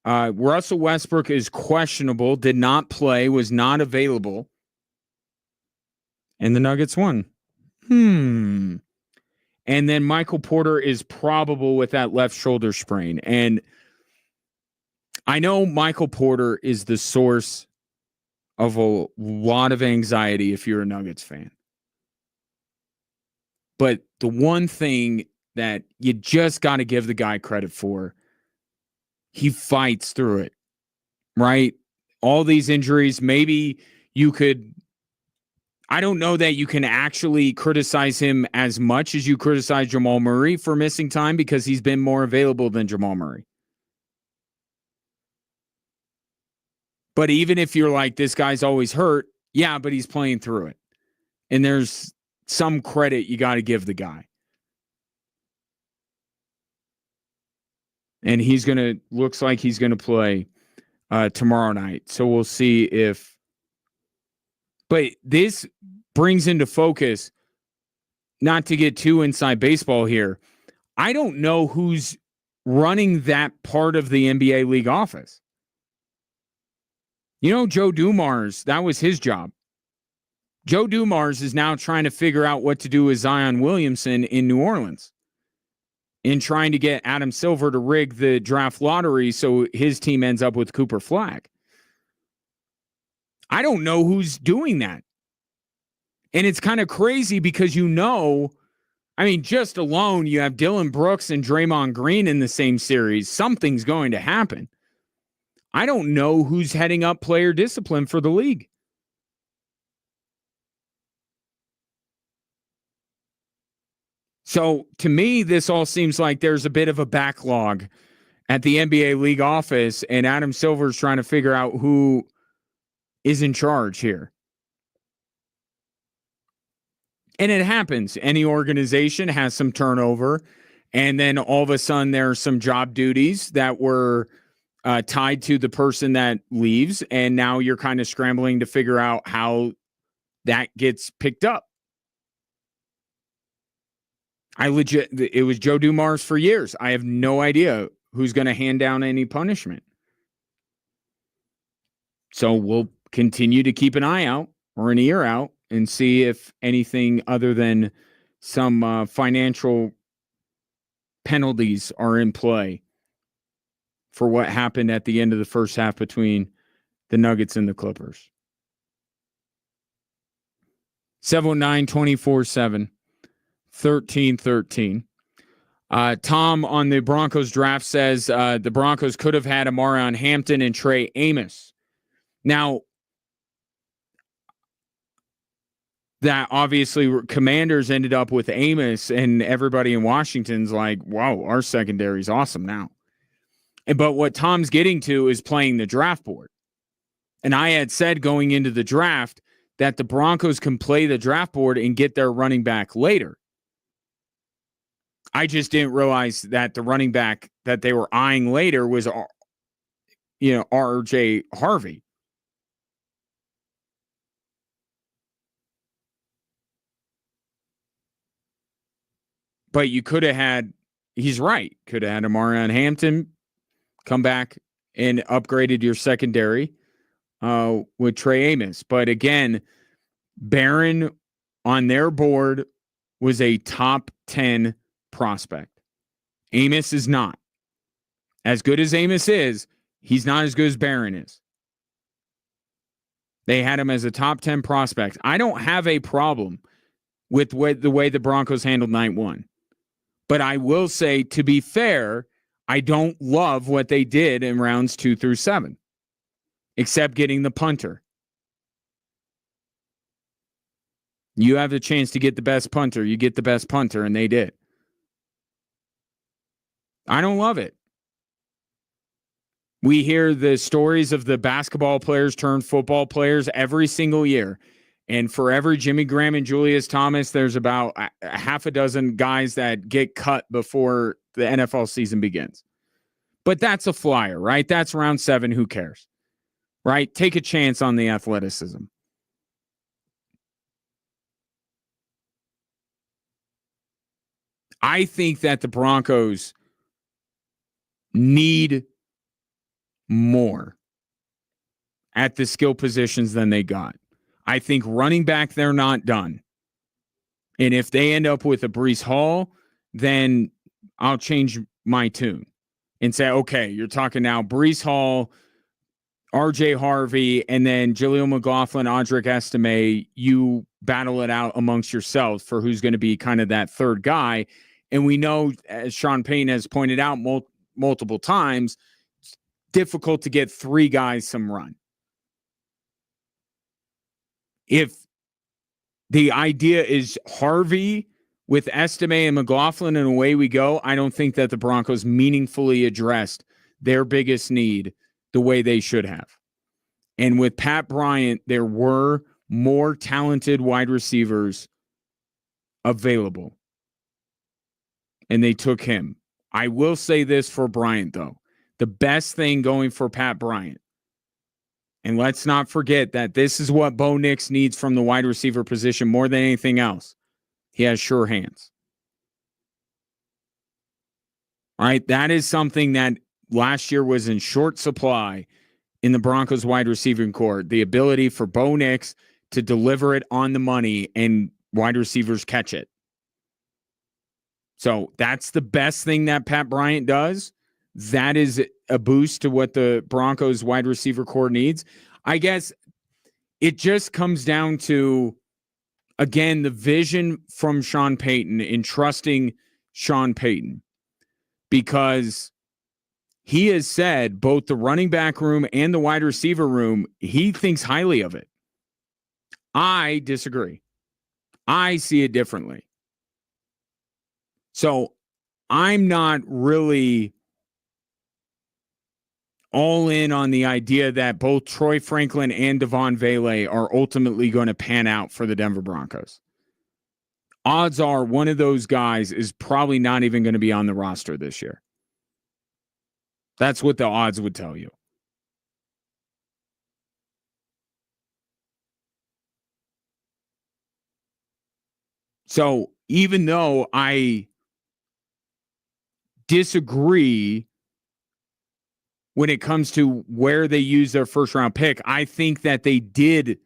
Russell Westbrook is questionable, did not play, was not available. And the Nuggets won. And then Michael Porter is probable with that left shoulder sprain. And I know Michael Porter is the source of a lot of anxiety if you're a Nuggets fan. But the one thing that you just got to give the guy credit for, he fights through it, right? All these injuries, maybe you could, I don't know that you can actually criticize him as much as you criticize Jamal Murray for missing time, because he's been more available than Jamal Murray. But even if you're like, this guy's always hurt, yeah, but he's playing through it. And there's some credit you got to give the guy. And looks like he's going to play tomorrow night. So we'll see if, but this brings into focus, not to get too inside baseball here, I don't know who's running that part of the NBA league office. You know, Joe Dumars, that was his job. Joe Dumars is now trying to figure out what to do with Zion Williamson in New Orleans, in trying to get Adam Silver to rig the draft lottery so his team ends up with Cooper Flagg. I don't know who's doing that. And it's kind of crazy because just alone, you have Dylan Brooks and Draymond Green in the same series. Something's going to happen. I don't know who's heading up player discipline for the league. So to me, this all seems like there's a bit of a backlog at the NBA league office, and Adam Silver's trying to figure out who is in charge here. And it happens. Any organization has some turnover, and then all of a sudden there are some job duties that were tied to the person that leaves, and now you're kind of scrambling to figure out how that gets picked up. It was Joe Dumars for years. I have no idea who's going to hand down any punishment. So we'll continue to keep an eye out or an ear out and see if anything other than some financial penalties are in play for what happened at the end of the first half between the Nuggets and the Clippers. 719-24-7, 13-13. Tom on the Broncos draft says the Broncos could have had Amarion Hampton and Trey Amos. Now, that obviously Commanders ended up with Amos, and everybody in Washington's like, wow, our secondary is awesome now. But what Tom's getting to is playing the draft board. And I had said going into the draft that the Broncos can play the draft board and get their running back later. I just didn't realize that the running back that they were eyeing later was, R.J. Harvey. But you could have had, he's right, could have had Amarion Hampton come back and upgraded your secondary with Trey Amos. But again, Barron on their board was a top 10 prospect. Amos is not. As good as Amos is, he's not as good as Barron is. They had him as a top 10 prospect. I don't have a problem with the way the Broncos handled night one. But I will say, to be fair, I don't love what they did in rounds 2 through 7, except getting the punter. You have the chance to get the best punter. You get the best punter, and they did. I don't love it. We hear the stories of the basketball players turned football players every single year. And for every Jimmy Graham and Julius Thomas, there's about a half a dozen guys that get cut before the NFL season begins. But that's a flyer, right? That's round 7. Who cares? Right? Take a chance on the athleticism. I think that the Broncos need more at the skill positions than they got. I think running back, they're not done. And if they end up with a Breece Hall, then I'll change my tune and say, okay, you're talking now Breece Hall, R.J. Harvey, and then Jaleel McLaughlin, Audric Estime. You battle it out amongst yourselves for who's going to be kind of that third guy. And we know, as Sean Payton has pointed out multiple times, it's difficult to get 3 guys some run. If the idea is Harvey with Estime and McLaughlin and away we go, I don't think that the Broncos meaningfully addressed their biggest need the way they should have. And with Pat Bryant, there were more talented wide receivers available. And they took him. I will say this for Bryant, though. The best thing going for Pat Bryant, and let's not forget that this is what Bo Nix needs from the wide receiver position more than anything else. He has sure hands. All right, that is something that last year was in short supply in the Broncos wide receiving core. The ability for Bo Nix to deliver it on the money and wide receivers catch it. So that's the best thing that Pat Bryant does. That is a boost to what the Broncos wide receiver core needs. I guess it just comes down to, again, the vision from Sean Payton and trusting Sean Payton, because he has said both the running back room and the wide receiver room, he thinks highly of it. I disagree. I see it differently. So I'm not really all in on the idea that both Troy Franklin and Devon Vele are ultimately going to pan out for the Denver Broncos. Odds are one of those guys is probably not even going to be on the roster this year. That's what the odds would tell you. So even though I disagree when it comes to where they use their first round pick, I think that they did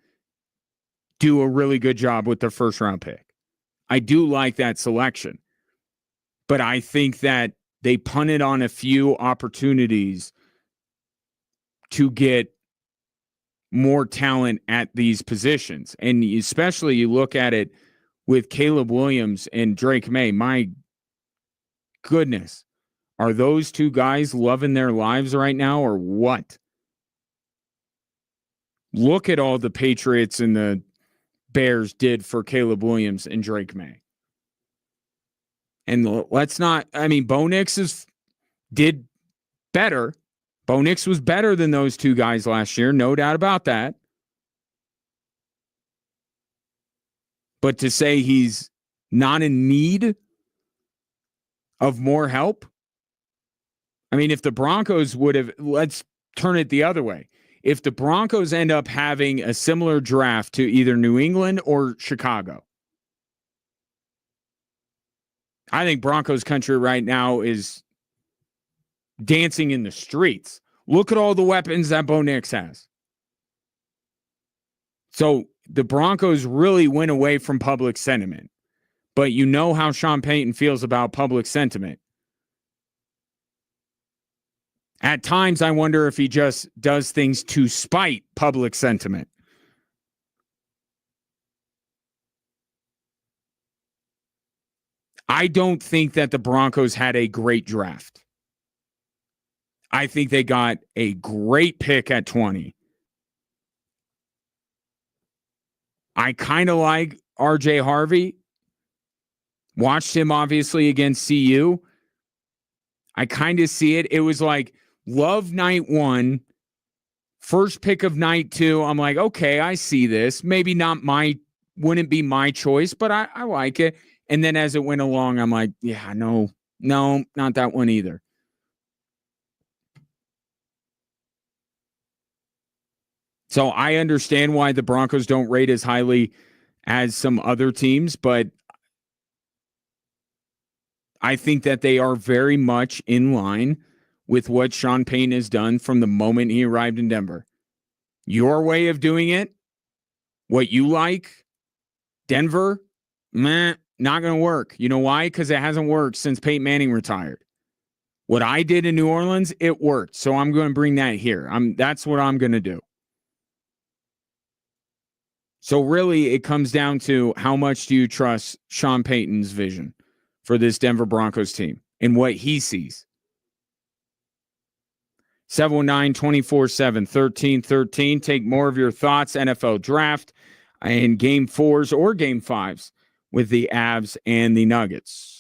do a really good job with their first round pick. I do like that selection. But I think that they punted on a few opportunities to get more talent at these positions. And especially you look at it with Caleb Williams and Drake May. My goodness, are those two guys loving their lives right now or what? Look at all the Patriots and the Bears did for Caleb Williams and Drake May. And let's not, I mean, Bo Nix did better. Bo Nix was better than those two guys last year, no doubt about that. But to say he's not in need of more help, I mean, if the Broncos would have, let's turn it the other way. If the Broncos end up having a similar draft to either New England or Chicago, I think Broncos country right now is dancing in the streets. Look at all the weapons that Bo Nix has. So the Broncos really went away from public sentiment. But you know how Sean Payton feels about public sentiment. At times, I wonder if he just does things to spite public sentiment. I don't think that the Broncos had a great draft. I think they got a great pick at 20. I kind of like RJ Harvey. Watched him obviously against CU. I kind of see it. It was like love night 1, first pick of night 2. I'm like, okay, I see this. Maybe wouldn't be my choice, but I like it. And then as it went along, I'm like, yeah, no, not that one either. So I understand why the Broncos don't rate as highly as some other teams, but I think that they are very much in line with what Sean Payton has done from the moment he arrived in Denver. Your way of doing it, what you like, Denver, not going to work. You know why? Because it hasn't worked since Peyton Manning retired. What I did in New Orleans, it worked. So I'm going to bring that here. That's what I'm going to do. So really, it comes down to how much do you trust Sean Payton's vision for this Denver Broncos team and what he sees. 719-247-1313. Take more of your thoughts, NFL draft, in game 4s or game 5s with the Avs and the Nuggets.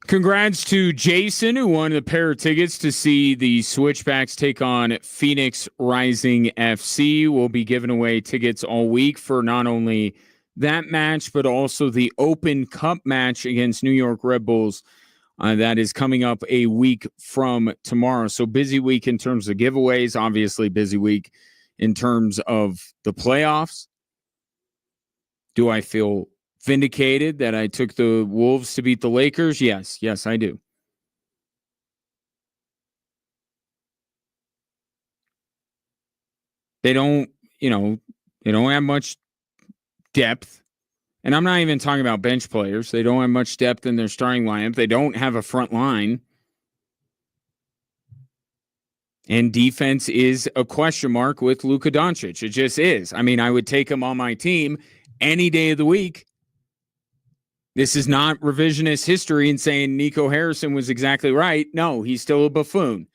Congrats to Jason, who won a pair of tickets to see the Switchbacks take on Phoenix Rising FC. We'll be giving away tickets all week for not only that match, but also the Open Cup match against New York Red Bulls. That is coming up a week from tomorrow. So busy week in terms of giveaways, obviously busy week in terms of the playoffs. Do I feel vindicated that I took the Wolves to beat the Lakers? Yes, I do. They don't have much depth. And I'm not even talking about bench players. They don't have much depth in their starting lineup. They don't have a front line. And defense is a question mark with Luka Doncic. It just is. I mean, I would take him on my team any day of the week. This is not revisionist history and saying Nico Harrison was exactly right. No, he's still a buffoon.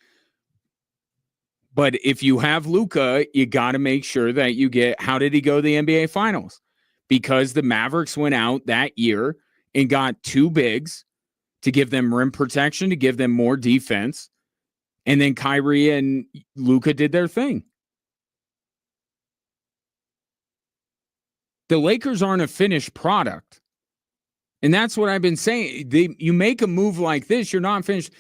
But if you have Luka, you got to make sure that you get, how did he go to the NBA Finals? Because the Mavericks went out that year and got two bigs to give them rim protection, to give them more defense. And then Kyrie and Luka did their thing. The Lakers aren't a finished product. And that's what I've been saying. You make a move like this, you're not finished.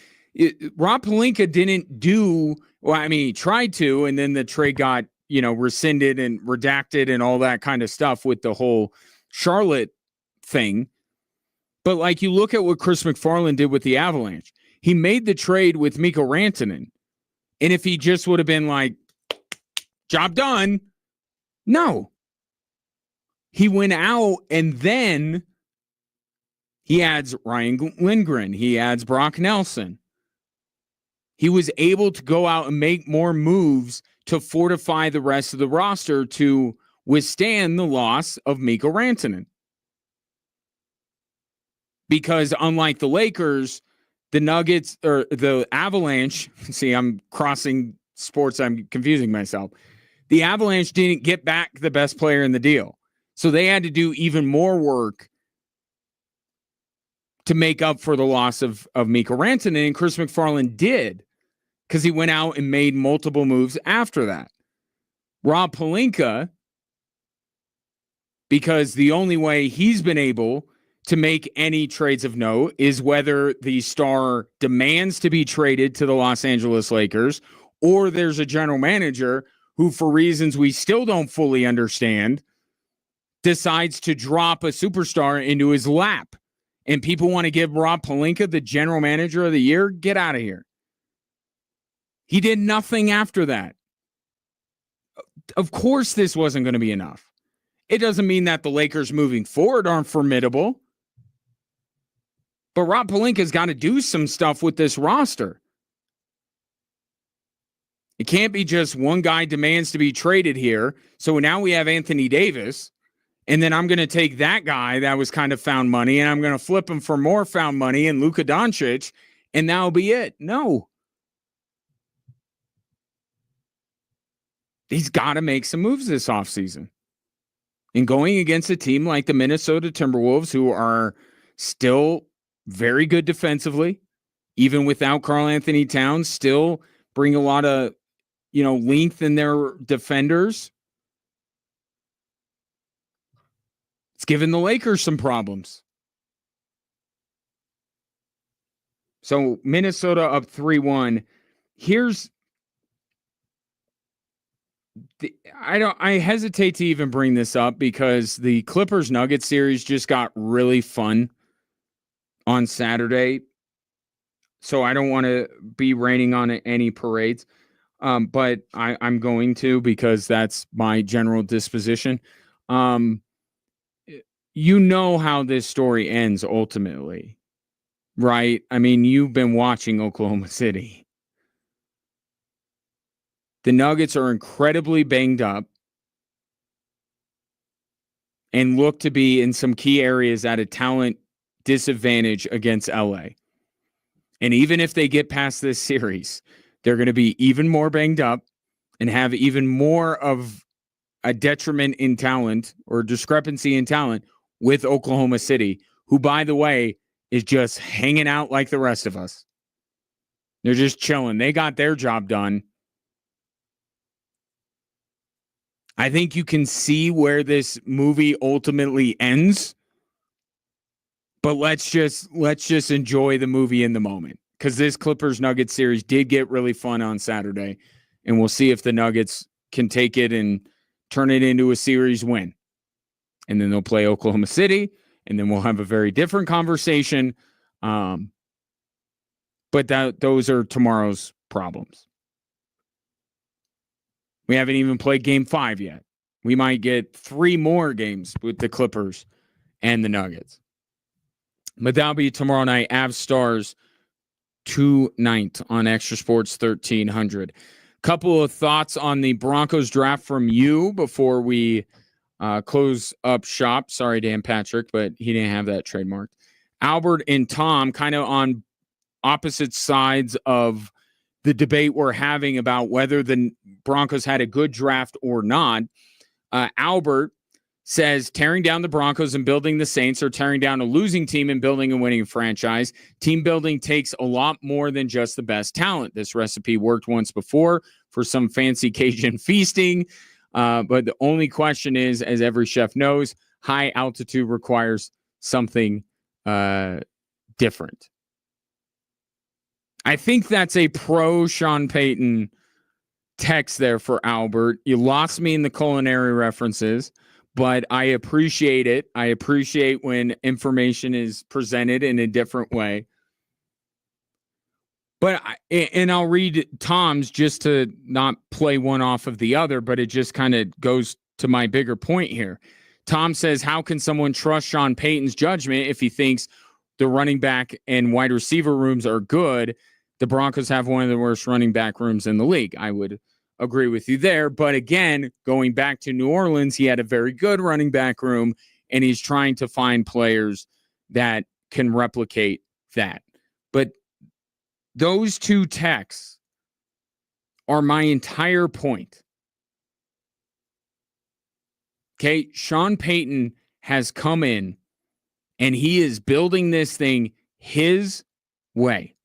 Rob Pelinka didn't do, well, I mean, he tried to, and then the trade got, rescinded and redacted and all that kind of stuff with the whole Charlotte thing. But like, you look at what Chris McFarland did with the Avalanche. He made the trade with Mikko Rantanen. And if he just would have been like, job done, no. He went out and then he adds Ryan Lindgren. He adds Brock Nelson. He was able to go out and make more moves to fortify the rest of the roster to withstand the loss of Mikko Rantanen. Because unlike the Lakers, the Nuggets or the Avalanche, see, I'm crossing sports. I'm confusing myself. The Avalanche didn't get back the best player in the deal. So they had to do even more work to make up for the loss of Mikko Rantanen, and Chris McFarland did, because he went out and made multiple moves after that. Rob Pelinka, because the only way he's been able to make any trades of note is whether the star demands to be traded to the Los Angeles Lakers, or there's a general manager who, for reasons we still don't fully understand, decides to drop a superstar into his lap. And people want to give Rob Pelinka the general manager of the year. Get out of here. He did nothing after that. Of course, this wasn't going to be enough. It doesn't mean that the Lakers moving forward aren't formidable. But Rob Pelinka's got to do some stuff with this roster. It can't be just one guy demands to be traded here. So now we have Anthony Davis. And then I'm going to take that guy that was kind of found money, and I'm going to flip him for more found money and Luka Doncic, and that'll be it. No. He's got to make some moves this offseason. And going against a team like the Minnesota Timberwolves, who are still very good defensively, even without Karl Anthony Towns, still bring a lot of, length in their defenders. It's given the Lakers some problems. So Minnesota up 3-1. I hesitate to even bring this up because the Clippers Nuggets series just got really fun on Saturday. So I don't want to be raining on any parades. But I'm going to, because that's my general disposition. You know how this story ends ultimately, right? I mean, you've been watching Oklahoma City. The Nuggets are incredibly banged up and look to be in some key areas at a talent disadvantage against LA. And even if they get past this series, they're going to be even more banged up and have even more of a detriment in talent or discrepancy in talent with Oklahoma City, who, by the way, is just hanging out like the rest of us. They're just chilling. They got their job done. I think you can see where this movie ultimately ends. But let's just enjoy the movie in the moment, because this Clippers Nuggets series did get really fun on Saturday, and we'll see if the Nuggets can take it and turn it into a series win. And then they'll play Oklahoma City, and then we'll have a very different conversation. But those are tomorrow's problems. We haven't even played Game 5 yet. We might get 3 more games with the Clippers and the Nuggets. But that'll be tomorrow night. Avs Stars tonight on Extra Sports 1300. Couple of thoughts on the Broncos draft from you before we close up shop. Sorry, Dan Patrick, but he didn't have that trademarked. Albert and Tom kind of on opposite sides of the debate we're having about whether the Broncos had a good draft or not. Albert says tearing down the Broncos and building the Saints, or tearing down a losing team and building a winning franchise. Team building takes a lot more than just the best talent. This recipe worked once before for some fancy Cajun feasting. But the only question is, as every chef knows, high altitude requires something different. I think that's a pro Sean Payton text there for Albert. You lost me in the culinary references, but I appreciate it. I appreciate when information is presented in a different way. But I'll read Tom's just to not play one off of the other, but it just kind of goes to my bigger point here. Tom says, how can someone trust Sean Payton's judgment if he thinks the running back and wide receiver rooms are good? The Broncos have one of the worst running back rooms in the league. I would agree with you there. But again, going back to New Orleans, he had a very good running back room, and he's trying to find players that can replicate that. But those two texts are my entire point. Okay, Sean Payton has come in, and he is building this thing his way.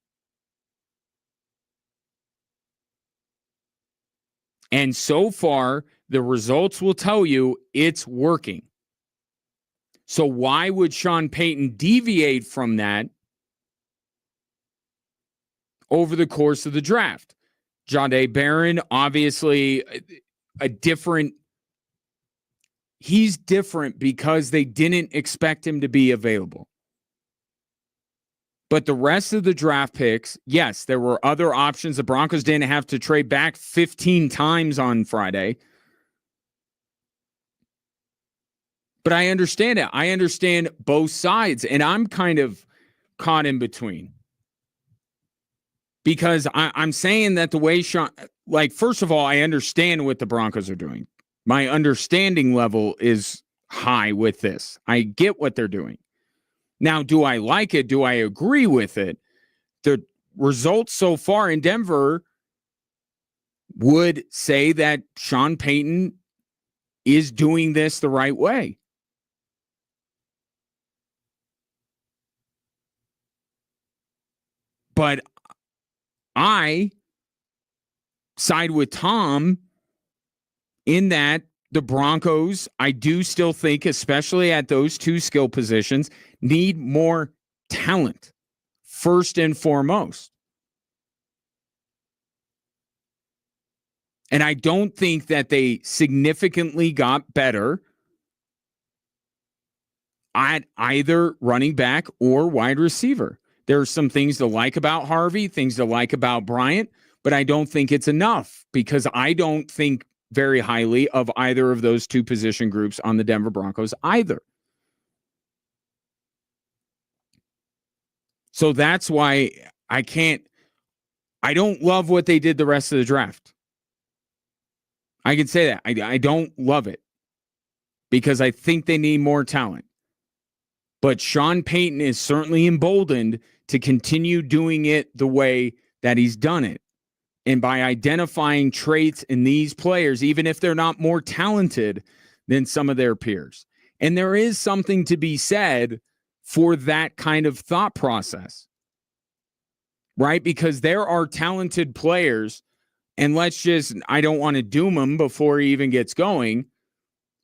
And so far, the results will tell you it's working. So why would Sean Payton deviate from that over the course of the draft? Jahdae Barron, obviously he's different because they didn't expect him to be available. But the rest of the draft picks, yes, there were other options. The Broncos didn't have to trade back 15 times on Friday. But I understand it. I understand both sides. And I'm kind of caught in between. Because I'm saying that the way Sean, first of all, I understand what the Broncos are doing. My understanding level is high with this. I get what they're doing. Now, do I like it? Do I agree with it? The results so far in Denver would say that Sean Payton is doing this the right way. But I side with Tom in that the Broncos, I do still think, especially at those two skill positions, need more talent, first and foremost. And I don't think that they significantly got better at either running back or wide receiver. There are some things to like about Harvey, things to like about Bryant, but I don't think it's enough because I don't think very highly of either of those two position groups on the Denver Broncos either. So that's why I don't love what they did the rest of the draft. I can say that. I don't love it because I think they need more talent. But Sean Payton is certainly emboldened to continue doing it the way that he's done it. And by identifying traits in these players, even if they're not more talented than some of their peers. And there is something to be said for that kind of thought process, right? Because there are talented players, and I don't want to doom him before he even gets going,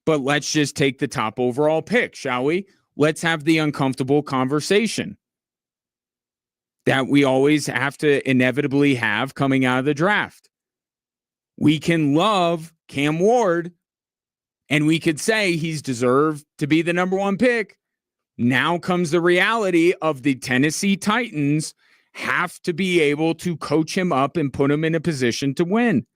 but let's just take the top overall pick, shall we? Let's have the uncomfortable conversation that we always have to inevitably have coming out of the draft. We can love Cam Ward, and we could say he's deserved to be the number one pick. Now comes the reality of the Tennessee Titans have to be able to coach him up and put him in a position to win.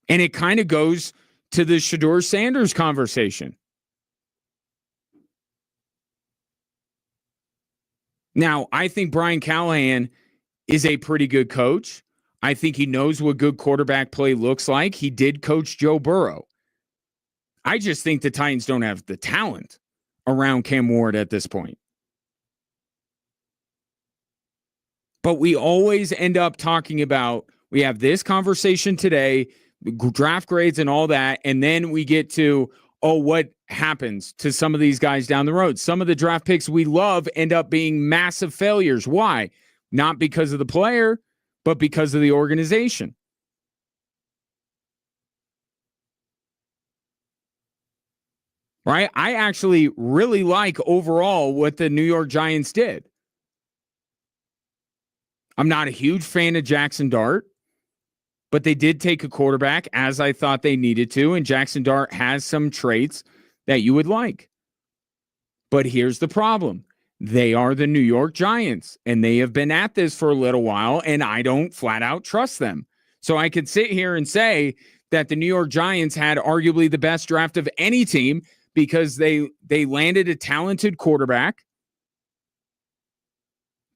And it kind of goes to the Shedeur Sanders conversation. Now, I think Brian Callahan is a pretty good coach. I think he knows what good quarterback play looks like. He did coach Joe Burrow. I just think the Titans don't have the talent around Cam Ward at this point. But we always end up talking about, we have this conversation today, draft grades and all that, and then we get to, what happens to some of these guys down the road? Some of the draft picks we love end up being massive failures. Why? Not because of the player, but because of the organization. Right? I actually really like overall what the New York Giants did. I'm not a huge fan of Jackson Dart, but they did take a quarterback as I thought they needed to, and Jackson Dart has some traits that you would like. But here's the problem. They are the New York Giants, and they have been at this for a little while, and I don't flat out trust them. So I could sit here and say that the New York Giants had arguably the best draft of any team because they landed a talented quarterback.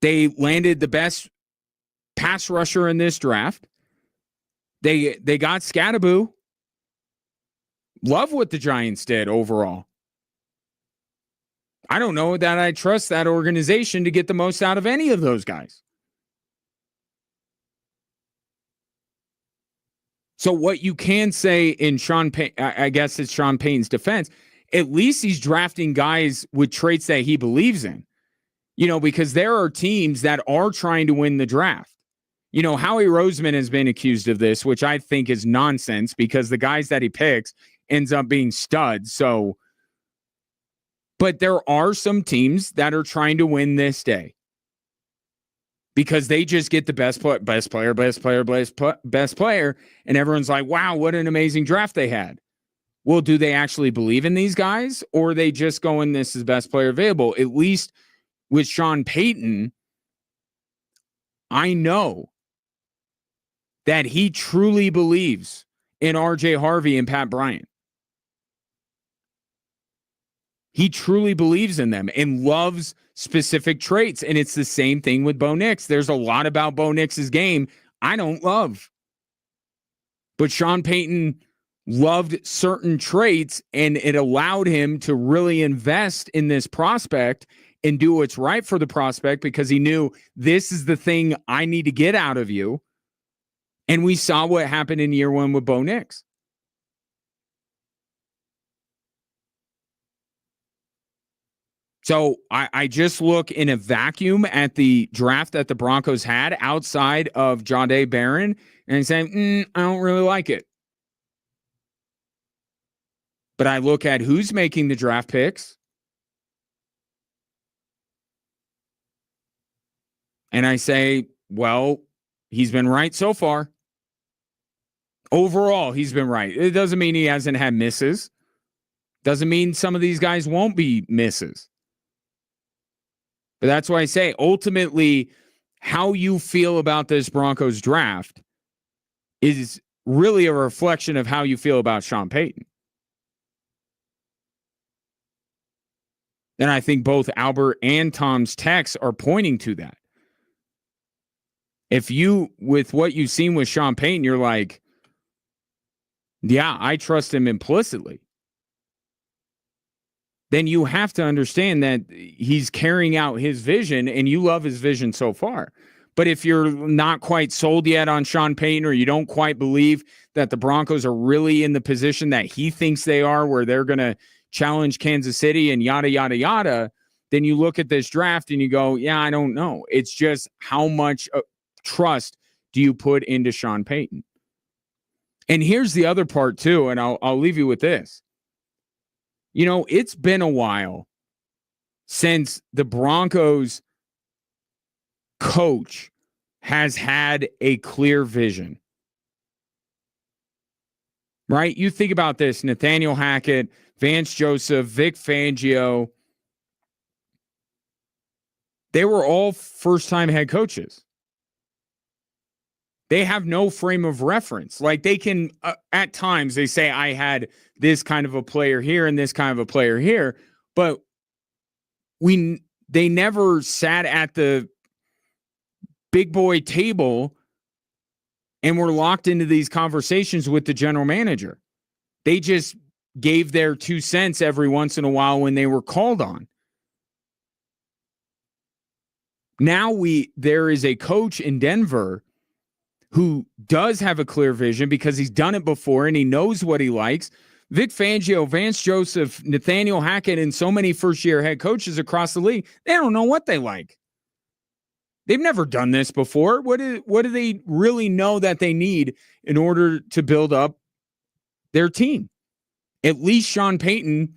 They landed the best pass rusher in this draft. They got Scatterboo. Love what the Giants did overall. I don't know that I trust that organization to get the most out of any of those guys. So what you can say in I guess it's Sean Payton's defense, at least he's drafting guys with traits that he believes in. Because there are teams that are trying to win the draft. Howie Roseman has been accused of this, which I think is nonsense because the guys that he picks ends up being studs. But there are some teams that are trying to win this day because they just get the best player. And everyone's like, wow, what an amazing draft they had. Well, do they actually believe in these guys, or are they just going, this is best player available? At least with Sean Payton, I know that he truly believes in R.J. Harvey and Pat Bryant. He truly believes in them and loves specific traits. And it's the same thing with Bo Nix. There's a lot about Bo Nix's game I don't love. But Sean Payton loved certain traits, and it allowed him to really invest in this prospect and do what's right for the prospect because he knew this is the thing I need to get out of you. And we saw what happened in year one with Bo Nix. So I just look in a vacuum at the draft that the Broncos had outside of Jahdae Barron and say, I don't really like it. But I look at who's making the draft picks, and I say, well, he's been right so far. Overall, he's been right. It doesn't mean he hasn't had misses. Doesn't mean some of these guys won't be misses. But that's why I say, ultimately, how you feel about this Broncos draft is really a reflection of how you feel about Sean Payton. And I think both Albert and Tom's texts are pointing to that. If you, with what you've seen with Sean Payton, you're like, yeah, I trust him implicitly, then you have to understand that he's carrying out his vision and you love his vision so far. But if you're not quite sold yet on Sean Payton, or you don't quite believe that the Broncos are really in the position that he thinks they are, where they're going to challenge Kansas City and yada, yada, yada, then you look at this draft and you go, yeah, I don't know. It's just how much trust do you put into Sean Payton? And here's the other part too, and I'll leave you with this. You know, it's been a while since the Broncos coach has had a clear vision. Right? You think about this, Nathaniel Hackett, Vance Joseph, Vic Fangio, they were all first-time head coaches. They have no frame of reference. Like they can, at times, they say, I had this kind of a player here and this kind of a player here, but they never sat at the big boy table and were locked into these conversations with the general manager. They just gave their 2 cents every once in a while when they were called on. Now there is a coach in Denver who does have a clear vision because he's done it before and he knows what he likes. Vic Fangio, Vance Joseph, Nathaniel Hackett, and so many first-year head coaches across the league, they don't know what they like. They've never done this before. What do they really know that they need in order to build up their team? At least Sean Payton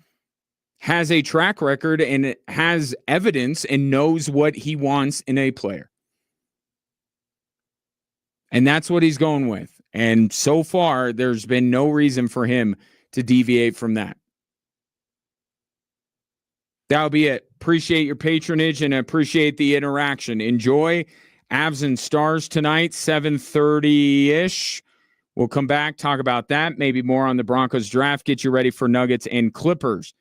has a track record and has evidence and knows what he wants in a player. And that's what he's going with. And so far, there's been no reason for him to deviate from that. That'll be it. Appreciate your patronage and appreciate the interaction. Enjoy Avs and Stars tonight, 7:30-ish. We'll come back, talk about that, maybe more on the Broncos draft, get you ready for Nuggets and Clippers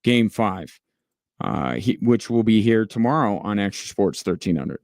Game 5, which will be here tomorrow on Extra Sports 1300.